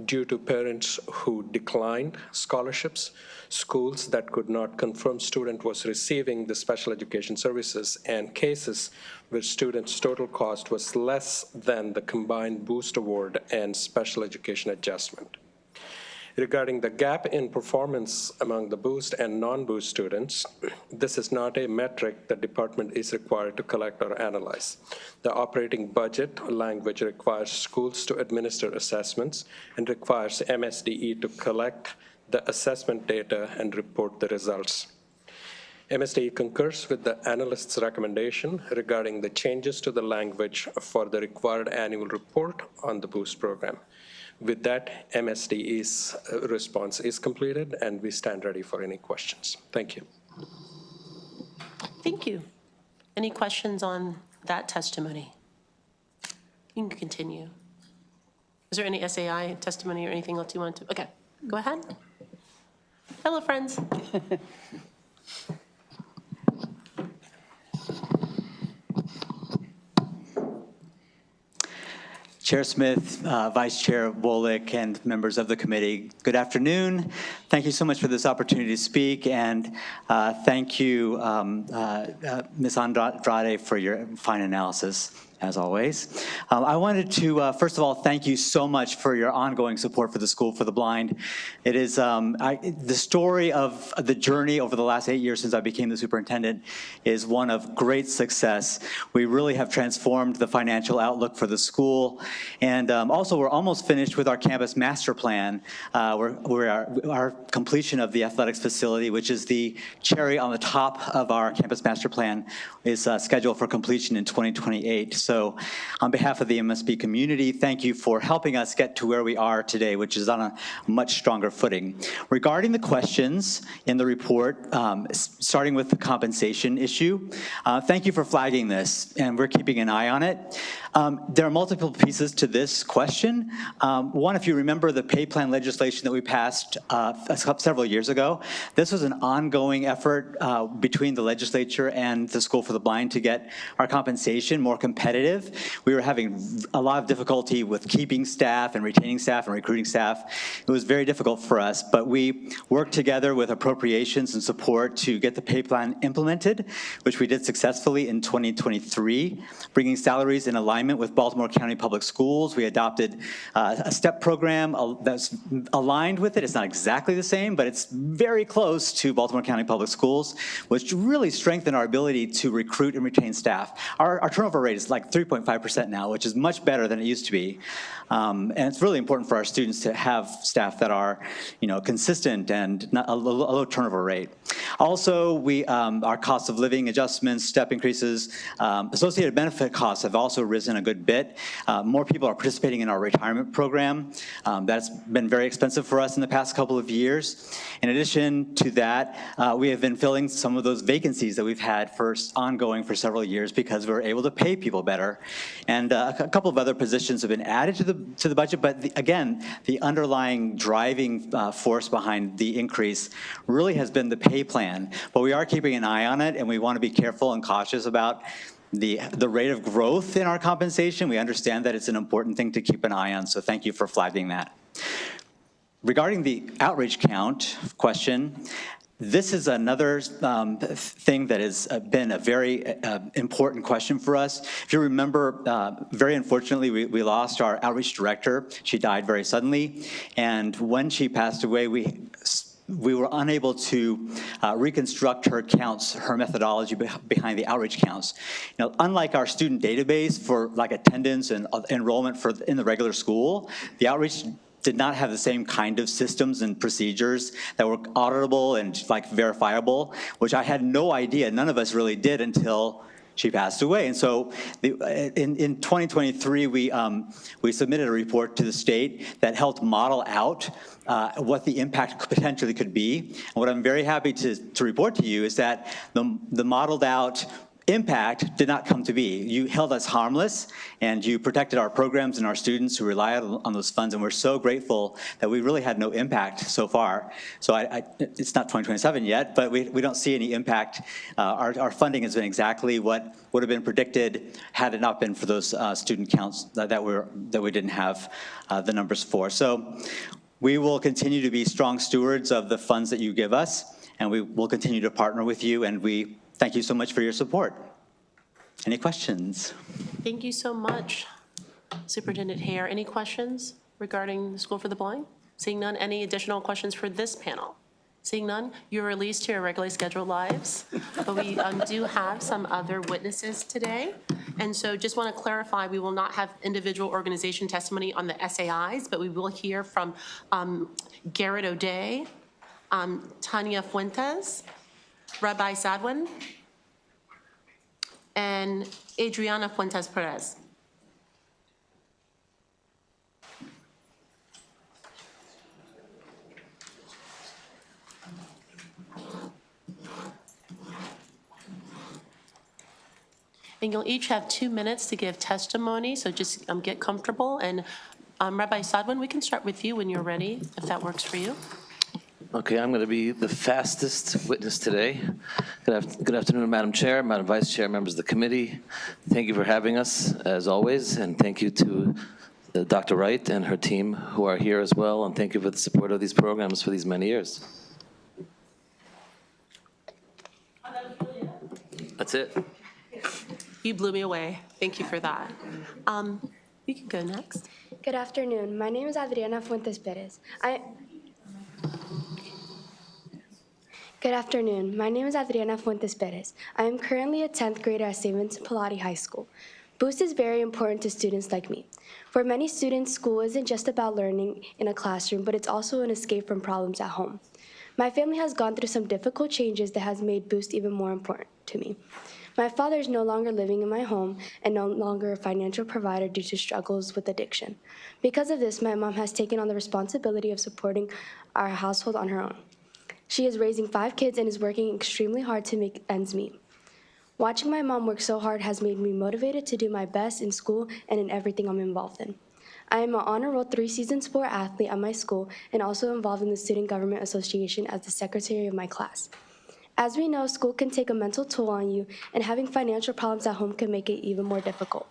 due to parents who declined scholarships, schools that could not confirm student was receiving the special education services, and cases where students' total cost was less than the combined BOOST award and special education adjustment. Regarding the gap in performance among the BOOST and non-BOOST students, this is not a metric the department is required to collect or analyze. The operating budget language requires schools to administer assessments and requires MSDE to collect the assessment data and report the results. MSDE concurs with the analyst's recommendation regarding the changes to the language for the required annual report on the BOOST program. With that, MSDE's response is completed, and we stand ready for any questions. Thank you. Thank you. Any questions on that testimony? You can continue. Is there any SAI testimony or anything else you want to? Okay, go ahead. Hello, friends. Chair Smith, Vice Chair Wolick, and members of the committee, good afternoon. Thank you so much for this opportunity to speak, and thank you, Ms. Andrade, for your fine analysis, as always. I wanted to, first of all, thank you so much for your ongoing support for the School for the Blind. It is the story of the journey over the last 8 years since I became the superintendent is one of great success. We really have transformed the financial outlook for the school, and also we're almost finished with our campus master plan. Our completion of the athletics facility, which is the cherry on the top of our campus master plan, is scheduled for completion in 2028. So on behalf of the MSB community, thank you for helping us get to where we are today, which is on a much stronger footing. Regarding the questions in the report, starting with the compensation issue, thank you for flagging this, and we're keeping an eye on it. There are multiple pieces to this question. One, if you remember the pay plan legislation that we passed several years ago, this was an ongoing effort between the legislature and the School for the Blind to get our compensation more competitive. We were having a lot of difficulty with keeping staff and retaining staff and recruiting staff. It was very difficult for us, but we worked together with appropriations and support to get the pay plan implemented, which we did successfully in 2023, bringing salaries in alignment with Baltimore County Public Schools. We adopted a STEP program that's aligned with it. It's not exactly the same, but it's very close to Baltimore County Public Schools, which really strengthened our ability to recruit and retain staff. Our turnover rate is like 3.5% now, which is much better than it used to be. And it's really important for our students to have staff that are, consistent and not a low turnover rate. Also, our cost of living adjustments, step increases, associated benefit costs have also risen a good bit. More people are participating in our retirement program. That's been very expensive for us in the past couple of years. In addition to that, we have been filling some of those vacancies that we've had ongoing for several years because we're able to pay people better. And a couple of other positions have been added to the budget, but again, the underlying driving force behind the increase really has been the pay plan. But we are keeping an eye on it, and we want to be careful and cautious about the rate of growth in our compensation. We understand that it's an important thing to keep an eye on, so thank you for flagging that. Regarding the outreach count question, this is another thing that has been a very important question for us. If you remember, very unfortunately, we lost our outreach director. She died very suddenly, and when she passed away, we were unable to reconstruct her counts, her methodology behind the outreach counts. Unlike our student database for like attendance and enrollment in the regular school, the outreach did not have the same kind of systems and procedures that were auditable and like verifiable, which I had no idea, none of us really did until she passed away. And so in 2023, we submitted a report to the state that helped model out what the impact potentially could be. And what I'm very happy to report to you is that the modeled out impact did not come to be. You held us harmless, and you protected our programs and our students who relied on those funds, and we're so grateful that we really had no impact so far. So it's not 2027 yet, but we don't see any impact. Our funding has been exactly what would have been predicted had it not been for those student counts that we didn't have the numbers for. So we will continue to be strong stewards of the funds that you give us, and we will continue to partner with you, and we thank you so much for your support. Any questions? Thank you so much, Superintendent Hare. Any questions regarding the School for the Blind? Seeing none, any additional questions for this panel? Seeing none, you're released to your regularly scheduled lives. But we do have some other witnesses today. And so just want to clarify, we will not have individual organization testimony on the SAIs, but we will hear from Garrett O'Day, Tanya Fuentes, Rabbi Sadwin, and Adriana Fuentes Perez. And you'll each have 2 minutes to give testimony, so just get comfortable. And Rabbi Sadwin, we can start with you when you're ready, if that works for you. Okay, I'm going to be the fastest witness today. Good afternoon, Madam Chair, Madam Vice Chair, members of the committee. Thank you for having us, as always, and thank you to Dr. Wright and her team who are here as well, and thank you for the support of these programs for these many years. That's it. You blew me away. Thank you for that. You can go next. Good afternoon. My name is Adriana Fuentes Perez. Good afternoon. My name is Adriana Fuentes Perez. I am currently a 10th grader at St. Vincent Pallotti High School. Boost is very important to students like me. For many students, school isn't just about learning in a classroom, but it's also an escape from problems at home. My family has gone through some difficult changes that has made Boost even more important to me. My father is no longer living in my home and no longer a financial provider due to struggles with addiction. Because of this, my mom has taken on the responsibility of supporting our household on her own. She is raising 5 kids and is working extremely hard to make ends meet. Watching my mom work so hard has made me motivated to do my best in school and in everything I'm involved in. I am an honor roll 3-season sport athlete at my school and also involved in the Student Government Association as the secretary of my class. As we know, school can take a mental toll on you, and having financial problems at home can make it even more difficult.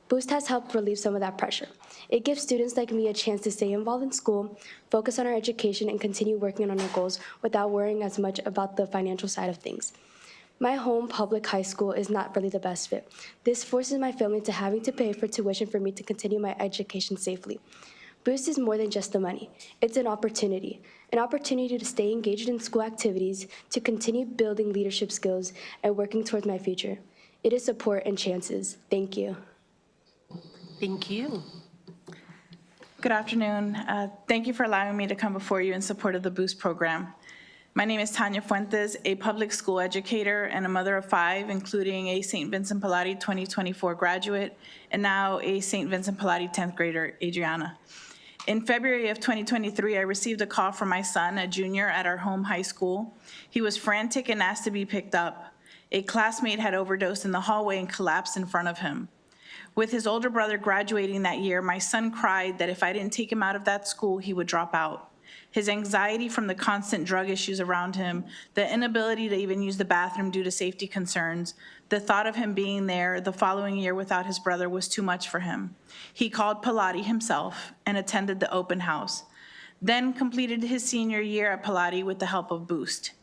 Boost has helped relieve some of that pressure. It gives students like me a chance to stay involved in school, focus on our education, and continue working on our goals without worrying as much about the financial side of things. My home public high school is not really the best fit. This forces my family to having to pay for tuition for me to continue my education safely. Boost is more than just the money. It's an opportunity to stay engaged in school activities, to continue building leadership skills, and working towards my future. It is support and chances. Thank you. Thank you. Good afternoon. Thank you for allowing me to come before you in support of the Boost program. My name is Tanya Fuentes, a public school educator and a mother of 5, including a St. Vincent Pallotti 2024 graduate, and now a St. Vincent Pallotti 10th grader, Adriana. In February of 2023, I received a call from my son, a junior at our home high school. He was frantic and asked to be picked up. A classmate had overdosed in the hallway and collapsed in front of him. With his older brother graduating that year, my son cried that if I didn't take him out of that school, he would drop out. His anxiety from the constant drug issues around him, the inability to even use the bathroom due to safety concerns, the thought of him being there the following year without his brother was too much for him. He called Pallotti himself and attended the open house, then completed his senior year at Pallotti with the help of Boost.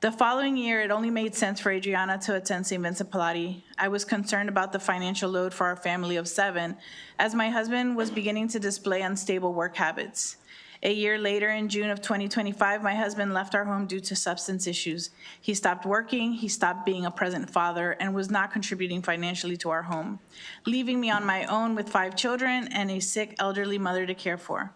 The following year, it only made sense for Adriana to attend St. Vincent Pallotti. I was concerned about the financial load for our family of 7, as my husband was beginning to display unstable work habits. A year later, in June of 2025, my husband left our home due to substance issues. He stopped working, he stopped being a present father, and was not contributing financially to our home, leaving me on my own with 5 children and a sick elderly mother to care for.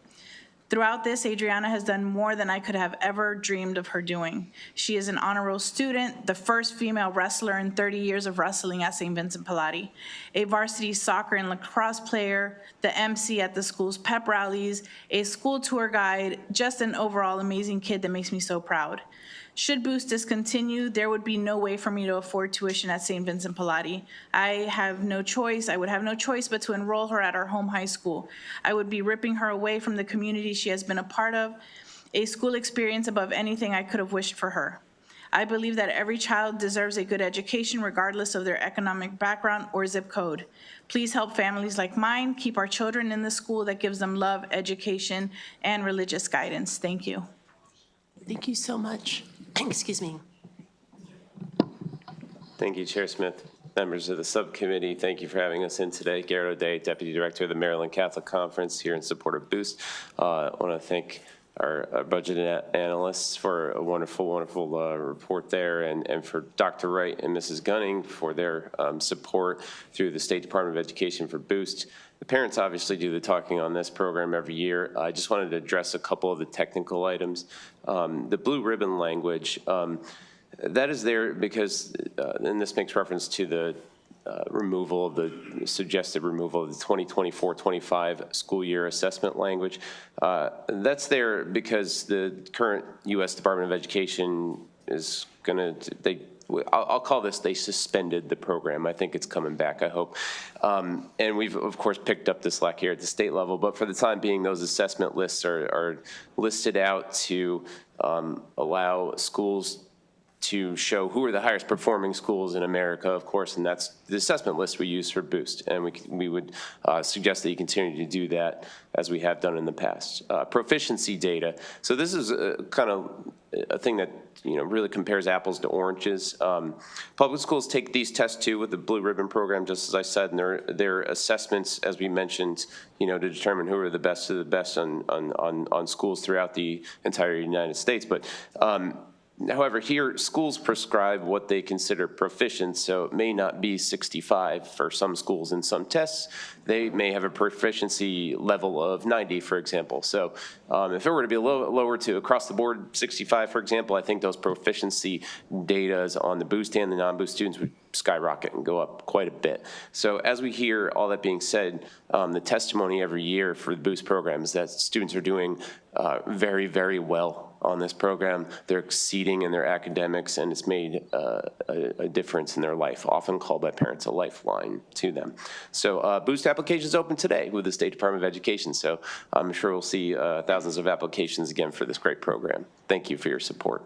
Throughout this, Adriana has done more than I could have ever dreamed of her doing. She is an honor roll student, the first female wrestler in 30 years of wrestling at St. Vincent Pallotti, a varsity soccer and lacrosse player, the MC at the school's pep rallies, a school tour guide, just an overall amazing kid that makes me so proud. Should Boost discontinue, there would be no way for me to afford tuition at St. Vincent Pallotti. I would have no choice but to enroll her at our home high school. I would be ripping her away from the community she has been a part of, a school experience above anything I could have wished for her. I believe that every child deserves a good education regardless of their economic background or zip code. Please help families like mine keep our children in the school that gives them love, education, and religious guidance. Thank you. Thank you so much. Excuse me. Thank you, Chair Smith. Members of the subcommittee, thank you for having us in today. Garrett O'Day, Deputy Director of the Maryland Catholic Conference, here in support of Boost. I want to thank our budget analysts for a wonderful, wonderful report there, and for Dr. Wright and Mrs. Gunning for their support through the State Department of Education for Boost. The parents obviously do the talking on this program every year. I just wanted to address a couple of the technical items. The blue ribbon language, that is there because, and this makes reference to the suggested removal of the 2024-25 school year assessment language. That's there because the current U.S. Department of Education is going to, I'll call this, they suspended the program. I think it's coming back, I hope. And we've, of course, picked up the slack here at the state level, but for the time being, those assessment lists are listed out to allow schools to show who are the highest performing schools in America, of course, and that's the assessment list we use for Boost. And we would suggest that you continue to do that as we have done in the past. Proficiency data. So this is kind of a thing that really compares apples to oranges. Public schools take these tests too with the Blue Ribbon program, just as I said, and their assessments, as we mentioned, to determine who are the best of the best on schools throughout the entire United States. But However, here, schools prescribe what they consider proficient, so it may not be 65 for some schools in some tests. They may have a proficiency level of 90, for example. So if it were to be lower to across the board 65, for example, I think those proficiency data on the boost and the non-boost students would skyrocket and go up quite a bit. So as we hear all that being said, the testimony every year for the boost program is that students are doing very, very well on this program. They're exceeding in their academics, and it's made a difference in their life, often called by parents a lifeline to them. So boost applications open today with the State Department of Education, so I'm sure we'll see thousands of applications again for this great program. Thank you for your support.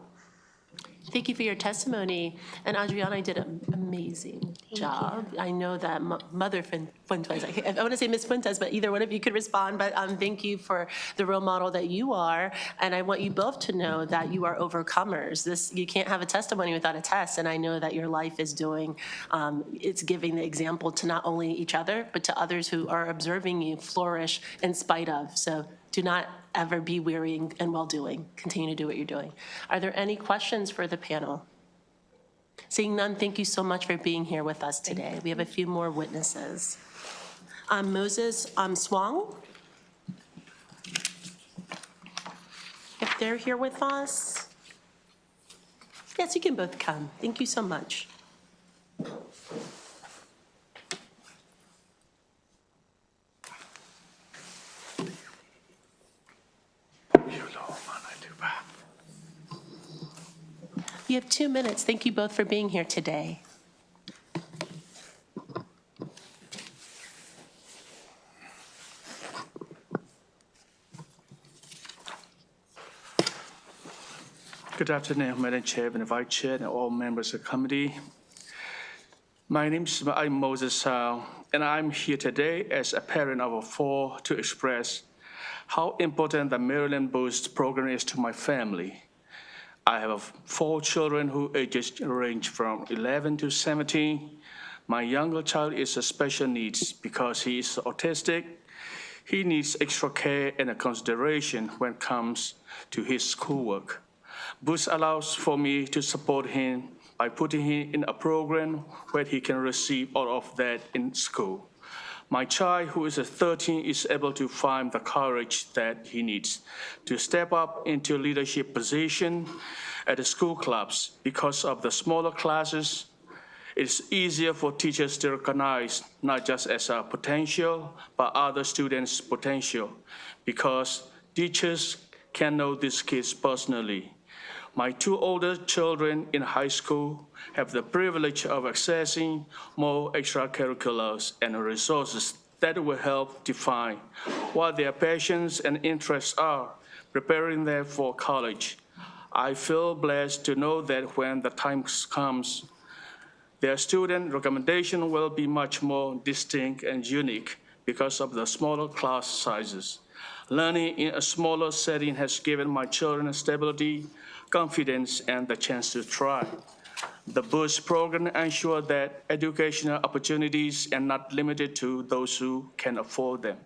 Thank you for your testimony. And Adriana did an amazing job. I know that Mother Fuentes, I want to say Ms. Fuentes, but either one of you could respond, but thank you for the role model that you are. And I want you both to know that you are overcomers. You can't have a testimony without a test. And I know that your life is doing, it's giving the example to not only each other, but to others who are observing you flourish in spite of. So do not ever be weary and well-doing. Continue to do what you're doing. Are there any questions for the panel? Seeing none, thank you so much for being here with us today. We have a few more witnesses. Moses Swang. If they're here with us. Yes, you can both come. Thank you so much. You have 2 minutes. Thank you both for being here today. Good afternoon, Madam Chair and Vice Chair and all members of the committee. My name is Moses and I'm here today as a parent of 4 to express how important the Maryland Boost program is to my family. I have 4 children whose ages range from 11 to 17. My younger child is a special needs because he is autistic. He needs extra care and consideration when it comes to his schoolwork. Boost allows for me to support him by putting him in a program where he can receive all of that in school. My child, who is 13, is able to find the courage that he needs to step up into leadership position at the school clubs. Because of the smaller classes, it's easier for teachers to recognize not just as a potential, but other students' potential, because teachers can know these kids personally. My 2 older children in high school have the privilege of accessing more extracurriculars and resources that will help define what their passions and interests are, preparing them for college. I feel blessed to know that when the time comes, their student recommendation will be much more distinct and unique because of the smaller class sizes. Learning in a smaller setting has given my children stability, confidence, and the chance to try. The Boost program ensures that educational opportunities are not limited to those who can afford them.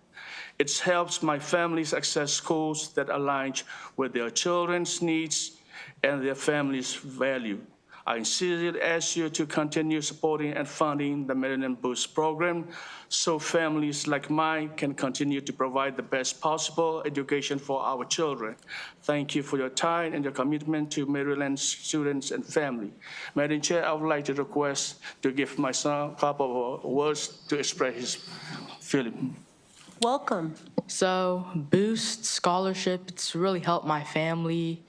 It helps my families access schools that align with their children's needs and their family's value. I sincerely ask you to continue supporting and funding the Maryland Boost program so families like mine can continue to provide the best possible education for our children. Thank you for your time and your commitment to Maryland students and family. Madam Chair, I would like to request to give my son a couple of words to express his feeling. Welcome. So Boost Scholarship, it's really helped my family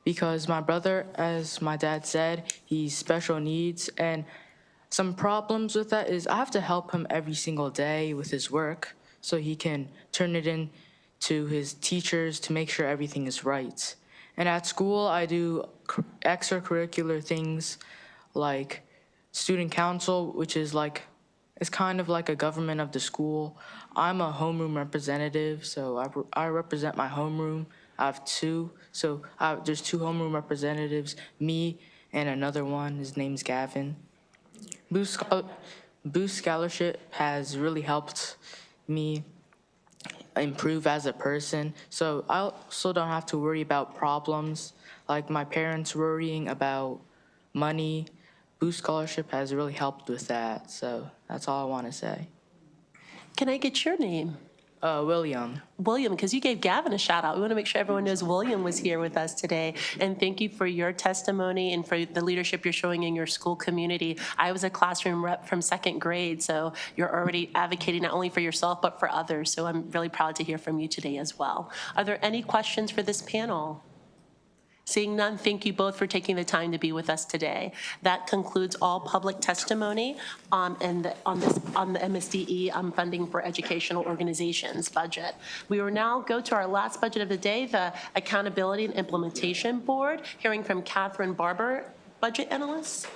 because my brother, as my dad said, he's special needs, and some problems with that is I have to help him every single day with his work so he can turn it in to his teachers to make sure everything is right. And at school, I do extracurricular things like student council, which is like, it's kind of like a government of the school. I'm a homeroom representative, so I represent my homeroom. I have 2, so there's 2 homeroom representatives, me and another one, his name's Gavin. Boost Scholarship has really helped me improve as a person. So I also don't have to worry about problems like my parents worrying about money. Boost Scholarship has really helped with that. So that's all I want to say. Can I get your name? William. William, because you gave Gavin a shout out. We want to make sure everyone knows William was here with us today. And thank you for your testimony and for the leadership you're showing in your school community. I was a classroom rep from 2nd grade, so you're already advocating not only for yourself, but for others. So I'm really proud to hear from you today as well. Are there any questions for this panel? Seeing none, thank you both for taking the time to be with us today. That concludes all public testimony on the MSDE funding for educational organizations budget. We will now go to our last budget of the day, the Accountability and Implementation Board, hearing from Catherine Barber, budget analyst.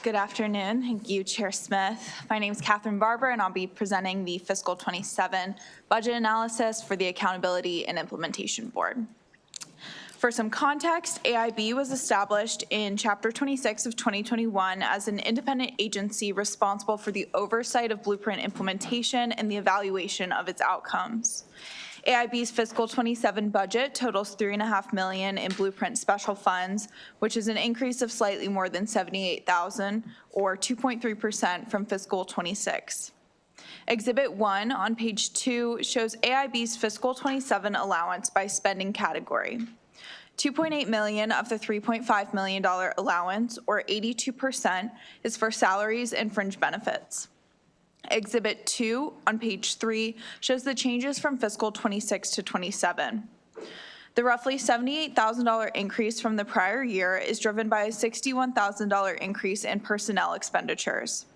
Good afternoon. Thank you, Chair Smith. My name is Catherine Barber, and I'll be presenting the fiscal 27 budget analysis for the Accountability and Implementation Board. For some context, AIB was established in Chapter 26 of 2021 as an independent agency responsible for the oversight of blueprint implementation and the evaluation of its outcomes. AIB's fiscal 27 budget totals $3.5 million in blueprint special funds, which is an increase of slightly more than $78,000 or 2.3% from fiscal 26. Exhibit 1 on page 2 shows AIB's fiscal 27 allowance by spending category. $2.8 million of the $3.5 million allowance, or 82%, is for salaries and fringe benefits. Exhibit 2 on page 3 shows the changes from fiscal 26 to 27. The roughly $78,000 increase from the prior year is driven by a $61,000 increase in personnel expenditures.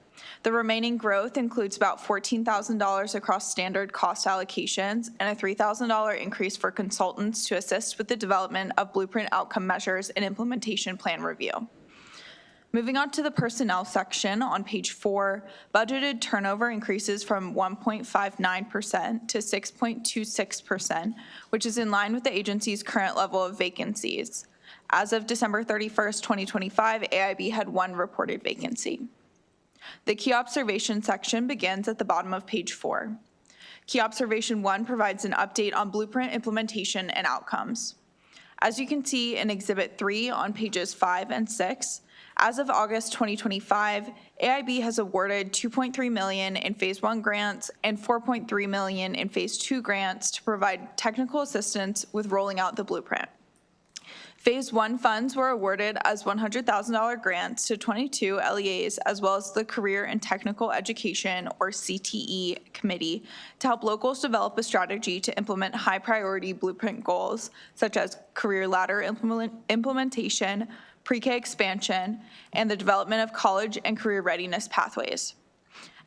The remaining growth includes about $14,000 across standard cost allocations and a $3,000 increase for consultants to assist with the development of blueprint outcome measures and implementation plan review. Moving on to the personnel section on page 4, budgeted turnover increases from 1.59% to 6.26%, which is in line with the agency's current level of vacancies. As of December 31st, 2025, AIB had 1 reported vacancy. The key observation section begins at the bottom of page 4. Key observation 1 provides an update on blueprint implementation and outcomes. As you can see in Exhibit 3 on pages 5 and 6, as of August 2025, AIB has awarded $2.3 million in Phase 1 grants and $4.3 million in Phase 2 grants to provide technical assistance with rolling out the blueprint. Phase 1 funds were awarded as $100,000 grants to 22 LEAs, as well as the Career and Technical Education, or CTE, Committee to help locals develop a strategy to implement high-priority blueprint goals, such as career ladder implementation, pre-K expansion, and the development of college and career readiness pathways.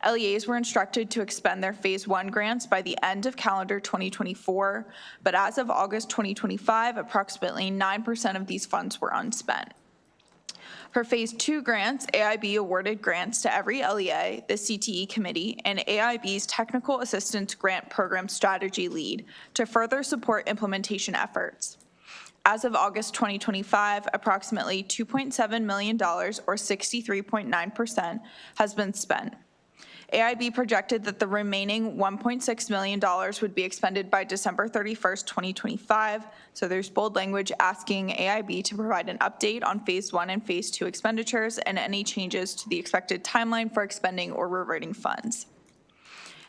LEAs were instructed to expend their Phase 1 grants by the end of calendar 2024, but as of August 2025, approximately 9% of these funds were unspent. For Phase 2 grants, AIB awarded grants to every LEA, the CTE Committee, and AIB's Technical Assistance Grant Program Strategy Lead to further support implementation efforts. As of August 2025, approximately $2.7 million, or 63.9%, has been spent. AIB projected that the remaining $1.6 million would be expended by December 31st, 2025, so there's bold language asking AIB to provide an update on Phase 1 and Phase 2 expenditures and any changes to the expected timeline for expending or reverting funds.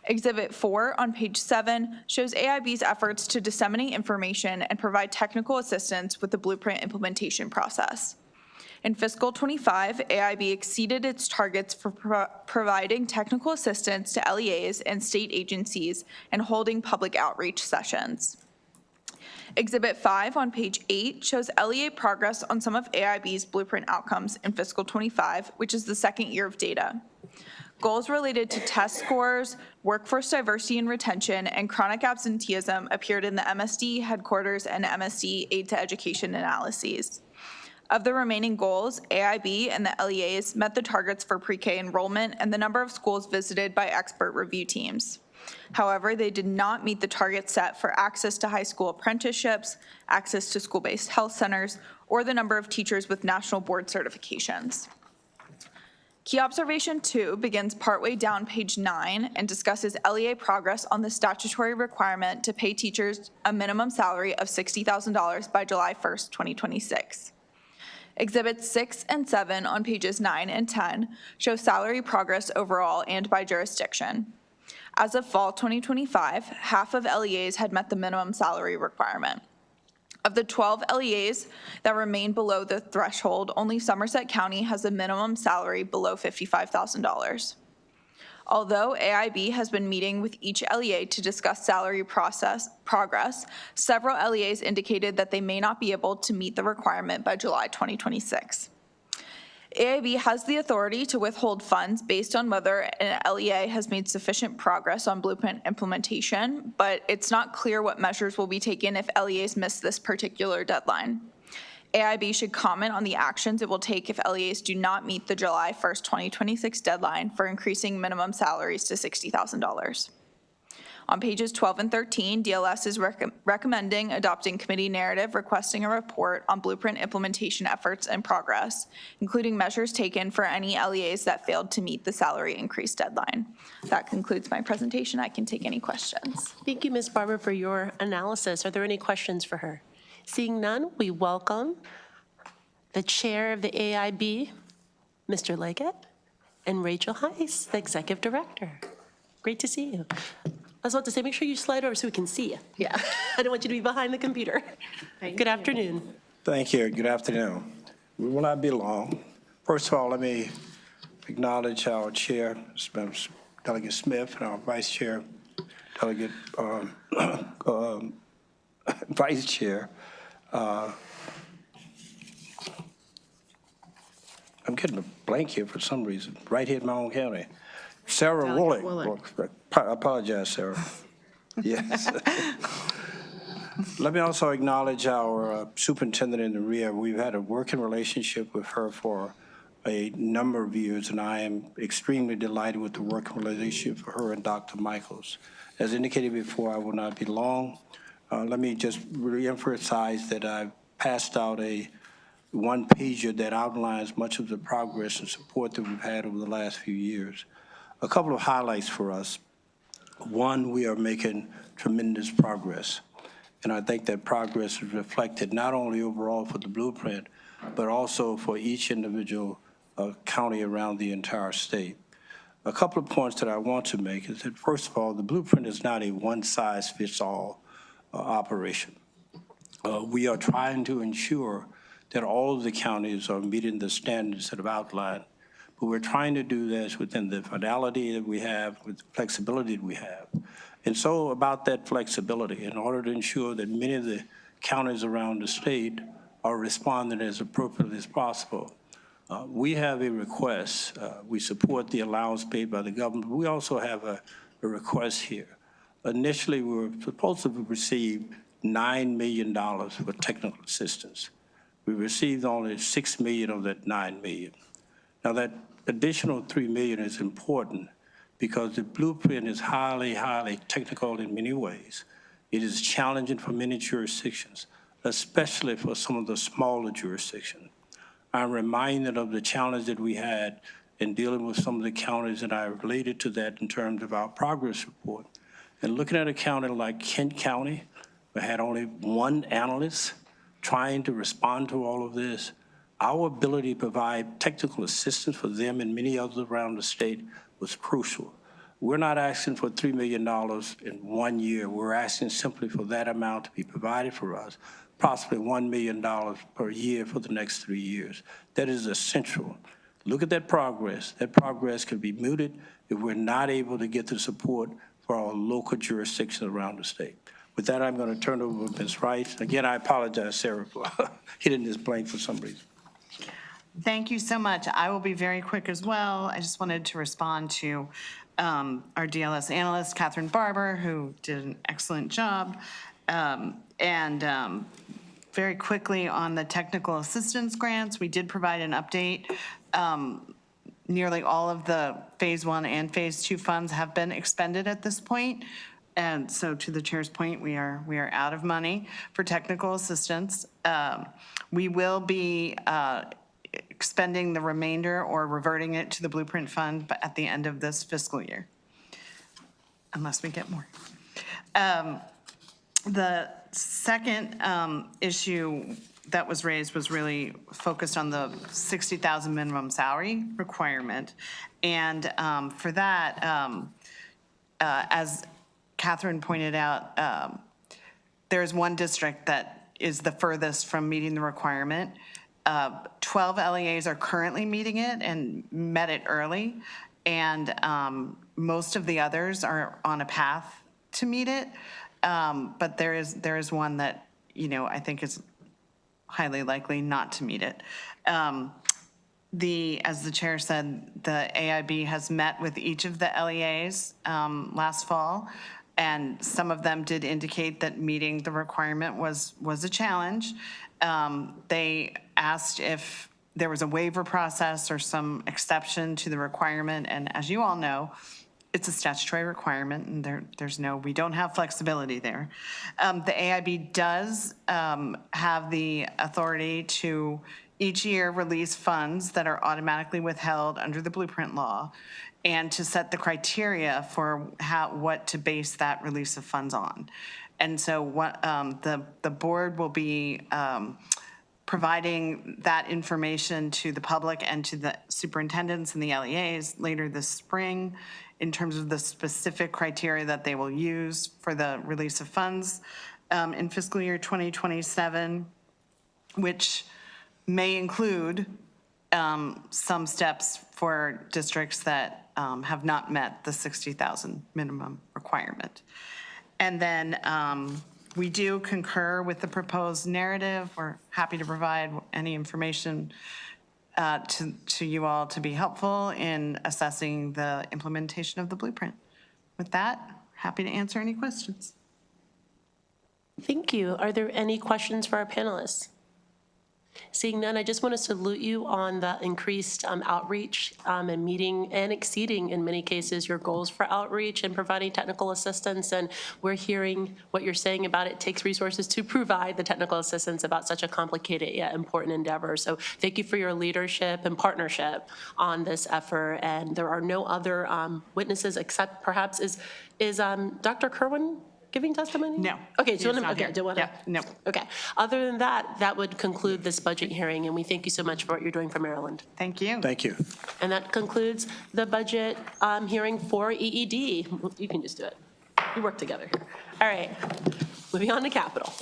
Exhibit 4 on page 7 shows AIB's efforts to disseminate information and provide technical assistance with the blueprint implementation process. In fiscal 25, AIB exceeded its targets for providing technical assistance to LEAs and state agencies and holding public outreach sessions. Exhibit 5 on page 8 shows LEA progress on some of AIB's blueprint outcomes in fiscal 25, which is the second year of data. Goals related to test scores, workforce diversity and retention, and chronic absenteeism appeared in the MSD headquarters and MSD Aid to Education analyses. Of the remaining goals, AIB and the LEAs met the targets for pre-K enrollment and the number of schools visited by expert review teams. However, they did not meet the target set for access to high school apprenticeships, access to school-based health centers, or the number of teachers with national board certifications. Key observation 2 begins partway down page 9 and discusses LEA progress on the statutory requirement to pay teachers a minimum salary of $60,000 by July 1st, 2026. Exhibits 6 and 7 on pages 9 and 10 show salary progress overall and by jurisdiction. As of fall 2025, half of LEAs had met the minimum salary requirement. Of the 12 LEAs that remain below the threshold, only Somerset County has a minimum salary below $55,000. Although AIB has been meeting with each LEA to discuss salary progress, several LEAs indicated that they may not be able to meet the requirement by July 2026. AIB has the authority to withhold funds based on whether an LEA has made sufficient progress on blueprint implementation, but it's not clear what measures will be taken if LEAs miss this particular deadline. AIB should comment on the actions it will take if LEAs do not meet the July 1st, 2026 deadline for increasing minimum salaries to $60,000. On pages 12 and 13, DLS is recommending adopting committee narrative requesting a report on blueprint implementation efforts and progress, including measures taken for any LEAs that failed to meet the salary increase deadline. That concludes my presentation. I can take any questions. Thank you, Ms. Barber, for your analysis. Are there any questions for her? Seeing none, we welcome the chair of the AIB, Mr. Leggett, and Rachel Heiss, the executive director. Great to see you. I was about to say, make sure you slide over so we can see you. Yeah. I don't want you to be behind the computer. Good afternoon. Thank you. Good afternoon. We will not be long. First of all, let me acknowledge our chair, Delegate Smith, and our vice chair, Delegate Vice Chair. I'm getting a blank here for some reason, right here in my own county. Sarah Woolley. I apologize, Sarah. Yes. Let me also acknowledge our superintendent in the rear. We've had a working relationship with her for a number of years, and I am extremely delighted with the working relationship for her and Dr. Michaels. As indicated before, I will not be long. Let me just reemphasize that I've passed out a one-pager that outlines much of the progress and support that we've had over the last few years. A couple of highlights for us. One, we are making tremendous progress. And I think that progress is reflected not only overall for the blueprint, but also for each individual county around the entire state. A couple of points that I want to make is that, first of all, the blueprint is not a one-size-fits-all operation. We are trying to ensure that all of the counties are meeting the standards that I've outlined. But we're trying to do this within the finality that we have, with the flexibility that we have. And so about that flexibility, in order to ensure that many of the counties around the state are responding as appropriately as possible, we have a request. We support the allowance paid by the government. We also have a request here. Initially, we were supposed to receive $9 million for technical assistance. We received only $6 million of that $9 million. Now, that additional $3 million is important because the blueprint is highly, highly technical in many ways. It is challenging for many jurisdictions, especially for some of the smaller jurisdictions. I'm reminded of the challenge that we had in dealing with some of the counties, and I related to that in terms of our progress report. And looking at a county like Kent County, we had only one analyst trying to respond to all of this. Our ability to provide technical assistance for them and many others around the state was crucial. We're not asking for $3 million in 1 year. We're asking simply for that amount to be provided for us, possibly $1 million per year for the next 3 years. That is essential. Look at that progress. That progress could be muted if we're not able to get the support for our local jurisdictions around the state. With that, I'm going to turn it over to Ms. Rice. Again, I apologize, Sarah, for hitting this blank for some reason. Thank you so much. I will be very quick as well. I just wanted to respond to our DLS analyst, Catherine Barber, who did an excellent job. Very quickly on the technical assistance grants, we did provide an update. nearly all of the Phase 1 and Phase 2 funds have been expended at this point. And so to the chair's point, we are out of money for technical assistance. We will be expending the remainder or reverting it to the Blueprint Fund but at the end of this fiscal year, unless we get more. The second issue that was raised was really focused on the $60,000 minimum salary requirement. And for that, as Catherine pointed out, there's one district that is the furthest from meeting the requirement. 12 LEAs are currently meeting it and met it early. And most of the others are on a path to meet it. But there is one that, I think is highly likely not to meet it. As the chair said, the AIB has met with each of the LEAs last fall, and some of them did indicate that meeting the requirement was a challenge. They asked if there was a waiver process or some exception to the requirement, and as you all know, it's a statutory requirement, and we don't have flexibility there. The AIB does have the authority to each year release funds that are automatically withheld under the Blueprint law, and to set the criteria for what to base that release of funds on. And so the board will be providing that information to the public and to the superintendents and the LEAs later this spring in terms of the specific criteria that they will use for the release of funds in fiscal year 2027, which may include some steps for districts that have not met the 60,000 minimum requirement. And then we do concur with the proposed narrative. We're happy to provide any information to you all to be helpful in assessing the implementation of the blueprint. With that, happy to answer any questions. Thank you. Are there any questions for our panelists? Seeing none, I just want to salute you on the increased outreach and meeting and exceeding, in many cases, your goals for outreach and providing technical assistance. And we're hearing what you're saying about it takes resources to provide the technical assistance about such a complicated yet important endeavor. So thank you for your leadership and partnership on this effort. And there are no other witnesses except perhaps is Dr. Kerwin giving testimony? No. Okay, so no. Okay. Other than that, that would conclude this budget hearing, and we thank you so much for what you're doing for Maryland. Thank you. Thank you. And that concludes the budget hearing for EED. You can just do it. We work together here. All right. Moving on to Capital.